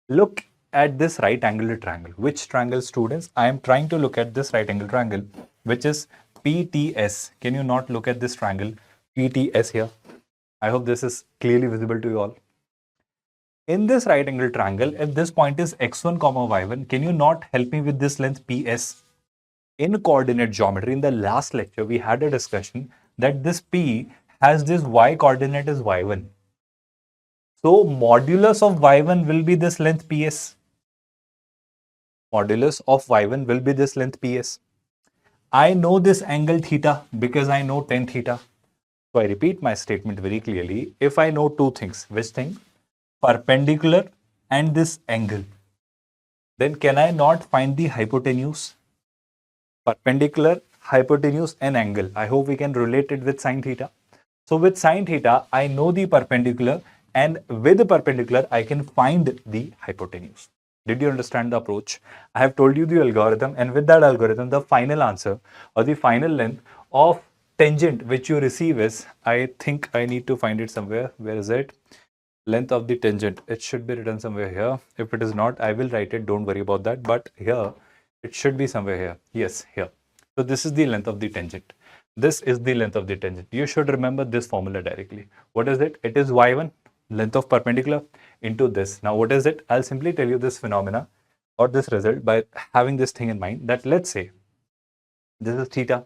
Look at this right angle triangle. Which triangle, students? I am trying to look at this right angle triangle, which is PTS. Can you not look at this triangle PTS here? I hope this is clearly visible to you all. In this right angle triangle, if this point is x1, y1, can you not help me with this length PS? In coordinate geometry, in the last lecture, we had a discussion that this P has this y coordinate as y1. So modulus of y1 will be this length PS. Modulus of y1 will be this length PS. I know this angle theta because I know tan theta. So I repeat my statement very clearly. If I know two things, which thing? Perpendicular and this angle, then can I not find the hypotenuse? Perpendicular, hypotenuse and angle. I hope we can relate it with sine theta. So with sine theta, I know the perpendicular, and with the perpendicular, I can find the hypotenuse. Did you understand the approach? I have told you the algorithm, and with that algorithm, the final answer or the final length of tangent which you receive is, I think I need to find it somewhere. Where is it? Length of the tangent. It should be written somewhere here. If it is not, I will write it. Don't worry about that. But here, it should be somewhere here. Yes, here. So this is the length of the tangent. This is the length of the tangent. You should remember this formula directly. What is it? It is y1, length of perpendicular, into this. Now what is it? I'll simply tell you this phenomena or this result by having this thing in mind, that let's say this is theta.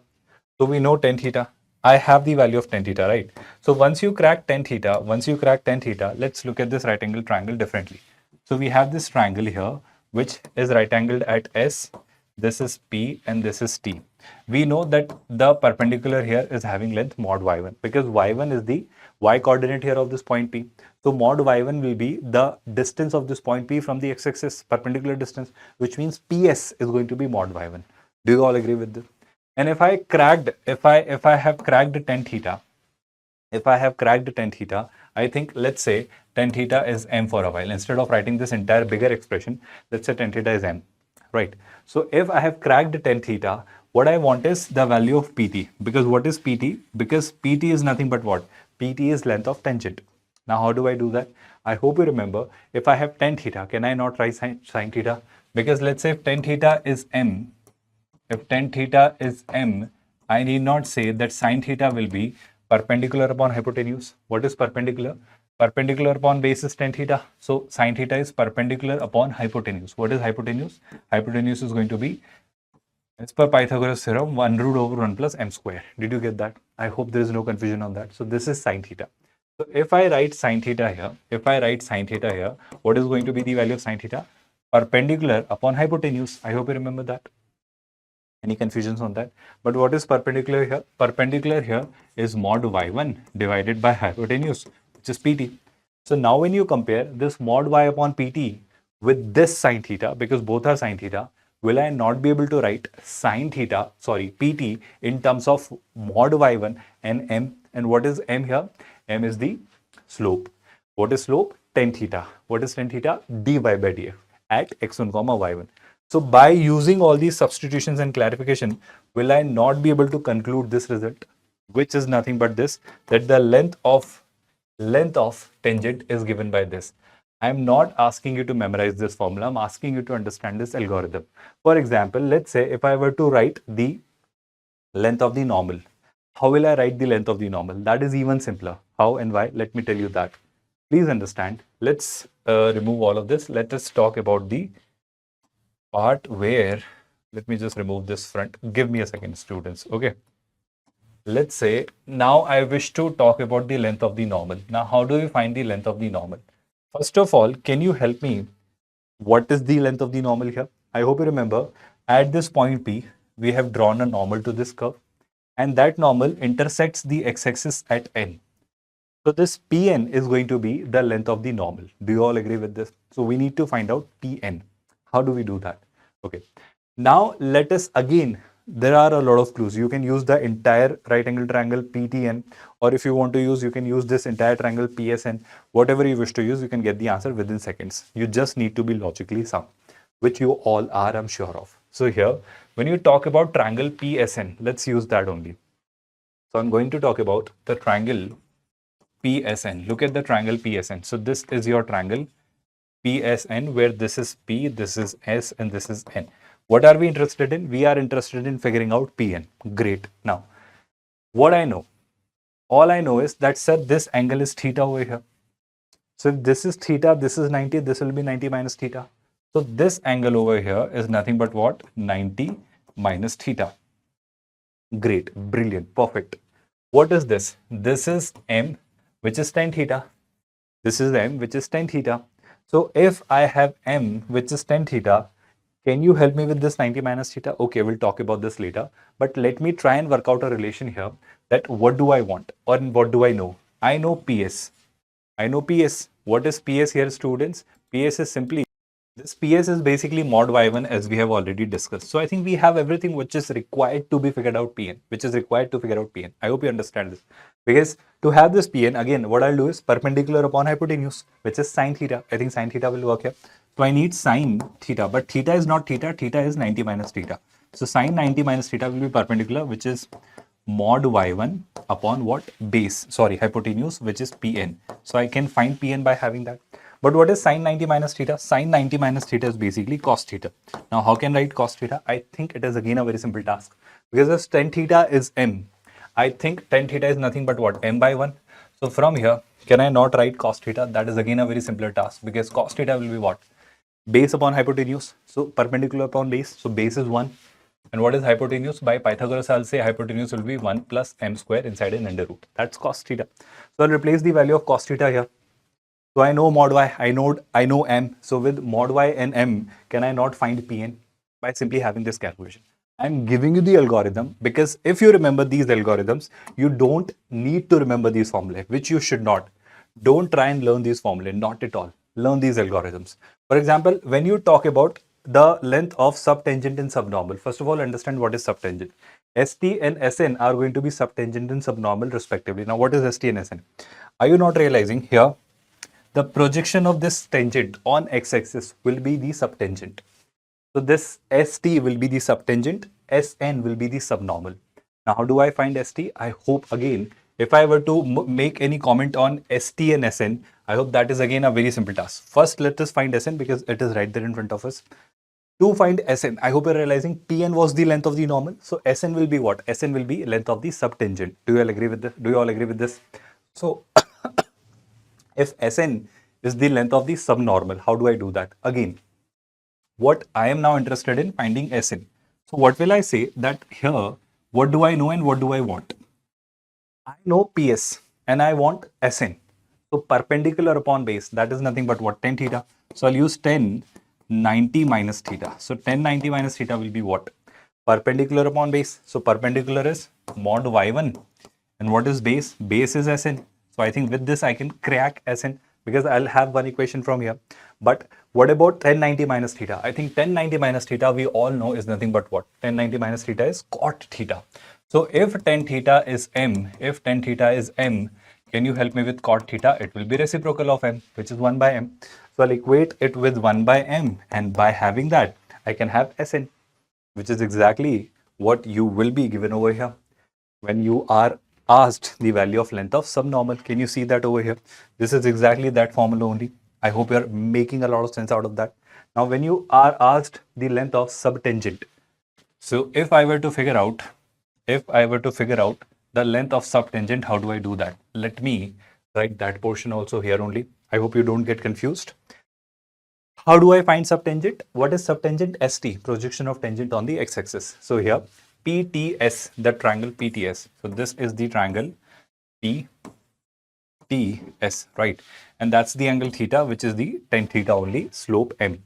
So we know tan theta. I have the value of tan theta, right? So once you crack tan theta, let's look at this right angle triangle differently. So we have this triangle here, which is right angled at S. This is P and this is T. We know that the perpendicular here is having length mod y1, because y1 is the y coordinate here of this point P. So mod y1 will be the distance of this point P from the x-axis, perpendicular distance, which means PS is going to be mod y1. Do you all agree with this? And if I have cracked tan theta, I think, let's say tan theta is m for a while. Instead of writing this entire bigger expression, let's say tan theta is m, right? So if I have cracked tan theta, what I want is the value of pt. Because what is pt? Because pt is nothing but what? Pt is length of tangent. Now how do I do that? I hope you remember, if I have tan theta, can I not write sin theta? Because let's say if tan theta is m, I need not say that sin theta will be perpendicular upon hypotenuse. What is perpendicular? Perpendicular upon base is tan theta. So sin theta is perpendicular upon hypotenuse. What is hypotenuse? Hypotenuse is going to be, as per Pythagoras theorem, 1 root over 1 plus m square. Did you get that? I hope there is no confusion on that. So this is sin theta. So if I write sin theta here, what is going to be the value of sin theta? Perpendicular upon hypotenuse. I hope you remember that. Any confusions on that? But what is perpendicular here? Perpendicular here is mod y1 divided by hypotenuse, which is pt. So now when you compare this mod y upon pt with this sin theta, because both are sin theta, will I not be able to write pt in terms of mod y1 and m? And what is m here? M is the slope. What is slope? Tan theta. What is tan theta? dy by df at x1 comma y1. So by using all these substitutions and clarification, will I not be able to conclude this result, which is nothing but this, that the length of tangent is given by this. I am not asking you to memorize this formula. I'm asking you to understand this algorithm. For example, let's say if I were to write the length of the normal, how will I write the length of the normal? That is even simpler. How and why? Let me tell you that. Please understand. Let's remove all of this. Let us talk about the part where, let me just remove this front. Give me a second, students. Okay. Let's say now I wish to talk about the length of the normal. Now, how do we find the length of the normal? First of all, can you help me? What is the length of the normal here? I hope you remember, at this point P, we have drawn a normal to this curve, and that normal intersects the x-axis at n. So this Pn is going to be the length of the normal. Do you all agree with this? So we need to find out Pn. How do we do that? Okay. Now let us again, there are a lot of clues. You can use the entire right angle triangle PTN, or if you want to use, you can use this entire triangle PSN. Whatever you wish to use, you can get the answer within seconds. You just need to be logically sound, which you all are, I'm sure of. So here, when you talk about triangle PSN, let's use that only. So I'm going to talk about the triangle PSN. Look at the triangle PSN. So this is your triangle PSN, where this is P, this is S, and this is N. What are we interested in? We are interested in figuring out Pn. Great. Now, what I know, all I know is that, sir, this angle is theta over here. So if this is theta, this is 90, this will be 90 minus theta. So this angle over here is nothing but what? 90 minus theta. Great, brilliant, perfect. What is this? This is m, which is tan theta. This is m, which is tan theta. So if I have m, which is tan theta, can you help me with this 90 minus theta? Okay, we'll talk about this later. But let me try and work out a relation here, that what do I want or what do I know? I know PS. I know PS. What is PS here, students? PS is simply, this PS is basically mod y1, as we have already discussed. So I think we have everything which is required to be figured out Pn, I hope you understand this. Because to have this Pn, again, what I'll do is perpendicular upon hypotenuse, which is sin theta. I think sin theta will work here. So I need sin theta, but theta is not theta, theta is 90 minus theta. So sin 90 minus theta will be perpendicular, which is mod y1 upon what? Base, sorry, hypotenuse, which is Pn. So I can find Pn by having that. But what is sin 90 minus theta? Sin 90 minus theta is basically cos theta. Now, how can I write cos theta? I think it is again a very simple task. Because if tan theta is m, I think tan theta is nothing but what? M by 1. So from here, can I not write cos theta? That is again a very simpler task because cos theta will be what? Base upon hypotenuse. So perpendicular upon base. So base is 1. And what is hypotenuse? By Pythagoras, I'll say hypotenuse will be 1 plus m square inside an under root. That's cos theta. So I'll replace the value of cos theta here. So I know mod y, I know m. So with mod y and m, can I not find Pn by simply having this calculation? I'm giving you the algorithm because if you remember these algorithms, you don't need to remember these formulae, which you should not. Don't try and learn these formulae, not at all. Learn these algorithms. For example, when you talk about the length of subtangent and subnormal, first of all, understand what is subtangent. ST and SN are going to be subtangent and subnormal respectively. Now, what is ST and SN? Are you not realizing here? The projection of this tangent on x-axis will be the subtangent. So this ST will be the subtangent, SN will be the subnormal. Now, how do I find ST? I hope again, if I were to make any comment on ST and SN, I hope that is again a very simple task. First, let us find SN because it is right there in front of us. To find SN, I hope you're realizing PN was the length of the normal. So SN will be what? SN will be length of the subtangent. Do you all agree with this? Do you all agree with this? So if Sn is the length of the subnormal, how do I do that? Again, what I am now interested in finding Sn. So what will I say that here, what do I know and what do I want? I know PS and I want Sn. So perpendicular upon base, that is nothing but what? Tan theta. So I'll use tan 90 minus theta. So tan 90 minus theta will be what? Perpendicular upon base. So perpendicular is mod y1. And what is base? Base is Sn. So I think with this I can crack Sn because I'll have one equation from here. But what about tan 90 minus theta? I think tan 90 minus theta we all know is nothing but what? Tan 90 minus theta is cot theta. So if tan theta is m, can you help me with cot theta? It will be reciprocal of m, which is 1 by m. So I'll equate it with 1 by m, and by having that, I can have Sn, which is exactly what you will be given over here when you are asked the value of length of subnormal. Can you see that over here? This is exactly that formula only. I hope you are making a lot of sense out of that. Now, when you are asked the length of subtangent, so if I were to figure out the length of subtangent, how do I do that? Let me write that portion also here only. I hope you don't get confused. How do I find subtangent? What is subtangent? ST, projection of tangent on the x-axis. So here, PTS, the triangle PTS. So this is the triangle PTS, right? And that's the angle theta, which is the tan theta only, slope m.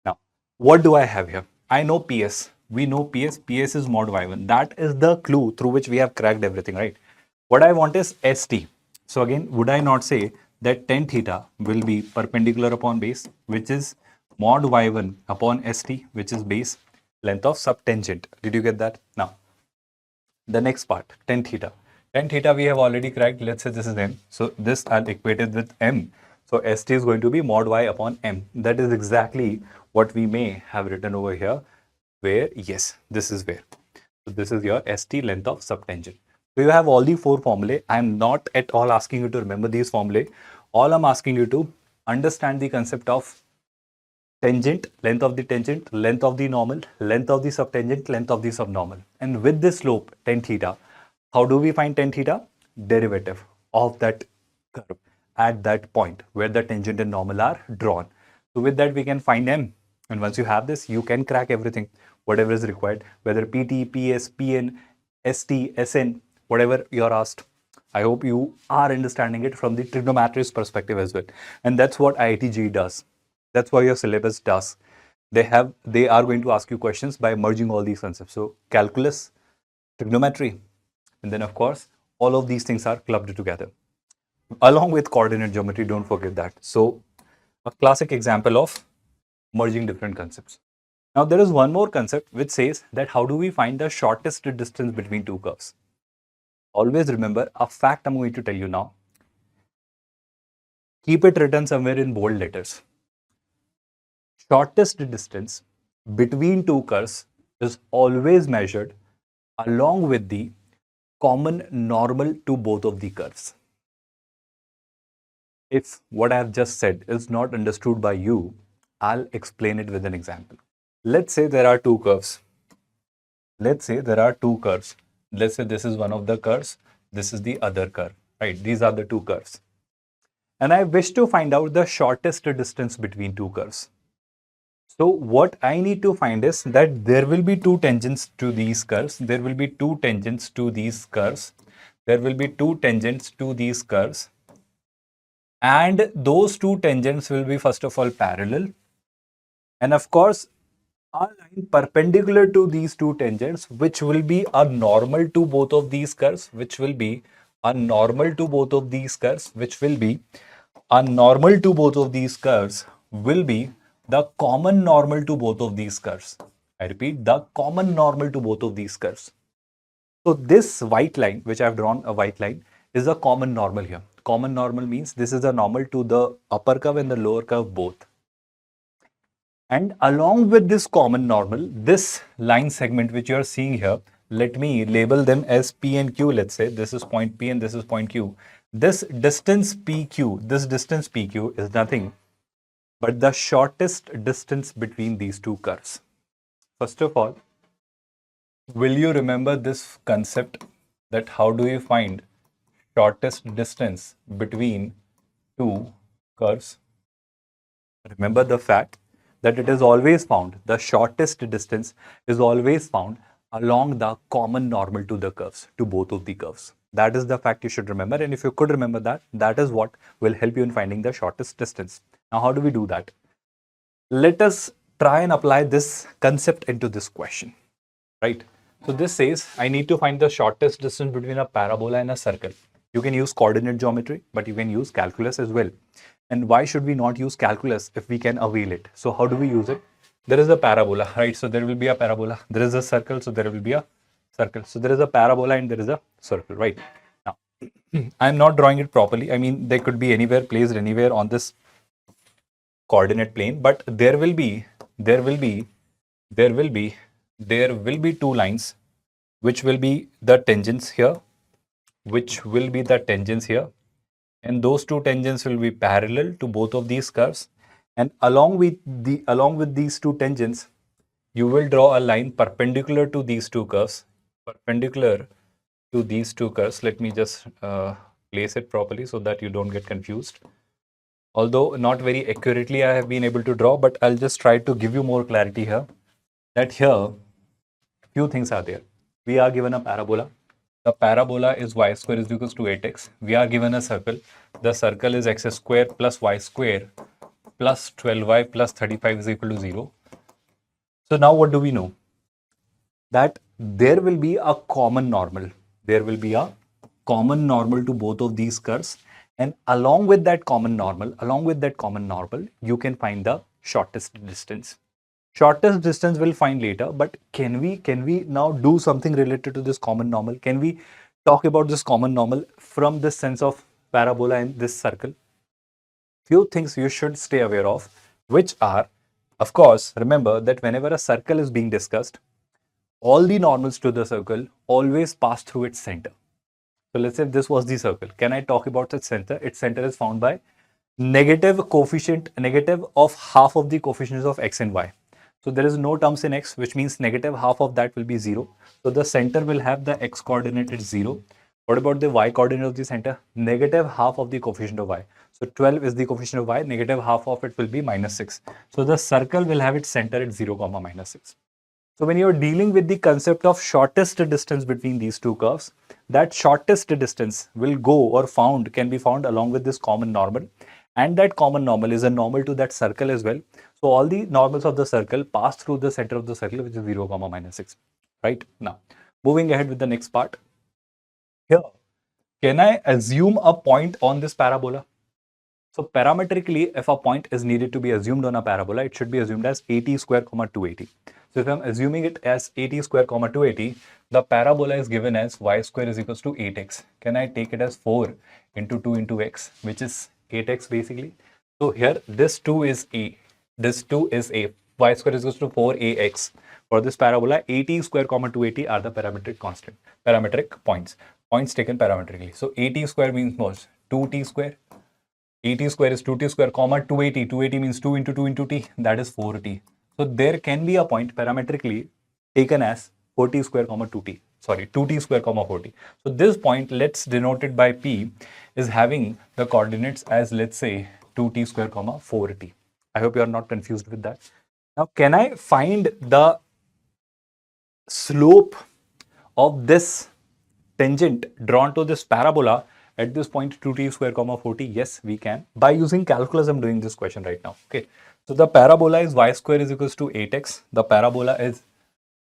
Now, what do I have here? I know PS. We know PS. PS is mod y1. That is the clue through which we have cracked everything, right? What I want is ST. So again, would I not say that tan theta will be perpendicular upon base, which is mod y1 upon ST, which is base length of subtangent. Did you get that? Now, the next part, tan theta. Tan theta we have already cracked. Let's say this is m. So this I'll equate it with m. So ST is going to be mod y upon m. That is exactly what we may have written over here, where, yes, this is where. So this is your ST length of subtangent. So you have all the four formulae. I am not at all asking you to remember these formulae. All I'm asking you to understand the concept of tangent, length of the tangent, length of the normal, length of the subtangent, length of the subnormal. And with this slope, tan theta, how do we find tan theta? Derivative of that curve at that point where the tangent and normal are drawn. So with that, we can find m. And once you have this, you can crack everything, whatever is required, whether PT, PS, PN, ST, SN, whatever you're asked. I hope you are understanding it from the trigonometric perspective as well. And that's what IIT JEE does. That's what your syllabus does. They are going to ask you questions by merging all these concepts. So calculus, trigonometry, and then of course, all of these things are clubbed together. Along with coordinate geometry, don't forget that. So a classic example of merging different concepts. Now there is one more concept which says that how do we find the shortest distance between two curves? Always remember a fact I'm going to tell you now. Keep it written somewhere in bold letters. Shortest distance between two curves is always measured along with the common normal to both of the curves. If what I have just said is not understood by you, I'll explain it with an example. Let's say there are two curves. let's say this is one of the curves, this is the other curve, right? These are the two curves. And I wish to find out the shortest distance between two curves. So what I need to find is that there will be two tangents to these curves. There will be two tangents to these curves. There will be two tangents to these curves. And those two tangents will be first of all parallel. And of course, a line perpendicular to these two tangents, which will be a normal to both of these curves, which will be a normal to both of these curves, which will be a normal to both of these curves, will be the common normal to both of these curves. I repeat, the common normal to both of these curves. So this white line, which I've drawn a white line, is a common normal here. Common normal means this is a normal to the upper curve and the lower curve both. And along with this common normal, this line segment which you are seeing here, let me label them as P and Q. Let's say this is point P and this is point Q. This distance PQ is nothing but the shortest distance between these two curves. First of all, will you remember this concept that how do you find shortest distance between two curves? Remember the fact that it is always found, the shortest distance is always found along the common normal to the curves, to both of the curves. That is the fact you should remember. And if you could remember that, that is what will help you in finding the shortest distance. Now, how do we do that? Let us try and apply this concept into this question, right? So this says I need to find the shortest distance between a parabola and a circle. You can use coordinate geometry, but you can use calculus as well. And why should we not use calculus if we can avail it? So how do we use it? There is a parabola, right? So there will be a parabola. There is a circle, so there will be a circle. So there is a parabola and there is a circle, right? Now, I'm not drawing it properly. I mean, they could be anywhere, placed anywhere on this coordinate plane, but there will be two lines which will be the tangents here, and those two tangents will be parallel to both of these curves. And along with these two tangents, you will draw a line perpendicular to these two curves. Let me just place it properly so that you don't get confused. Although not very accurately I have been able to draw, but I'll just try to give you more clarity here. That here, few things are there. We are given a parabola. The parabola is y square is equals to 8x. We are given a circle. The circle is x square plus y square plus 12y plus 35 is equal to 0. So now what do we know? That there will be a common normal. There will be a common normal to both of these curves. And along with that common normal, you can find the shortest distance. Shortest distance we'll find later, but can we now do something related to this common normal? Can we talk about this common normal from the sense of parabola and this circle? Few things you should stay aware of, which are, of course, remember that whenever a circle is being discussed, all the normals to the circle always pass through its center. So let's say this was the circle. Can I talk about its center? Its center is found by negative of half of the coefficients of x and y. So there is no terms in x, which means negative half of that will be 0. So the center will have the x coordinate is 0. What about the y coordinate of the center? Negative half of the coefficient of y. So 12 is the coefficient of y, negative half of it will be minus 6. So the circle will have its center at 0, minus 6. So when you're dealing with the concept of shortest distance between these two curves, that shortest distance will go or can be found along with this common normal. And that common normal is a normal to that circle as well. So all the normals of the circle pass through the center of the circle, which is 0, minus 6. Right? Now, moving ahead with the next part. Here, can I assume a point on this parabola? So parametrically, if a point is needed to be assumed on a parabola, it should be assumed as 80 square, 280. So if I'm assuming it as 80 square, 280, the parabola is given as y square is equals to 8x. Can I take it as 4 into 2 into x, which is 8x basically? So here, this 2 is a. This 2 is a. Y square is equals to 4ax. For this parabola, 80 square, 280 are the parametric points. Points taken parametrically. So 80 square means what? 2t square. 80 square is 2t square, 280. 280 means 2 into 2 into t. That is 4t. So there can be a point parametrically taken as 4t square comma 2t. Sorry, 2t square comma 4t. So this point, let's denote it by p, is having the coordinates as, let's say, 2t square comma 4t. I hope you are not confused with that. Now, can I find the slope of this tangent drawn to this parabola at this point 2t square comma 40? Yes, we can. By using calculus, I'm doing this question right now. Okay. So the parabola is y square is equals to 8x. The parabola is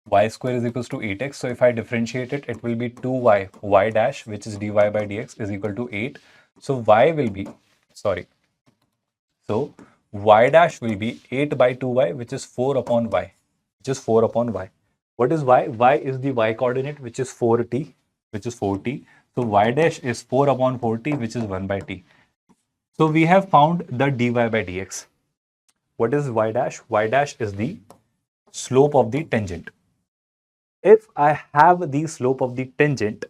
y square is equals to 8x. So if I differentiate it, it will be 2y, y dash, which is dy by dx, is equal to 8. So y will be, sorry. So y dash will be 8 by 2y, which is 4 upon y, which is 4 upon y. What is y? Y is the y coordinate, which is 4t, which is 4t. So y dash is 4 upon 4t, which is 1 by t. So we have found the dy by dx. What is y dash? Y dash is the slope of the tangent. If I have the slope of the tangent,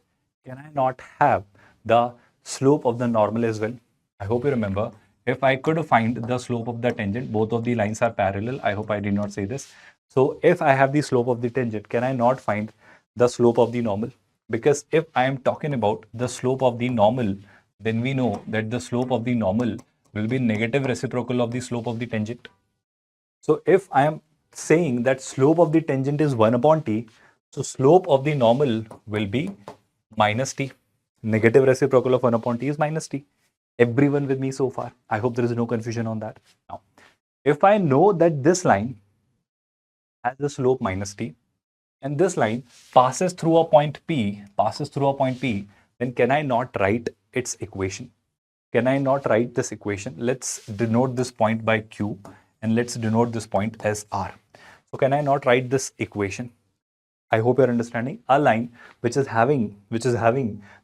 can I not have the slope of the normal as well? I hope you remember. If I could find the slope of the tangent, both of the lines are parallel. I hope I did not say this. So if I have the slope of the tangent, can I not find the slope of the normal? Because if I am talking about the slope of the normal, then we know that the slope of the normal will be negative reciprocal of the slope of the tangent. So if I am saying that slope of the tangent is 1 upon t, so slope of the normal will be minus t. Negative reciprocal of 1 upon t is minus t. Everyone with me so far? I hope there is no confusion on that. Now, if I know that this line has the slope minus t, and this line passes through a point P, then can I not write its equation? Can I not write this equation? Let's denote this point by Q, and let's denote this point as R. So can I not write this equation? I hope you're understanding. A line which is having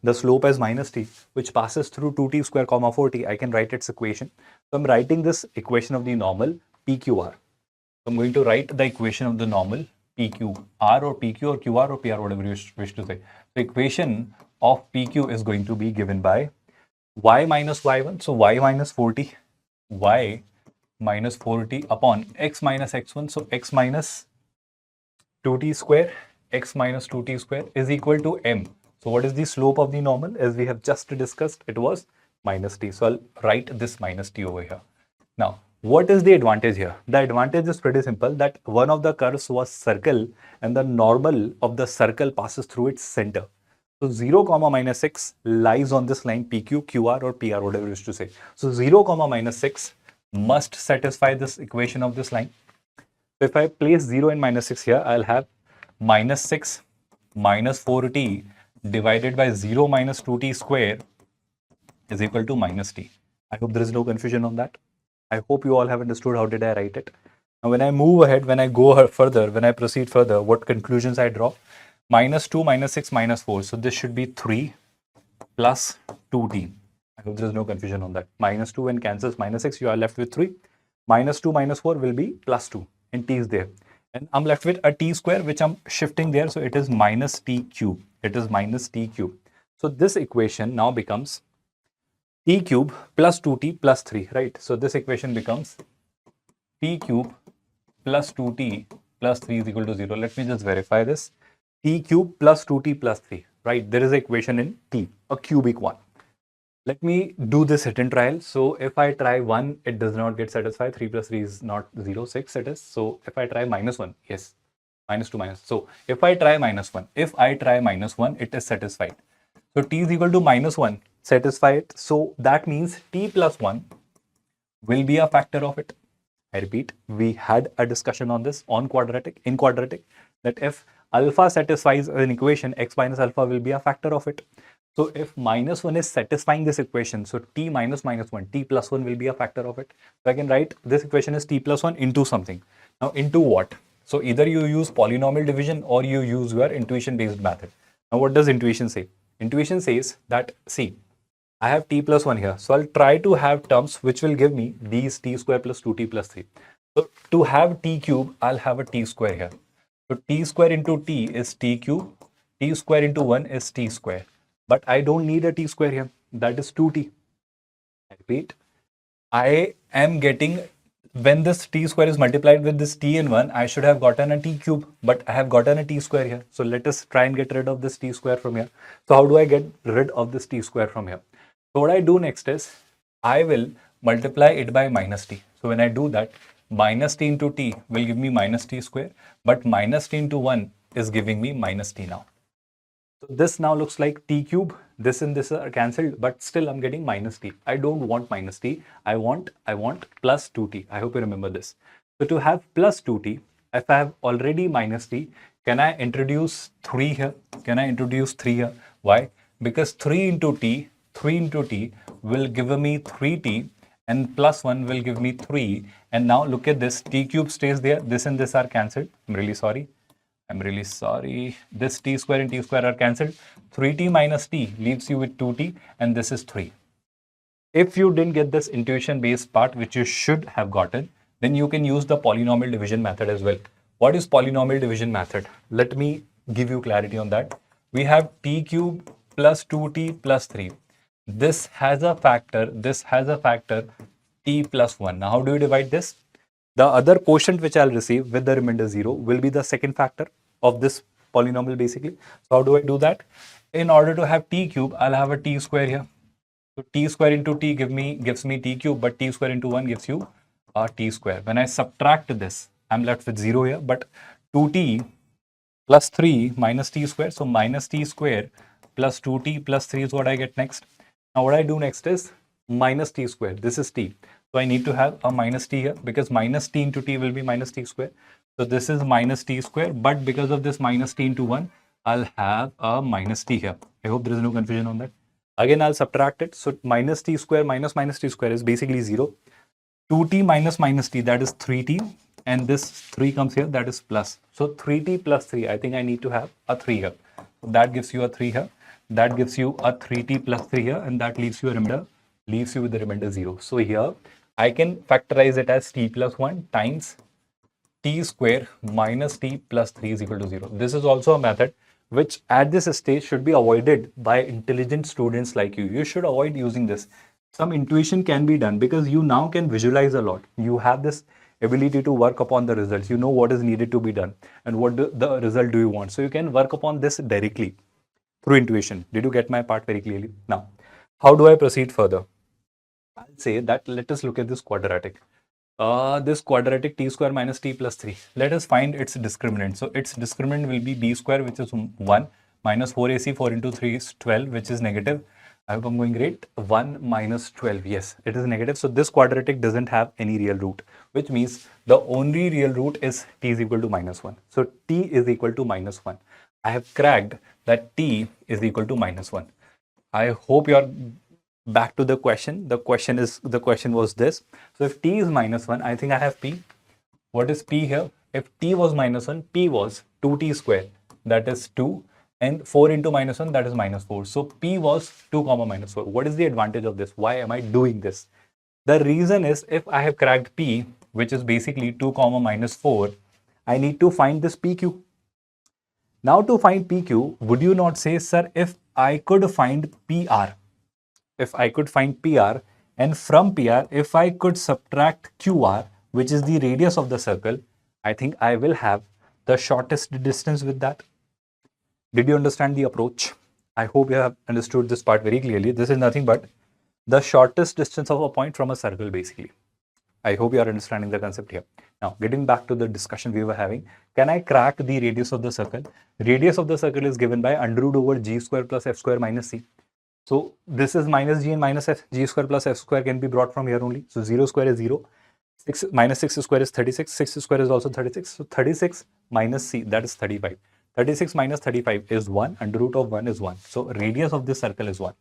the slope as minus t, which passes through 2t square comma 4t, I can write its equation. So I'm writing this equation of the normal PQR. So I'm going to write the equation of the normal PQR or PQ or QR or PR, whatever you wish to say. The equation of PQ is going to be given by y minus y1, so y minus 4t, y minus 4t upon x minus x1, so x minus 2t square, x minus 2t square is equal to m. So what is the slope of the normal? As we have just discussed, it was minus t. So I'll write this minus t over here. Now, what is the advantage here? The advantage is pretty simple, that one of the curves was circle and the normal of the circle passes through its center. So 0 comma minus 6 lies on this line PQ, QR or PR, whatever you wish to say. So 0 comma minus 6 must satisfy this equation of this line. So if I place 0 and minus 6 here, I'll have minus 6 minus 4t divided by 0 minus 2t square is equal to minus t. I hope there is no confusion on that. I hope you all have understood how did I write it. Now when I move ahead, when I go further, when I proceed further, what conclusions I draw? Minus 2, minus 6, minus 4. So this should be 3 plus 2t. I hope there is no confusion on that. Minus 2 and cancels minus 6, you are left with 3. Minus 2 minus 4 will be plus 2 and t is there. And I'm left with a t square which I'm shifting there. So it is minus t cube. It is minus t cube. So this equation now becomes t cube plus 2t plus 3, right? So this equation becomes t cube plus 2t plus 3 is equal to 0. Let me just verify this. T cube plus 2t plus 3, right? There is an equation in t, a cubic one. Let me do this hit and trial. So if I try 1, it does not get satisfied. 3 plus 3 is not 0, 6 it is. So if I try minus 1, yes, minus 2 minus. So if I try minus 1, it is satisfied. So t is equal to minus 1, satisfied. So that means t plus 1 will be a factor of it. I repeat, we had a discussion on this in quadratic, that if alpha satisfies an equation, x minus alpha will be a factor of it. So if minus 1 is satisfying this equation, so t minus minus 1, t plus 1 will be a factor of it. So I can write this equation is t plus 1 into something. Now into what? So either you use polynomial division or you use your intuition based method. Now what does intuition say? Intuition says that, see, I have t plus 1 here. So I'll try to have terms which will give me these t square plus 2t plus 3. So to have t cube, I'll have a t square here. So t square into t is t cube. T square into 1 is t square. But I don't need a t square here. That is 2t. I repeat, I am getting when this t square is multiplied with this t in 1, I should have gotten a t cube, but I have gotten a t square here. So let us try and get rid of this t square from here. So how do I get rid of this t square from here? So what I do next is, I will multiply it by minus t. So when I do that, minus t into t will give me minus t square, but minus t into 1 is giving me minus t now. So this now looks like t cube. This and this are cancelled, but still I'm getting minus t. I don't want minus t. I want plus 2t. I hope you remember this. So to have plus 2t, if I have already minus t, can I introduce 3 here? Can I introduce 3 here? Why? Because 3 into t will give me 3t, and plus 1 will give me 3. And now look at this, t cube stays there. This and this are cancelled. I'm really sorry. This t square and t square are cancelled. 3t minus t leaves you with 2t, and this is 3. If you didn't get this intuition based part, which you should have gotten, then you can use the polynomial division method as well. What is polynomial division method? Let me give you clarity on that. We have t cube plus 2t plus 3. This has a factor t plus 1. Now how do you divide this? The other quotient which I'll receive with the remainder 0 will be the second factor of this polynomial basically. So how do I do that? In order to have t cube, I'll have a t square here. So t square into t gives me t cube, but t square into 1 gives you a t square. When I subtract this, I'm left with 0 here, but 2t plus 3 minus t square. So minus t square plus 2t plus 3 is what I get next. Now what I do next is minus t square. This is t. So I need to have a minus t here, because minus t into t will be minus t square. So this is minus t square, but because of this minus t into 1, I'll have a minus t here. I hope there is no confusion on that. Again, I'll subtract it. So minus t square minus t square is basically 0. 2t minus t, that is 3t. And this 3 comes here, that is plus. So 3t plus 3, I think I need to have a 3 here. So that gives you a 3 here. That gives you a 3t plus 3 here, and that leaves you with the remainder 0. So here, I can factorize it as t plus 1 times t square minus t plus 3 is equal to 0. This is also a method which at this stage should be avoided by intelligent students like you. You should avoid using this. Some intuition can be done because you now can visualize a lot. You have this ability to work upon the results. You know what is needed to be done and what the result do you want. So you can work upon this directly through intuition. Did you get my part very clearly? Now, how do I proceed further? I'll say that let us look at this quadratic. This quadratic t square minus t plus 3. Let us find its discriminant. So its discriminant will be b square, which is 1, minus 4ac, 4 into 3 is 12, which is negative. I hope I'm going great. 1 minus 12. Yes, it is negative. So this quadratic doesn't have any real root, which means the only real root is t is equal to minus 1. So t is equal to minus 1. I have cracked that t is equal to minus 1. I hope you're back to the question. The question was this. So if t is minus 1, I think I have p. What is p here? If t was minus 1, p was 2t square, that is 2, and 4 into minus 1, that is minus 4. So p was 2 comma minus 4. What is the advantage of this? Why am I doing this? The reason is, if I have cracked p, which is basically 2 comma minus 4, I need to find this pq. Now to find pq, would you not say, sir, if I could find pr, and from pr, if I could subtract qr, which is the radius of the circle, I think I will have the shortest distance with that. Did you understand the approach? I hope you have understood this part very clearly. This is nothing but the shortest distance of a point from a circle, basically. I hope you are understanding the concept here. Now, getting back to the discussion we were having, can I crack the radius of the circle? Radius of the circle is given by under root over g square plus f square minus c. So this is minus g and minus f. G square plus f square can be brought from here only. So 0 square is 0. 6 minus 6 square is 36. 6 square is also 36. So 36 minus c, that is 35. 36 minus 35 is 1. Under root of 1 is 1. So radius of this circle is 1.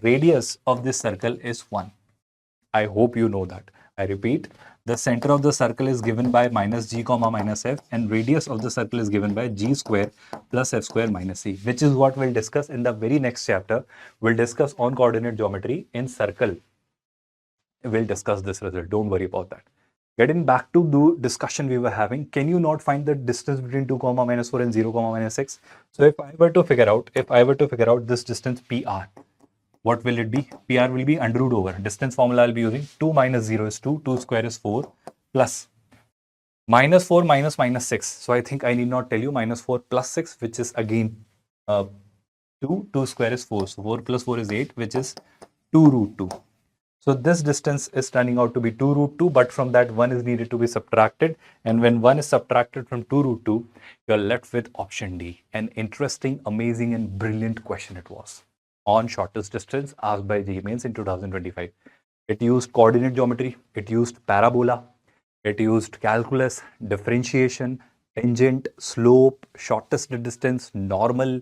Radius of this circle is 1. I hope you know that. I repeat, the center of the circle is given by minus g comma minus f, and radius of the circle is given by g square plus f square minus c, which is what we'll discuss in the very next chapter. We'll discuss on coordinate geometry in circle. We'll discuss this result. Don't worry about that. Getting back to the discussion we were having, can you not find the distance between 2 comma minus 4 and 0 comma minus 6? So if I were to figure out this distance PR, what will it be? PR will be under root over. Distance formula I'll be using. 2 minus 0 is 2. 2 square is 4. plus minus 4 minus minus 6. So I think I need not tell you minus 4 plus 6, which is again 2. 2 square is 4. So 4 plus 4 is 8, which is 2 root 2. So this distance is turning out to be 2 root 2, but from that 1 is needed to be subtracted. And when 1 is subtracted from 2 root 2, you're left with option D. An interesting, amazing and brilliant question it was on shortest distance asked by JEE Maths in 2025. It used coordinate geometry, it used parabola, it used calculus, differentiation, tangent, slope, shortest distance, normal,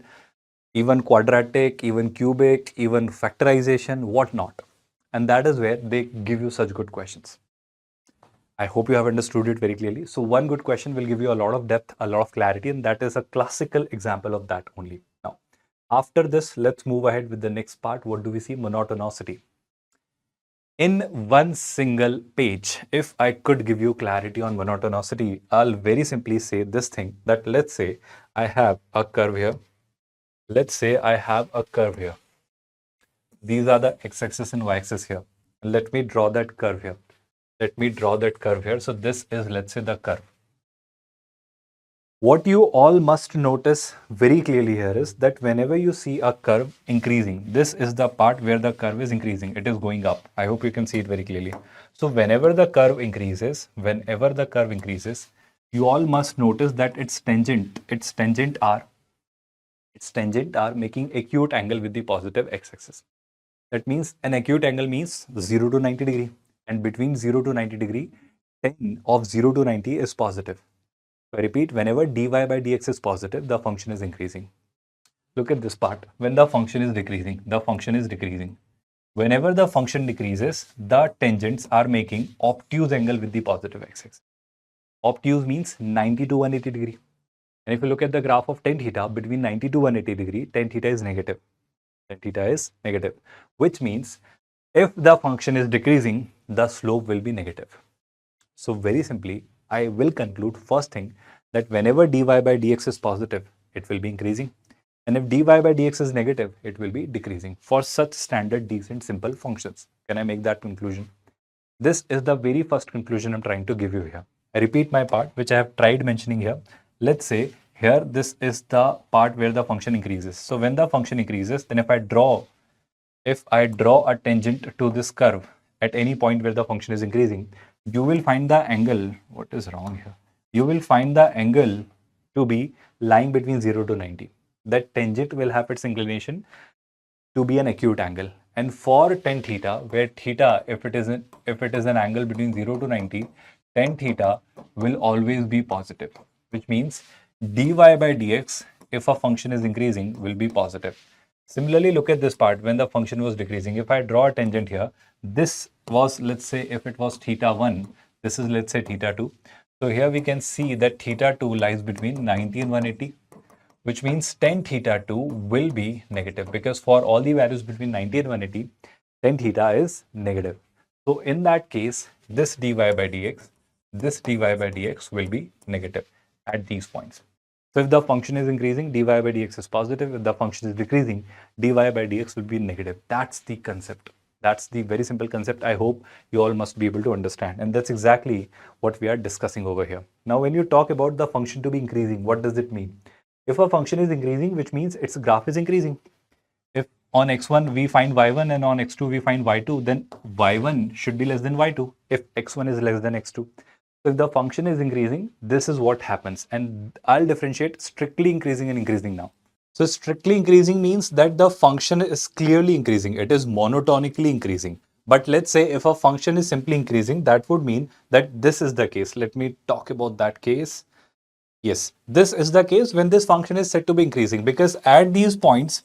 even quadratic, even cubic, even factorization, whatnot. And that is where they give you such good questions. I hope you have understood it very clearly. So one good question will give you a lot of depth, a lot of clarity, and that is a classical example of that only. Now, after this, let's move ahead with the next part. What do we see? Monotonicity. In one single page, if I could give you clarity on monotonicity, I'll very simply say this thing, that let's say I have a curve here. Let's say I have a curve here. These are the x-axis and y-axis here. Let me draw that curve here. Let me draw that curve here. So this is, let's say, the curve. What you all must notice very clearly here is that whenever you see a curve increasing, this is the part where the curve is increasing. It is going up. I hope you can see it very clearly. So whenever the curve increases, you all must notice that its tangent are making acute angle with the positive x-axis. That means an acute angle means 0 to 90 degree, and between 0 to 90 degree, tan of 0 to 90 is positive. So I repeat, whenever dy by dx is positive, the function is increasing. Look at this part. When the function is decreasing, the function is decreasing. Whenever the function decreases, the tangents are making obtuse angle with the positive x-axis. Obtuse means 90 to 180 degree. And if you look at the graph of tan theta, between 90 to 180 degree, tan theta is negative. Tan theta is negative, which means if the function is decreasing, the slope will be negative. So very simply, I will conclude first thing that whenever dy by dx is positive, it will be increasing. And if dy by dx is negative, it will be decreasing for such standard, decent, simple functions. Can I make that conclusion? This is the very first conclusion I'm trying to give you here. I repeat my part, which I have tried mentioning here. Let's say here, this is the part where the function increases. So when the function increases, then if I draw a tangent to this curve at any point where the function is increasing, you will find the angle, what is wrong here? You will find the angle to be lying between 0 to 90. That tangent will have its inclination to be an acute angle. And for tan theta, where theta, if it is an angle between 0 to 90, tan theta will always be positive, which means dy by dx, if a function is increasing, will be positive. Similarly, look at this part. When the function was decreasing, if I draw a tangent here, this was, let's say, if it was theta 1, this is, let's say, theta 2. So here we can see that theta 2 lies between 90 and 180, which means tan theta 2 will be negative, because for all the values between 90 and 180, tan theta is negative. So in that case, this dy by dx will be negative at these points. So if the function is increasing, dy by dx is positive. If the function is decreasing, dy by dx will be negative. That's the concept. That's the very simple concept. I hope you all must be able to understand. And that's exactly what we are discussing over here. Now, when you talk about the function to be increasing, what does it mean? If a function is increasing, which means its graph is increasing. If on x1 we find y1 and on x2 we find y2, then y1 should be less than y2 if x1 is less than x2. So if the function is increasing, this is what happens. And I'll differentiate strictly increasing and increasing now. So strictly increasing means that the function is clearly increasing. It is monotonically increasing. But let's say if a function is simply increasing, that would mean that this is the case. Let me talk about that case. Yes, this is the case when this function is said to be increasing, because at these points,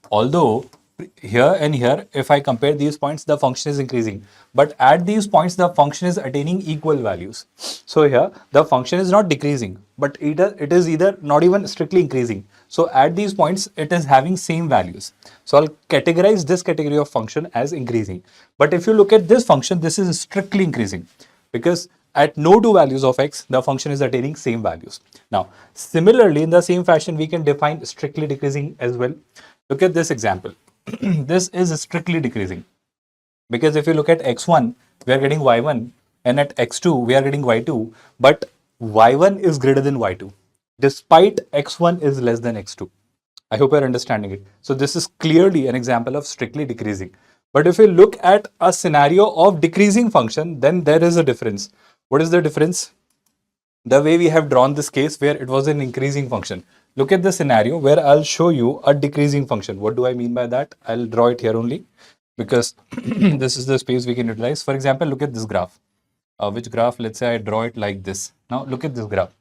although here and here, if I compare these points, the function is increasing. But at these points, the function is attaining equal values. So here, the function is not decreasing, but it is either not even strictly increasing. So at these points, it is having same values. So I'll categorize this category of function as increasing. But if you look at this function, this is strictly increasing, because at no two values of x, the function is attaining same values. Now, similarly, in the same fashion, we can define strictly decreasing as well. Look at this example. This is strictly decreasing, because if you look at x1, we are getting y1, and at x2 we are getting y2, but y1 is greater than y2, despite x1 is less than x2. I hope you're understanding it. So this is clearly an example of strictly decreasing. But if you look at a scenario of decreasing function, then there is a difference. What is the difference? The way we have drawn this case where it was an increasing function. Look at the scenario where I'll show you a decreasing function. What do I mean by that? I'll draw it here only because this is the space we can utilize. For example, look at this graph. Which graph? Let's say I draw it like this. Now look at this graph.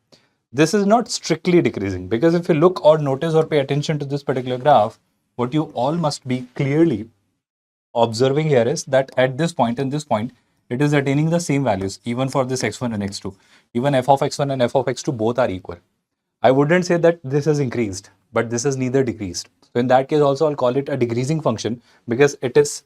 This is not strictly decreasing, because if you look or notice or pay attention to this particular graph, what you all must be clearly observing here is that at this point and this point, it is attaining the same values even for this x1 and x2. Even f of x1 and f of x2 both are equal. I wouldn't say that this has increased, but this has neither decreased. So in that case also I'll call it a decreasing function because it is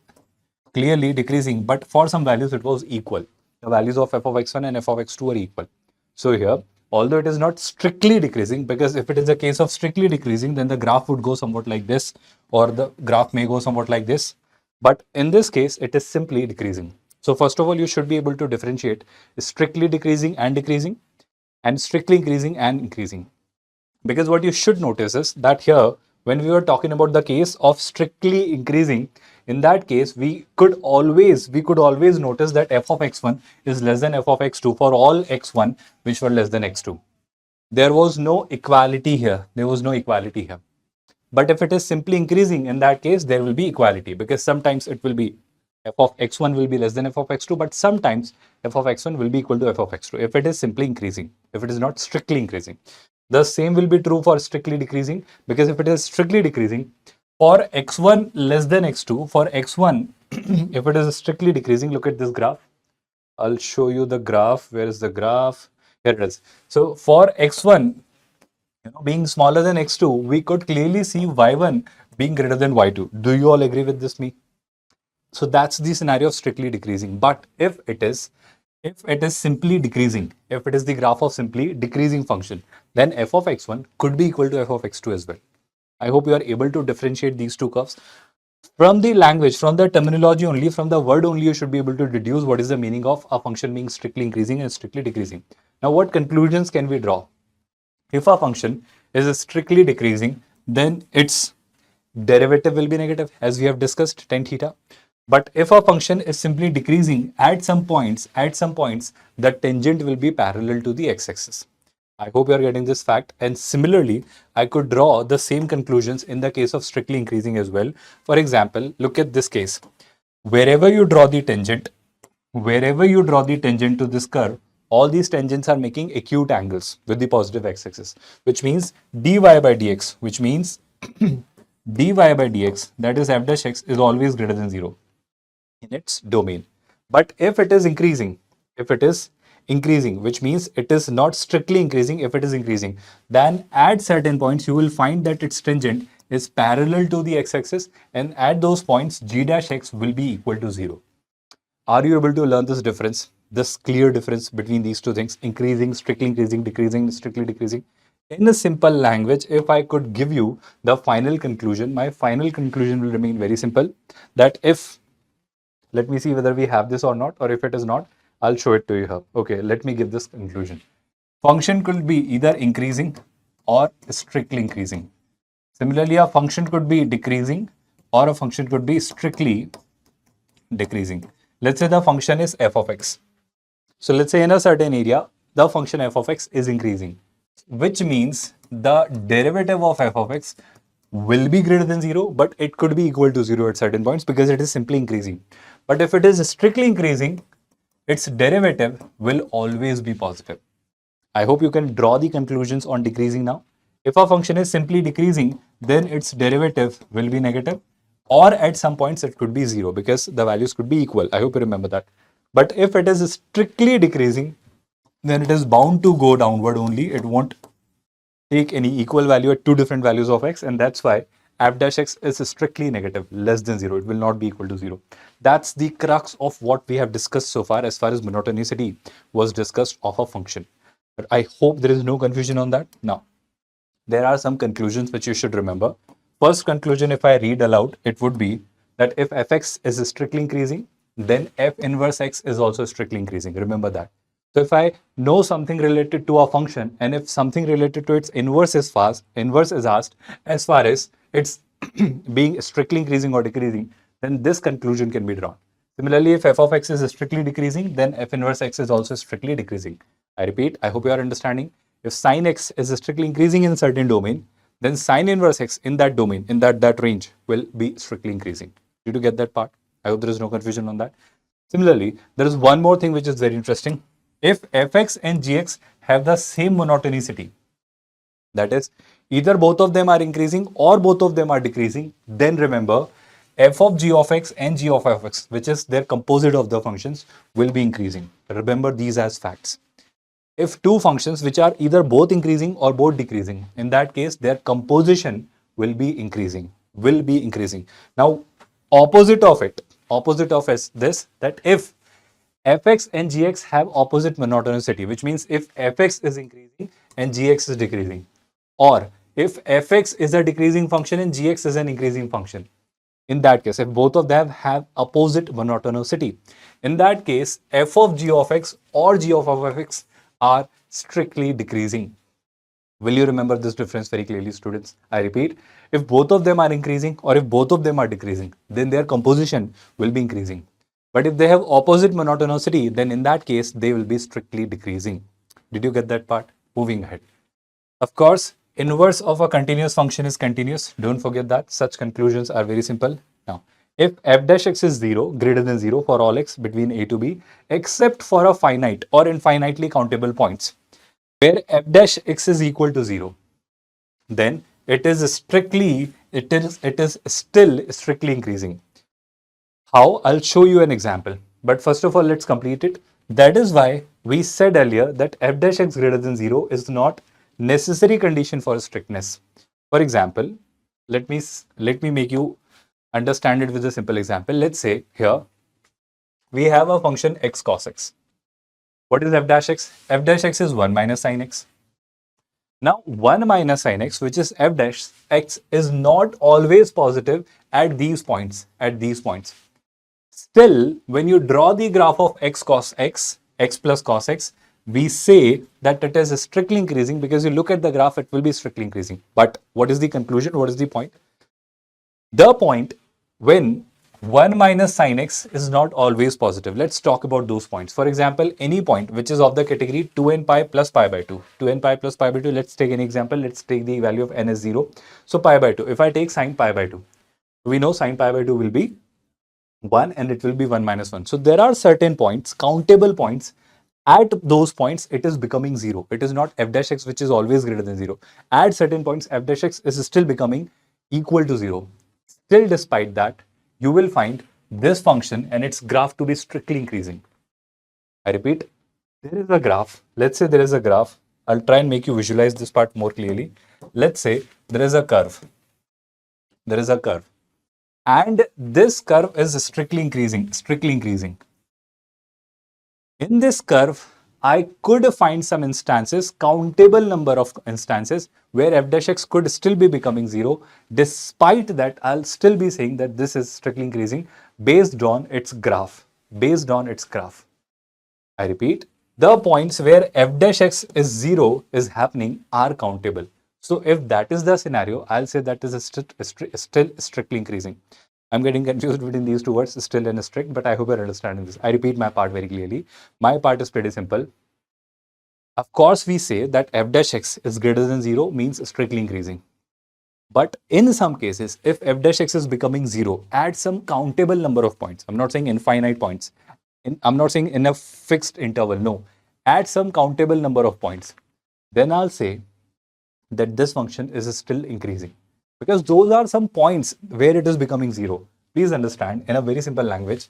clearly decreasing, but for some values it was equal. The values of f of x1 and f of x2 are equal. So here, although it is not strictly decreasing, because if it is a case of strictly decreasing, then the graph would go somewhat like this, or the graph may go somewhat like this. But in this case, it is simply decreasing. So first of all, you should be able to differentiate strictly decreasing, and strictly increasing and increasing. Because what you should notice is that here, when we were talking about the case of strictly increasing, in that case, we could always notice that f of x1 is less than f of x2 for all x1 which were less than x2. There was no equality here. But if it is simply increasing, in that case, there will be equality, because sometimes it will be f of x1 will be less than f of x2, but sometimes f of x1 will be equal to f of x2 if it is simply increasing, if it is not strictly increasing. The same will be true for strictly decreasing, because if it is strictly decreasing, for x1 less than x2, for x1, if it is strictly decreasing, look at this graph. I'll show you the graph. Where is the graph? Here it is. So for x1, being smaller than x2, we could clearly see y1 being greater than y2. Do you all agree with this, me? So that's the scenario of strictly decreasing. But if it is simply decreasing, if it is the graph of simply decreasing function, then f of x1 could be equal to f of x2 as well. I hope you are able to differentiate these two curves. From the language, from the terminology only, from the word only, you should be able to deduce what is the meaning of a function being strictly increasing and strictly decreasing. Now, what conclusions can we draw? If a function is strictly decreasing, then its derivative will be negative, as we have discussed, tan theta. But if a function is simply decreasing, at some points, the tangent will be parallel to the x-axis. I hope you are getting this fact. And similarly, I could draw the same conclusions in the case of strictly increasing as well. For example, look at this case. Wherever you draw the tangent to this curve, all these tangents are making acute angles with the positive x-axis, which means dy by dx, that is f dash x, is always greater than 0 in its domain. But if it is increasing, which means it is not strictly increasing, if it is increasing, then at certain points you will find that its tangent is parallel to the x-axis, and at those points g dash x will be equal to 0. Are you able to learn this difference, this clear difference between these two things, increasing, strictly increasing, decreasing, strictly decreasing? In a simple language, if I could give you the final conclusion, my final conclusion will remain very simple, that if, let me see whether we have this or not, or if it is not, I'll show it to you here. Okay, let me give this conclusion. Function could be either increasing or strictly increasing. Similarly, a function could be decreasing or a function could be strictly decreasing. Let's say the function is f of x. So let's say in a certain area, the function f of x is increasing, which means the derivative of f of x will be greater than 0, but it could be equal to 0 at certain points because it is simply increasing. But if it is strictly increasing, its derivative will always be positive. I hope you can draw the conclusions on decreasing now. If a function is simply decreasing, then its derivative will be negative, or at some points it could be 0 because the values could be equal. I hope you remember that. But if it is strictly decreasing, then it is bound to go downward only. It won't take any equal value at two different values of x, and that's why f dash x is strictly negative, less than 0. It will not be equal to 0. That's the crux of what we have discussed so far as monotonicity was discussed of a function. But I hope there is no confusion on that. Now, there are some conclusions which you should remember. First conclusion, if I read aloud, it would be that if fx is strictly increasing, then f inverse x is also strictly increasing. Remember that. So if I know something related to a function, and if something related to its inverse is asked, as far as it's being strictly increasing or decreasing, then this conclusion can be drawn. Similarly, if f of x is strictly decreasing, then f inverse x is also strictly decreasing. I repeat, I hope you are understanding. If sin x is strictly increasing in a certain domain, then sin inverse x in that domain, in that range, will be strictly increasing. Did you get that part? I hope there is no confusion on that. Similarly, there is one more thing which is very interesting. If fx and gx have the same monotonicity, that is, either both of them are increasing or both of them are decreasing, then remember f of g of x and g of f(x), which is their composite of the functions, will be increasing. Remember these as facts. If two functions which are either both increasing or both decreasing, in that case their composition will be increasing. Now, opposite of is this, that if fx and gx have opposite monotonicity, which means if fx is increasing and gx is decreasing, or if fx is a decreasing function and gx is an increasing function, in that case, if both of them have opposite monotonicity, in that case, f of g of x or g of f(x) are strictly decreasing. Will you remember this difference very clearly, students? I repeat, if both of them are increasing or if both of them are decreasing, then their composition will be increasing. But if they have opposite monotonicity, then in that case, they will be strictly decreasing. Did you get that part? Moving ahead. Of course, inverse of a continuous function is continuous. Don't forget that. Such conclusions are very simple. Now, if f dash x is 0, greater than 0 for all x between a to b, except for a finite or infinitely countable points, where f dash x is equal to 0, then it is still strictly increasing. How? I'll show you an example. But first of all, let's complete it. That is why we said earlier that f dash x greater than 0 is not necessary condition for strictness. For example, let me make you understand it with a simple example. Let's say here we have a function x cos x. What is f dash x? F dash x is 1 minus sin x. Now 1 minus sin x, which is f dash x, is not always positive at these points. Still, when you draw the graph of x cos x, x plus cos x, we say that it is strictly increasing because you look at the graph, it will be strictly increasing. But what is the conclusion? What is the point? The point when 1 minus sin x is not always positive. Let's talk about those points. For example, any point which is of the category 2n pi plus pi by 2. 2n pi plus pi by 2, let's take an example. Let's take the value of n as 0. So pi by 2. If I take sin pi by 2, we know sin pi by 2 will be 1 and it will be 1 minus 1. So there are certain points, countable points. At those points, it is becoming 0. It is not f dash x which is always greater than 0. At certain points, f dash x is still becoming equal to 0. Still, despite that, you will find this function and its graph to be strictly increasing. I repeat, there is a graph. Let's say there is a graph. I'll try and make you visualize this part more clearly. Let's say there is a curve. And this curve is strictly increasing. In this curve, I could find some instances, countable number of instances, where f dash x could still be becoming 0. Despite that, I'll still be saying that this is strictly increasing based on its graph. I repeat, the points where f dash x is 0 is happening are countable. So if that is the scenario, I'll say that is still strictly increasing. I'm getting confused between these two words, still and strict, but I hope you're understanding this. I repeat my part very clearly. My part is pretty simple. Of course, we say that f dash x is greater than 0 means strictly increasing. But in some cases, if f dash x is becoming 0 at some countable number of points, I'm not saying infinite points, I'm not saying in a fixed interval, no, at some countable number of points, then I'll say that this function is still increasing. Because those are some points where it is becoming 0. Please understand in a very simple language.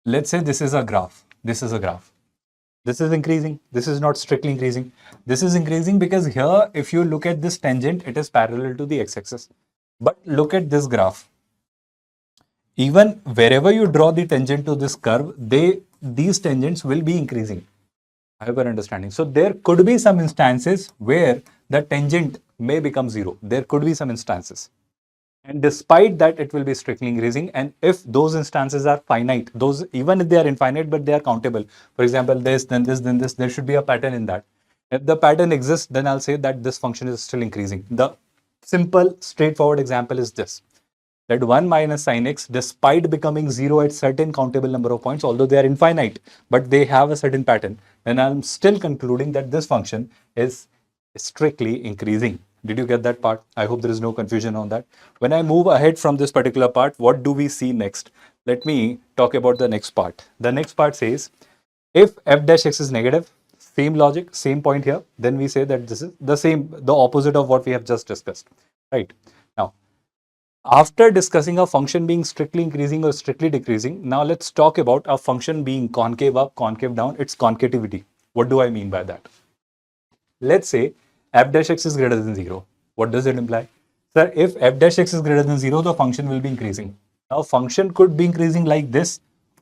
Let's say this is a graph. This is increasing. This is not strictly increasing. This is increasing because here, if you look at this tangent, it is parallel to the x-axis. But look at this graph. Even wherever you draw the tangent to this curve, these tangents will be increasing. I hope you're understanding. So there could be some instances where the tangent may become 0. There could be some instances. And despite that, it will be strictly increasing. And if those instances are finite, those, even if they are infinite, but they are countable, for example, this, then this, then this, there should be a pattern in that. If the pattern exists, then I'll say that this function is still increasing. The simple, straightforward example is this, that 1 minus sin x, despite becoming 0 at certain countable number of points, although they are infinite, but they have a certain pattern, then I'm still concluding that this function is strictly increasing. Did you get that part? I hope there is no confusion on that. When I move ahead from this particular part, what do we see next? Let me talk about the next part. The next part says, if f dash x is negative, same logic, same point here, then we say that this is the same, the opposite of what we have just discussed, right? Now, after discussing a function being strictly increasing or strictly decreasing, now let's talk about a function being concave up, concave down, its concavity. What do I mean by that? Let's say f dash x is greater than 0. What does it imply? Sir, if f dash x is greater than 0, the function will be increasing. Now, function could be increasing like this,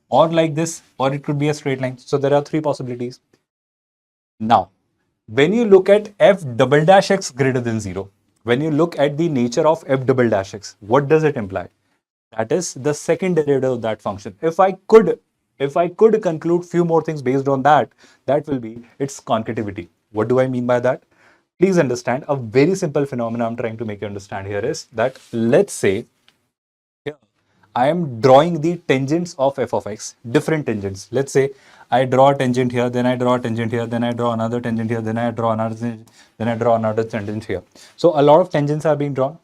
or it could be a straight line. So there are three possibilities. Now, when you look at f double dash x greater than 0, when you look at the nature of f double dash x, what does it imply? That is the second derivative of that function. If I could conclude few more things based on that, that will be its concavity. What do I mean by that? Please understand, a very simple phenomenon I'm trying to make you understand here is that, let's say here I am drawing the tangents of f of x, different tangents. Let's say I draw a tangent here, then I draw a tangent here, then I draw another tangent here, then I draw another tangent, then I draw another tangent here. So a lot of tangents are being drawn.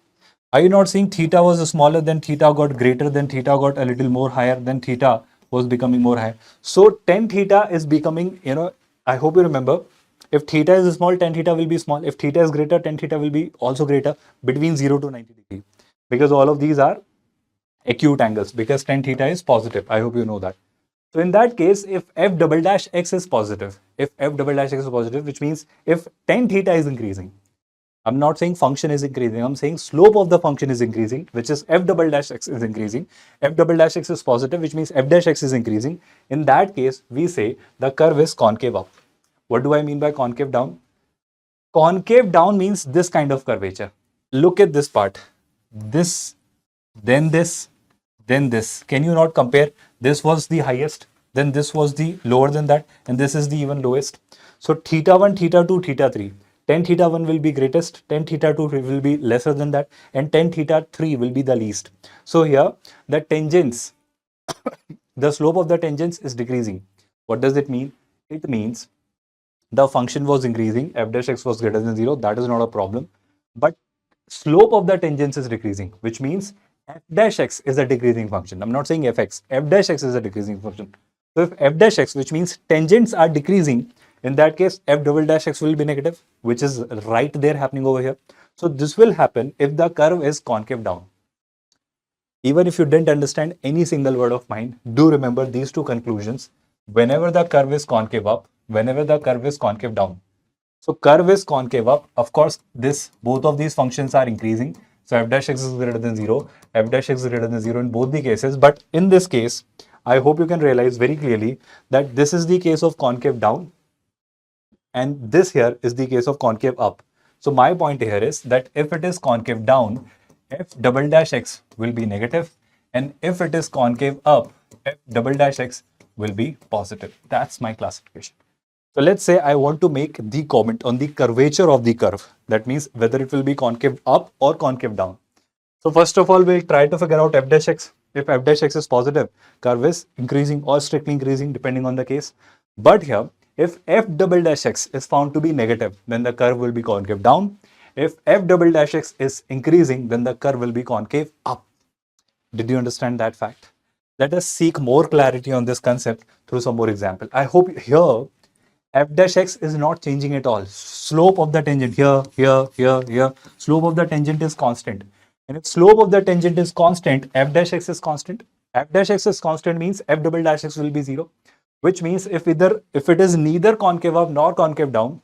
Are you not seeing theta was smaller, then theta got greater, then theta got a little more higher, then theta was becoming more higher. So tan theta is becoming, I hope you remember, if theta is small, tan theta will be small. If theta is greater, tan theta will be also greater between 0 to 90 degrees. Because all of these are acute angles, because tan theta is positive. I hope you know that. So in that case, if f double dash x is positive, which means if tan theta is increasing, I'm not saying function is increasing, I'm saying slope of the function is increasing, which is f double dash x is increasing. F double dash x is positive, which means f dash x is increasing. In that case, we say the curve is concave up. What do I mean by concave down? Concave down means this kind of curvature. Look at this part. This, then this, then this. Can you not compare? This was the highest, then this was the lower than that, and this is the even lowest. So theta 1, theta 2, theta 3. Tan theta 1 will be greatest, tan theta 2 will be lesser than that, and tan theta 3 will be the least. So here, the tangents, the slope of the tangents is decreasing. What does it mean? It means the function was increasing, f dash x was greater than 0, that is not a problem. But slope of the tangents is decreasing, which means f dash x is a decreasing function. I'm not saying fx, f dash x is a decreasing function. So if f dash x, which means tangents are decreasing, in that case, f double dash x will be negative, which is right there happening over here. So this will happen if the curve is concave down. Even if you didn't understand any single word of mine, do remember these two conclusions. Whenever the curve is concave up, whenever the curve is concave down. So curve is concave up. Of course, both of these functions are increasing. So f dash x is greater than 0, f dash x is greater than 0 in both the cases. But in this case, I hope you can realize very clearly that this is the case of concave down, and this here is the case of concave up. So my point here is that if it is concave down, f double dash x will be negative, and if it is concave up, f double dash x will be positive. That's my classification. So let's say I want to make the comment on the curvature of the curve. That means whether it will be concave up or concave down. So first of all, we'll try to figure out f dash x. If f dash x is positive, curve is increasing or strictly increasing depending on the case. But here, if f double dash x is found to be negative, then the curve will be concave down. If f double dash x is increasing, then the curve will be concave up. Did you understand that fact? Let us seek more clarity on this concept through some more example. I hope here f dash x is not changing at all. Slope of the tangent here, slope of the tangent is constant. And if slope of the tangent is constant, f dash x is constant. F dash x is constant means f double dash x will be 0. Which means if it is neither concave up nor concave down,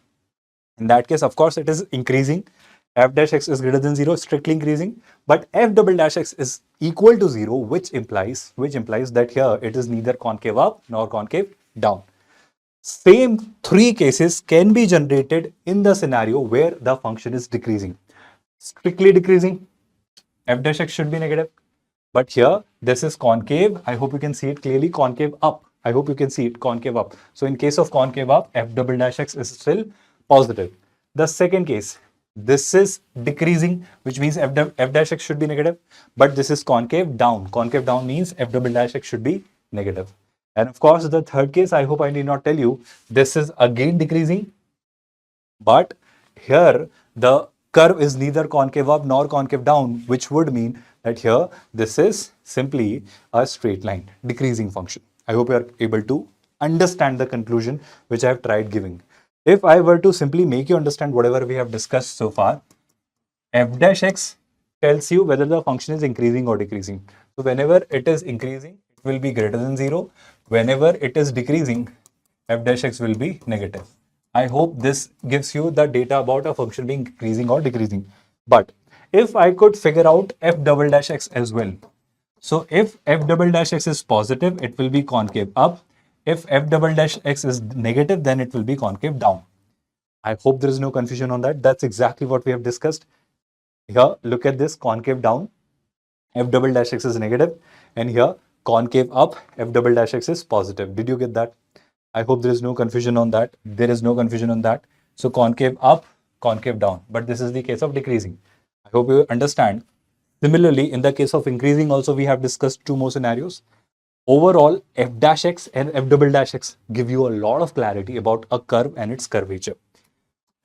in that case, of course, it is increasing. F dash x is greater than 0, strictly increasing. But f double dash x is equal to 0, which implies that here it is neither concave up nor concave down. Same three cases can be generated in the scenario where the function is decreasing. Strictly decreasing, f dash x should be negative. But here, this is concave. I hope you can see it clearly. Concave up. I hope you can see it concave up. So in case of concave up, f double dash x is still positive. The second case, this is decreasing, which means f dash x should be negative. But this is concave down. Concave down means f double dash x should be negative. And of course, the third case, I hope I need not tell you, this is again decreasing. But here, the curve is neither concave up nor concave down, which would mean that here this is simply a straight line, decreasing function. I hope you are able to understand the conclusion which I have tried giving. If I were to simply make you understand whatever we have discussed so far, f dash x tells you whether the function is increasing or decreasing. So whenever it is increasing, it will be greater than 0. Whenever it is decreasing, f dash x will be negative. I hope this gives you the data about a function being increasing or decreasing. But if I could figure out f double dash x as well. So if f double dash x is positive, it will be concave up. If f double dash x is negative, then it will be concave down. I hope there is no confusion on that. That's exactly what we have discussed. Here, look at this, concave down, f double dash x is negative, and here concave up, f double dash x is positive. Did you get that? I hope there is no confusion on that. There is no confusion on that. So concave up, concave down. But this is the case of decreasing. I hope you understand. Similarly, in the case of increasing also, we have discussed two more scenarios. Overall, f dash x and f double dash x give you a lot of clarity about a curve and its curvature.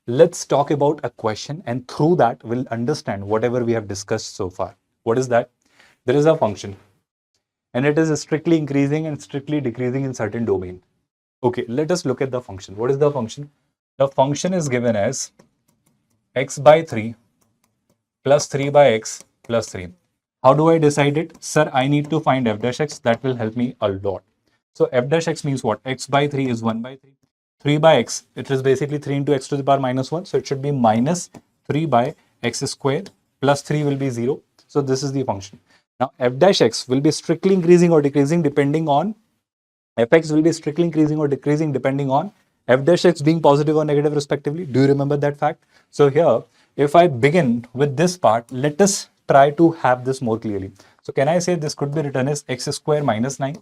Let's talk about a question, and through that, we'll understand whatever we have discussed so far. What is that? There is a function, and it is strictly increasing and strictly decreasing in certain domain. Okay, let us look at the function. What is the function? The function is given as x by 3 plus 3 by x plus 3. How do I decide it? Sir, I need to find f dash x. That will help me a lot. So f dash x means what? X by 3 is 1 by 3. 3 by x, it is basically 3 into x to the power minus 1. So it should be minus 3 by x squared plus 3 will be 0. So this is the function. Now f dash x will be strictly increasing or decreasing depending on fx will be strictly increasing or decreasing depending on f dash x being positive or negative respectively. Do you remember that fact? So here, if I begin with this part, let us try to have this more clearly. So can I say this could be written as x square minus 9,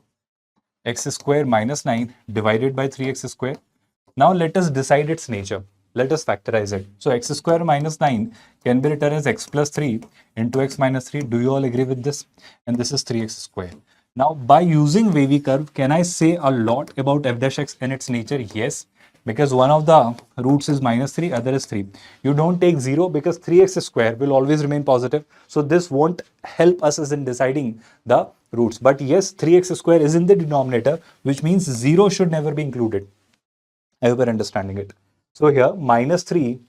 x square minus 9 divided by 3x square. Now let us decide its nature. Let us factorize it. So x square minus 9 can be written as x plus 3 into x minus 3. Do you all agree with this? And this is 3x square. Now by using wavy curve, can I say a lot about f dash x and its nature? Yes, because one of the roots is minus 3, other is 3. You don't take 0 because 3x square will always remain positive. So this won't help us in deciding the roots. But yes, 3x square is in the denominator, which means 0 should never be included. I hope you're understanding it. So here, minus 3,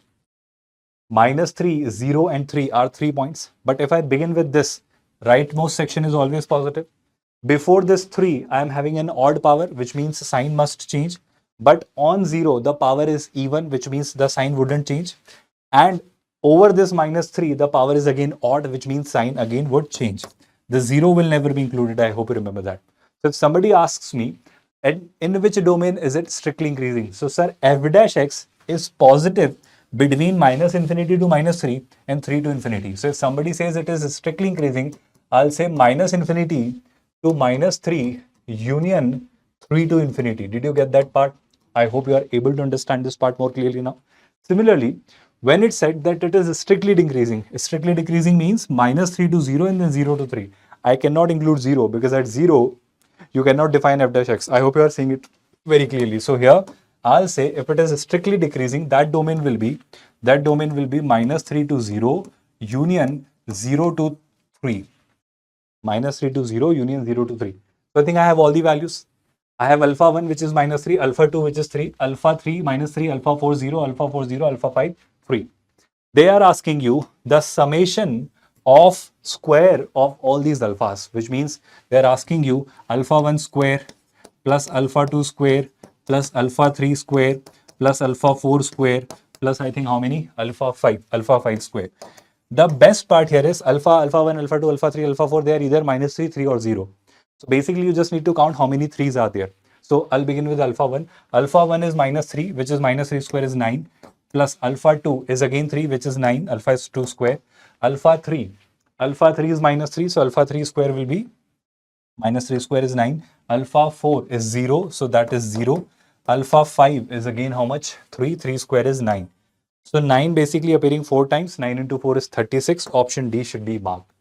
0 and 3 are 3 points. But if I begin with this, rightmost section is always positive. Before this 3, I am having an odd power, which means sign must change. But on 0, the power is even, which means the sign wouldn't change. And over this minus 3, the power is again odd, which means sign again would change. The 0 will never be included. I hope you remember that. So if somebody asks me, and in which domain is it strictly increasing? So sir, f dash x is positive between minus infinity to minus 3 and 3 to infinity. So if somebody says it is strictly increasing, I'll say minus infinity to minus 3 union 3 to infinity. Did you get that part? I hope you are able to understand this part more clearly now. Similarly, when it said that it is strictly decreasing means minus 3 to 0 and then 0 to 3. I cannot include 0 because at 0, you cannot define f dash x. I hope you are seeing it very clearly. So here, I'll say if it is strictly decreasing, that domain will be minus 3 to 0 union 0 to 3. Minus 3 to 0 union 0 to 3. So I think I have all the values. I have alpha 1 which is minus 3, alpha 2 which is 3, alpha 3 minus 3, alpha 4 0, alpha 4 0, alpha 5 3. They are asking you the summation of square of all these alphas, which means they are asking you alpha 1 square plus alpha 2 square plus alpha 3 square plus alpha 4 square plus I think how many? Alpha 5 square. The best part here is alpha 1, alpha 2, alpha 3, alpha 4, they are either minus 3, 3 or 0. So basically you just need to count how many 3s are there. So I'll begin with alpha 1. Alpha 1 is minus 3, which is minus 3 square is 9, plus alpha 2 is again 3, which is 9, alpha is 2 square. Alpha 3 Alpha 3 is minus 3, so alpha 3 square will be minus 3 square is 9. Alpha 4 is 0, so that is 0. Alpha 5 is again how much? 3. 3 square is 9. So 9 basically appearing 4 times. 9 into 4 is 36. Option D should be marked.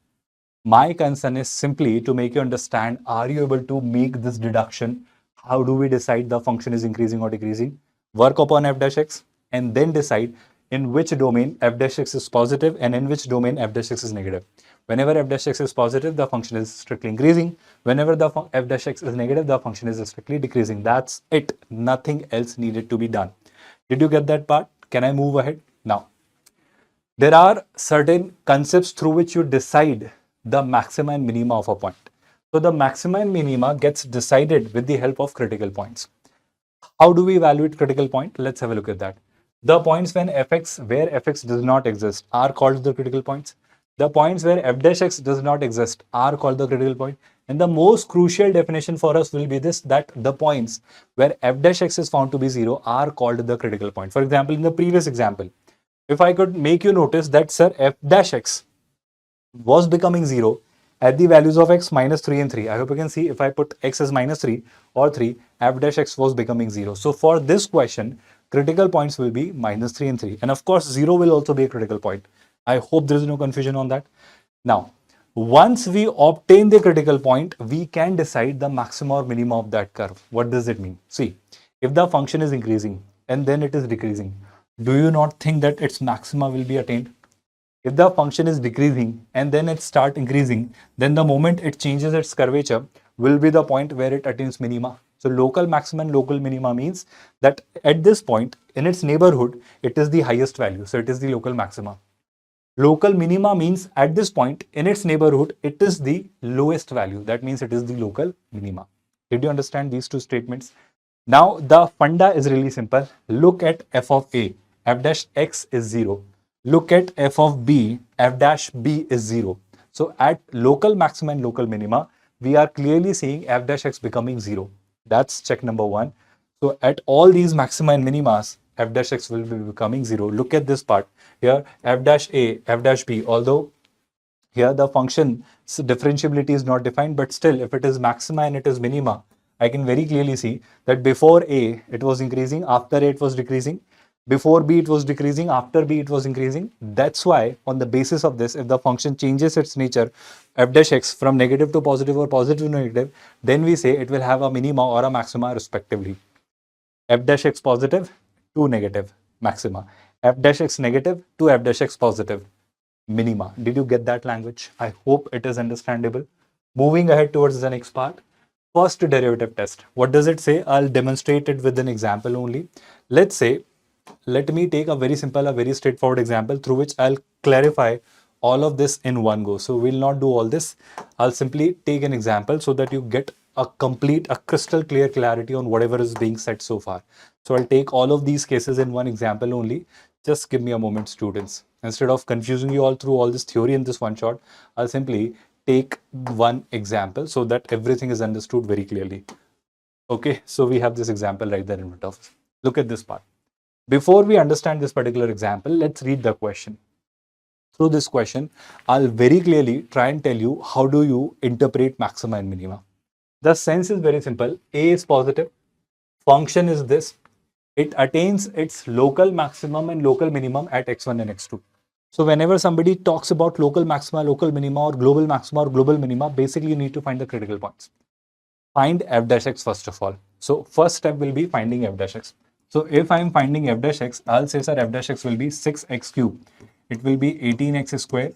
My concern is simply to make you understand, are you able to make this deduction? How do we decide the function is increasing or decreasing? Work upon f dash x and then decide in which domain f dash x is positive and in which domain f dash x is negative. Whenever f dash x is positive, the function is strictly increasing. Whenever the f dash x is negative, the function is strictly decreasing. That's it. Nothing else needed to be done. Did you get that part? Can I move ahead? Now, there are certain concepts through which you decide the maxima and minima of a point. So the maxima and minima gets decided with the help of critical points. How do we evaluate critical point? Let's have a look at that. The points when fx, where fx does not exist, are called the critical points. The points where f dash x does not exist are called the critical point. And the most crucial definition for us will be this, that the points where f dash x is found to be 0 are called the critical point. For example, in the previous example, if I could make you notice that, sir, f dash x was becoming 0 at the values of x minus 3 and 3. I hope you can see, if I put x as minus 3 or 3, f dash x was becoming 0. So for this question, critical points will be minus 3 and 3. And of course, 0 will also be a critical point. I hope there is no confusion on that. Now, once we obtain the critical point, we can decide the maxima or minima of that curve. What does it mean? See, if the function is increasing and then it is decreasing, do you not think that its maxima will be attained? If the function is decreasing and then it starts increasing, then the moment it changes its curvature will be the point where it attains minima. So local maximum and local minima means that at this point in its neighborhood, it is the highest value. So it is the local maxima. Local minima means at this point in its neighborhood, it is the lowest value. That means it is the local minima. Did you understand these two statements? Now the funda is really simple. Look at f of a, f dash x is 0. Look at f of b, f dash b is 0. So at local maxima and local minima, we are clearly seeing f dash x becoming 0. That's check number 1. So at all these maxima and minimas, f dash x will be becoming 0. Look at this part. Here f dash a, f dash b, although here the function differentiability is not defined, but still if it is maxima and it is minima, I can very clearly see that before a it was increasing, after a it was decreasing, before b it was decreasing, after b it was increasing. That's why on the basis of this, if the function changes its nature f dash x from negative to positive or positive to negative, then we say it will have a minima or a maxima respectively. F dash x positive to negative maxima, f dash x negative to f dash x positive minima. Did you get that language? I hope it is understandable. Moving ahead towards the next part. First derivative test. What does it say? I'll demonstrate it with an example only. Let's say, let me take a very simple, a very straightforward example through which I'll clarify all of this in one go. So we'll not do all this. I'll simply take an example so that you get a complete, a crystal clear clarity on whatever is being said so far. So I'll take all of these cases in one example only. Just give me a moment, students. Instead of confusing you all through all this theory in this one shot, I'll simply take one example so that everything is understood very clearly. Okay, so we have this example right there in front of us. Look at this part. Before we understand this particular example, let's read the question. Through this question, I'll very clearly try and tell you how do you interpret maxima and minima. The sense is very simple. A is positive. Function is this. It attains its local maximum and local minimum at x1 and x2. So whenever somebody talks about local maxima, local minima, or global maxima or global minima, basically you need to find the critical points. Find f dash x first of all. So first step will be finding f dash x. So if I am finding f dash x, I'll say, sir, f dash x will be 6x cube. It will be 18x square,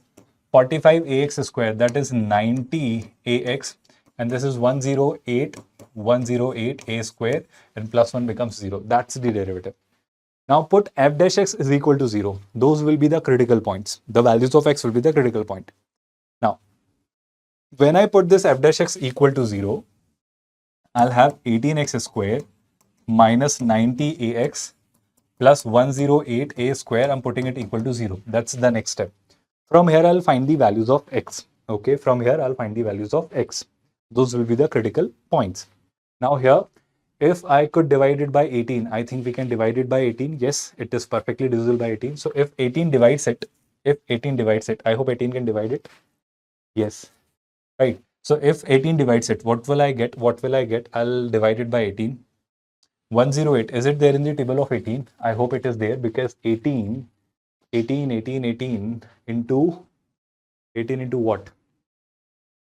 45ax square, that is 90ax, and this is 108 a square, and plus 1 becomes 0. That's the derivative. Now put f dash x is equal to 0. Those will be the critical points. The values of x will be the critical point. Now, when I put this f dash x equal to 0, I'll have 18x square minus 90ax plus 108a square. I'm putting it equal to 0. That's the next step. From here, I'll find the values of x. Okay, from here, I'll find the values of x. Those will be the critical points. Now here, if I could divide it by 18, I think we can divide it by 18. Yes, it is perfectly divisible by 18. So if 18 divides it, I hope 18 can divide it. Yes, right. So if 18 divides it, what will I get? What will I get? I'll divide it by 18. 108, is it there in the table of 18? I hope it is there, because 18 into 18 into what?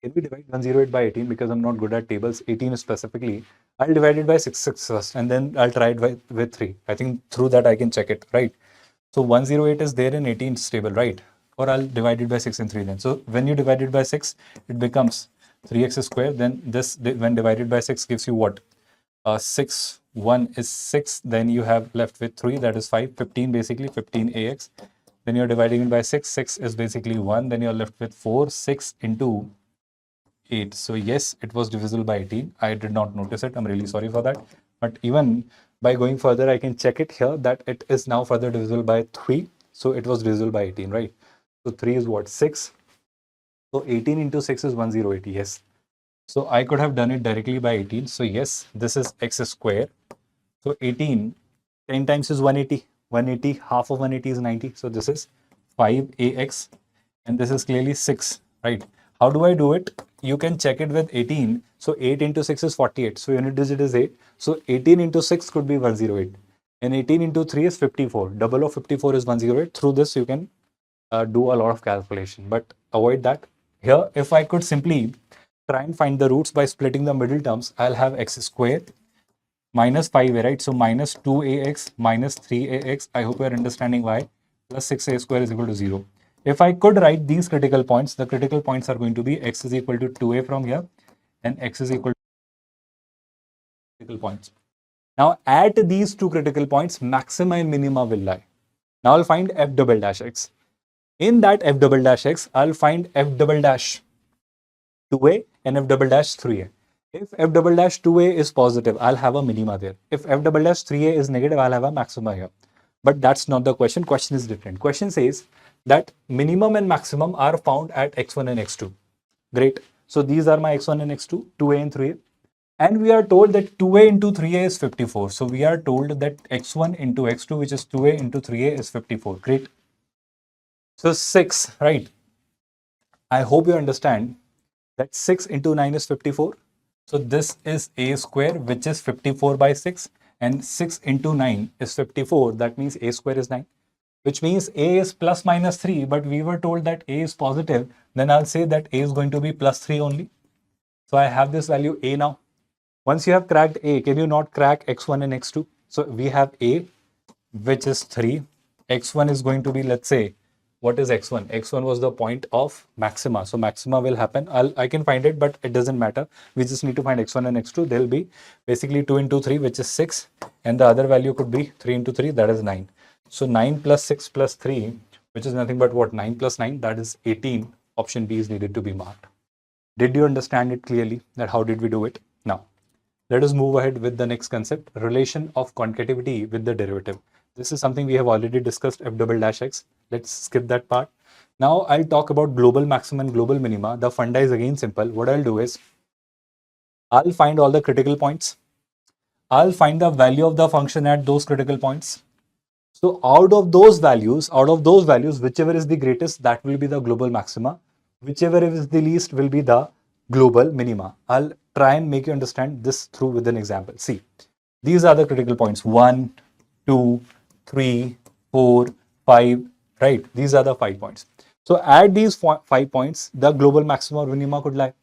Can we divide 108 by 18? Because I'm not good at tables, 18 specifically. I'll divide it by 6 first, and then I'll try it with 3. I think through that I can check it, right? So 108 is there in 18's table, right? Or I'll divide it by 6 and 3 then. So when you divide it by 6, it becomes 3x square. Then this, when divided by 6, gives you what? 6, 1 is 6. Then you have left with 3, that is 5. 15 basically, 15ax. Then you're dividing it by 6. 6 is basically 1. Then you're left with 4. 6 into 8. So yes, it was divisible by 18. I did not notice it. I'm really sorry for that. But even by going further, I can check it here that it is now further divisible by 3. So it was divisible by 18, right? So 3 is what? 6. So 18 into 6 is 1080. Yes. So I could have done it directly by 18. So yes, this is x square. So 18, 10 times is 180. 180, half of 180 is 90. So this is 5ax. And this is clearly 6, right? How do I do it? You can check it with 18. So 8 into 6 is 48. So unit digit is 8. So 18 into 6 could be 108. And 18 into 3 is 54. Double of 54 is 108. Through this, you can do a lot of calculation. But avoid that. Here, if I could simply try and find the roots by splitting the middle terms, I'll have x squared minus 5a, right? So minus 2ax minus 3ax. I hope you are understanding why. Plus 6a square is equal to 0. If I could write these critical points, the critical points are going to be x is equal to 2a from here and x is equal to critical points. Now at these two critical points, maxima and minima will lie. Now I'll find f double dash x. In that f double dash x, I'll find f double dash 2a and f double dash 3a. If f double dash 2a is positive, I'll have a minima there. If f double dash 3a is negative, I'll have a maxima here. But that's not the question. Question is different. Question says that minimum and maximum are found at x1 and x2. Great. So these are my x1 and x2, 2a and 3a. And we are told that 2a into 3a is 54. So we are told that x1 into x2, which is 2a into 3a, is 54. Great. So 6, right? I hope you understand that 6 into 9 is 54. So this is a square, which is 54 by 6. And 6 into 9 is 54. That means a square is 9. Which means a is plus minus 3. But we were told that a is positive. Then I'll say that a is going to be plus 3 only. So I have this value a now. Once you have cracked a, can you not crack x1 and x2? So we have a, which is 3. x1 is going to be, let's say, what is x1? x1 was the point of maxima. So maxima will happen. I can find it, but it doesn't matter. We just need to find x1 and x2. They'll be basically 2 into 3, which is 6. And the other value could be 3 into 3, that is 9. So 9 plus 6 plus 3, which is nothing but what? 9 plus 9, that is 18. Option B is needed to be marked. Did you understand it clearly? That how did we do it? Now, let us move ahead with the next concept, relation of concativity with the derivative. This is something we have already discussed, f double dash x. Let's skip that part. Now I'll talk about global maximum and global minima. The funda is again simple. What I'll do is, I'll find all the critical points. I'll find the value of the function at those critical points. So out of those values, whichever is the greatest, that will be the global maxima. Whichever is the least will be the global minima. I'll try and make you understand this through with an example. See, these are the critical points. 1, 2, 3, 4, 5, right? These are the 5 points. So at these 5 points, the global maxima or minima could lie.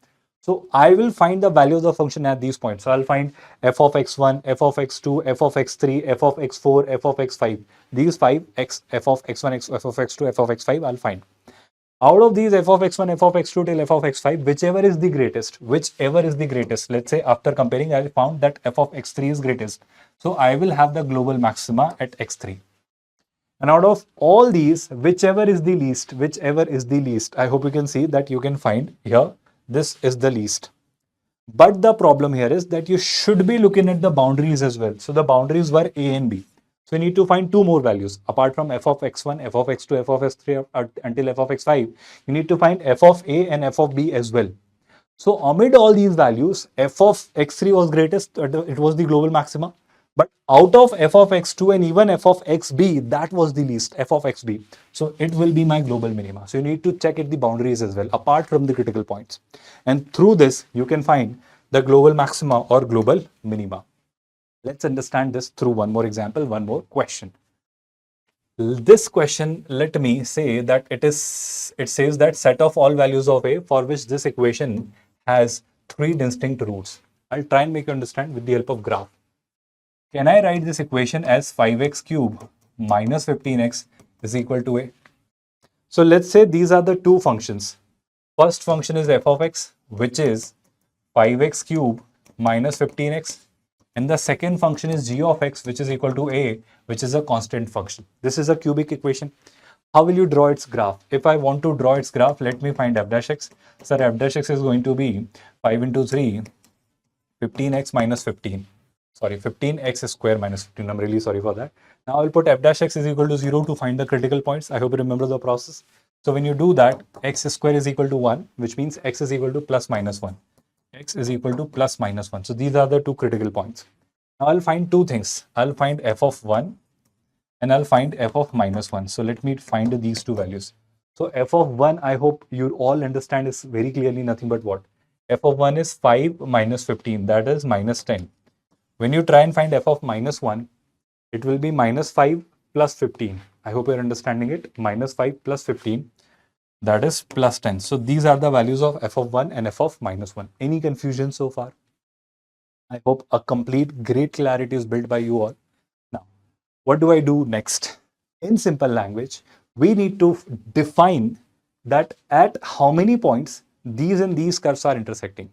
So I will find the value of the function at these points. So I'll find f of x1, f of x2, f of x3, f of x4, f of x5. These 5, f of x1, f of x2, f of x5, I'll find. Out of these f of x1, f of x2 till f of x5, whichever is the greatest, let's say after comparing, I found that f of x3 is greatest. So I will have the global maxima at x3. And out of all these, whichever is the least, I hope you can see that you can find here, this is the least. But the problem here is that you should be looking at the boundaries as well. So the boundaries were a and b. So you need to find 2 more values apart from f of x1, f of x2, f of x3 until f of x5. You need to find f of a and f of b as well. So amid all these values, f of x3 was greatest, it was the global maxima. But out of f of x2 and even f of xb, that was the least, f of xb. So it will be my global minima. So you need to check at the boundaries as well, apart from the critical points. And through this, you can find the global maxima or global minima. Let's understand this through one more example, one more question. This question, let me say that it says that set of all values of a for which this equation has three distinct roots. I'll try and make you understand with the help of graph. Can I write this equation as 5x cube minus 15x is equal to a? So let's say these are the two functions. First function is f of x, which is 5x cube minus 15x. And the second function is g of x, which is equal to a, which is a constant function. This is a cubic equation. How will you draw its graph? If I want to draw its graph, let me find f dash x. Sir, f dash x is going to be 5 into 3, 15x minus 15. Sorry, 15x square minus 15. I'm really sorry for that. Now I'll put f dash x is equal to 0 to find the critical points. I hope you remember the process. So when you do that, x square is equal to 1, which means x is equal to plus minus 1. X is equal to plus minus 1. So these are the two critical points. Now I'll find two things. I'll find f of 1 and I'll find f of minus 1. So let me find these two values. So f of 1, I hope you all understand, is very clearly nothing but what? F of 1 is 5 minus 15, that is minus 10. When you try and find f of minus 1, it will be minus 5 plus 15. I hope you're understanding it. Minus 5 plus 15. That is plus 10. So these are the values of f of 1 and f of minus 1. Any confusion so far? I hope a complete great clarity is built by you all. Now, what do I do next? In simple language, we need to define that at how many points these and these curves are intersecting.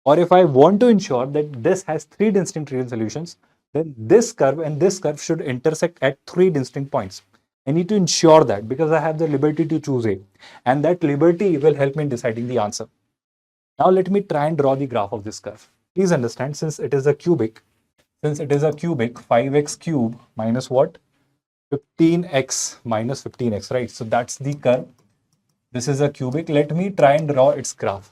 Or if I want to ensure that this has three distinct real solutions, then this curve and this curve should intersect at three distinct points. I need to ensure that because I have the liberty to choose a, and that liberty will help me in deciding the answer. Now let me try and draw the graph of this curve. Please understand, since it is a cubic, 5x cube minus what? 15x minus 15x, right? So that's the curve. This is a cubic. Let me try and draw its graph.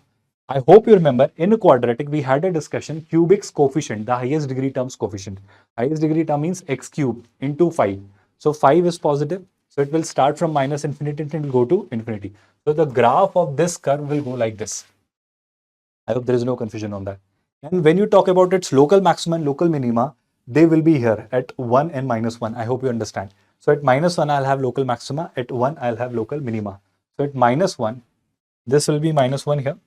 I hope you remember in a quadratic, we had a discussion, cubic's coefficient, the highest degree term's coefficient. Highest degree term means x cube into 5. So 5 is positive. So it will start from minus infinity and it will go to infinity. So the graph of this curve will go like this. I hope there is no confusion on that. And when you talk about its local maxima and local minima, they will be here at 1 and minus 1. I hope you understand. So at minus 1, I'll have local maxima. At 1, I'll have local minima. So at minus 1, this will be minus 1 here.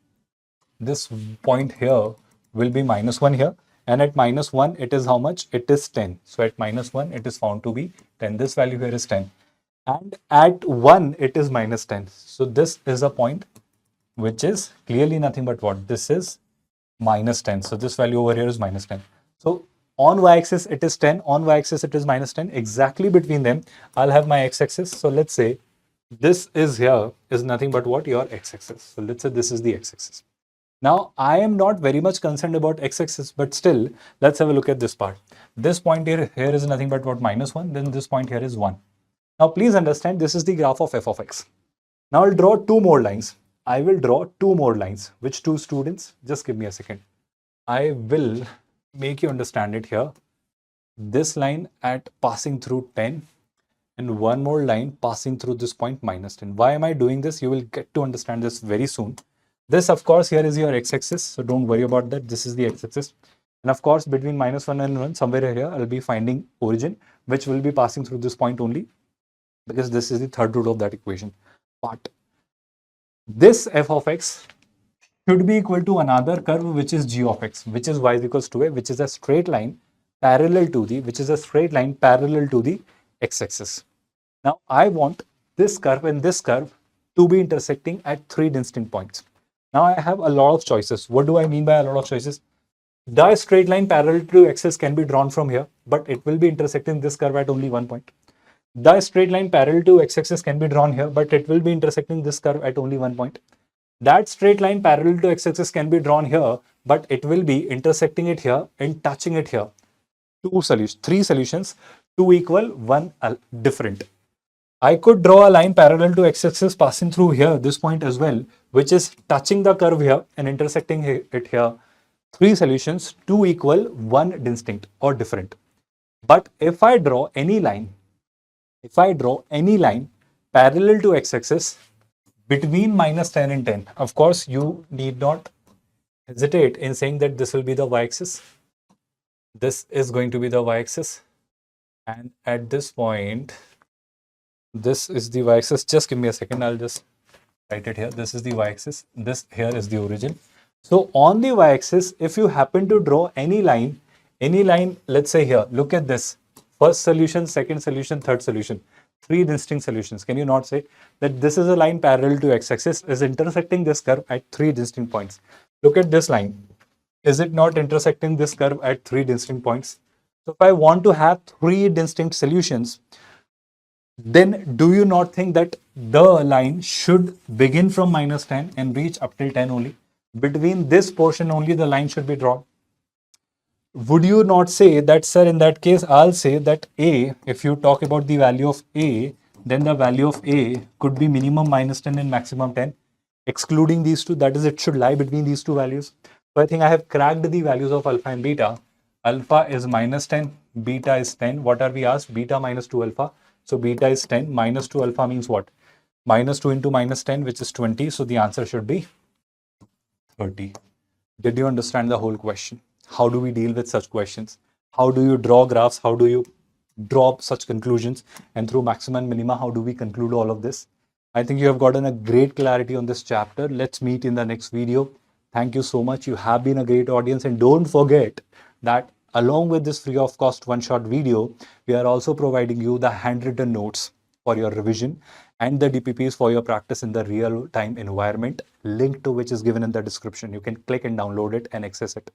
This point here will be minus 1 here. And at minus 1, it is how much? It is 10. So at minus 1, it is found to be 10. This value here is 10. And at 1, it is minus 10. So this is a point which is clearly nothing but what? This is minus 10. So this value over here is minus 10. So on y-axis, it is 10. On y-axis, it is minus 10. Exactly between them, I'll have my x-axis. So let's say this is here is nothing but what? Your x-axis. So let's say this is the x-axis. Now, I am not very much concerned about x-axis, but still, let's have a look at this part. This point here is nothing but what? Minus 1. Then this point here is 1. Now, please understand, this is the graph of f of x. Now, I'll draw two more lines. I will draw two more lines. Which two, students? Just give me a second. I will make you understand it here. This line at passing through 10 and one more line passing through this point minus 10. Why am I doing this? You will get to understand this very soon. This, of course, here is your x-axis. So don't worry about that. This is the x-axis. And of course, between minus 1 and 1, somewhere here, I'll be finding origin, which will be passing through this point only, because this is the third root of that equation. But this f of x should be equal to another curve, which is g of x, which is y is equals to a, which is a straight line parallel to the, x-axis. Now, I want this curve and this curve to be intersecting at three distinct points. Now, I have a lot of choices. What do I mean by a lot of choices? The straight line parallel to axis can be drawn from here, but it will be intersecting this curve at only one point. The straight line parallel to x-axis can be drawn here, but it will be intersecting this curve at only one point. That straight line parallel to x-axis can be drawn here, but it will be intersecting it here and touching it here. Three solutions, two equal, one different. I could draw a line parallel to x-axis passing through here, this point as well, which is touching the curve here and intersecting it here. Three solutions, two equal, one distinct or different. But if I draw any line, parallel to x-axis between -10 and 10, of course, you need not hesitate in saying that this will be the y-axis. This is going to be the y-axis. And at this point, this is the y-axis. Just give me a second. I'll just write it here. This is the y-axis. This here is the origin. So on the y-axis, if you happen to draw any line, let's say here, look at this. First solution, second solution, third solution. Three distinct solutions. Can you not say that this is a line parallel to x-axis is intersecting this curve at three distinct points? Look at this line. Is it not intersecting this curve at three distinct points? So if I want to have three distinct solutions, then do you not think that the line should begin from -10 and reach up till 10 only? Between this portion only the line should be drawn. Would you not say that, sir, in that case, I'll say that A, if you talk about the value of A, then the value of A could be minimum -10 and maximum 10, excluding these two, that is, it should lie between these two values. So I think I have cracked the values of alpha and beta. Alpha is -10, beta is 10. What are we asked? Beta minus 2 alpha. So beta is 10, minus 2 alpha means what? -2 into -10, which is 20. So the answer should be 30. Did you understand the whole question? How do we deal with such questions? How do you draw graphs? How do you draw such conclusions? And through maxima and minima, how do we conclude all of this? I think you have gotten a great clarity on this chapter. Let's meet in the next video. Thank you so much. You have been a great audience. And don't forget that along with this free of cost one-shot video, we are also providing you the handwritten notes for your revision and the DPPs for your practice in the real-time environment, link to which is given in the description. You can click and download it and access it.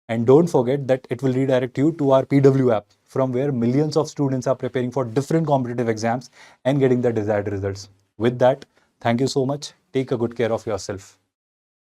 And don't forget that it will redirect you to our PW app, from where millions of students are preparing for different competitive exams and getting the desired results. With that, thank you so much. Take a good care of yourself.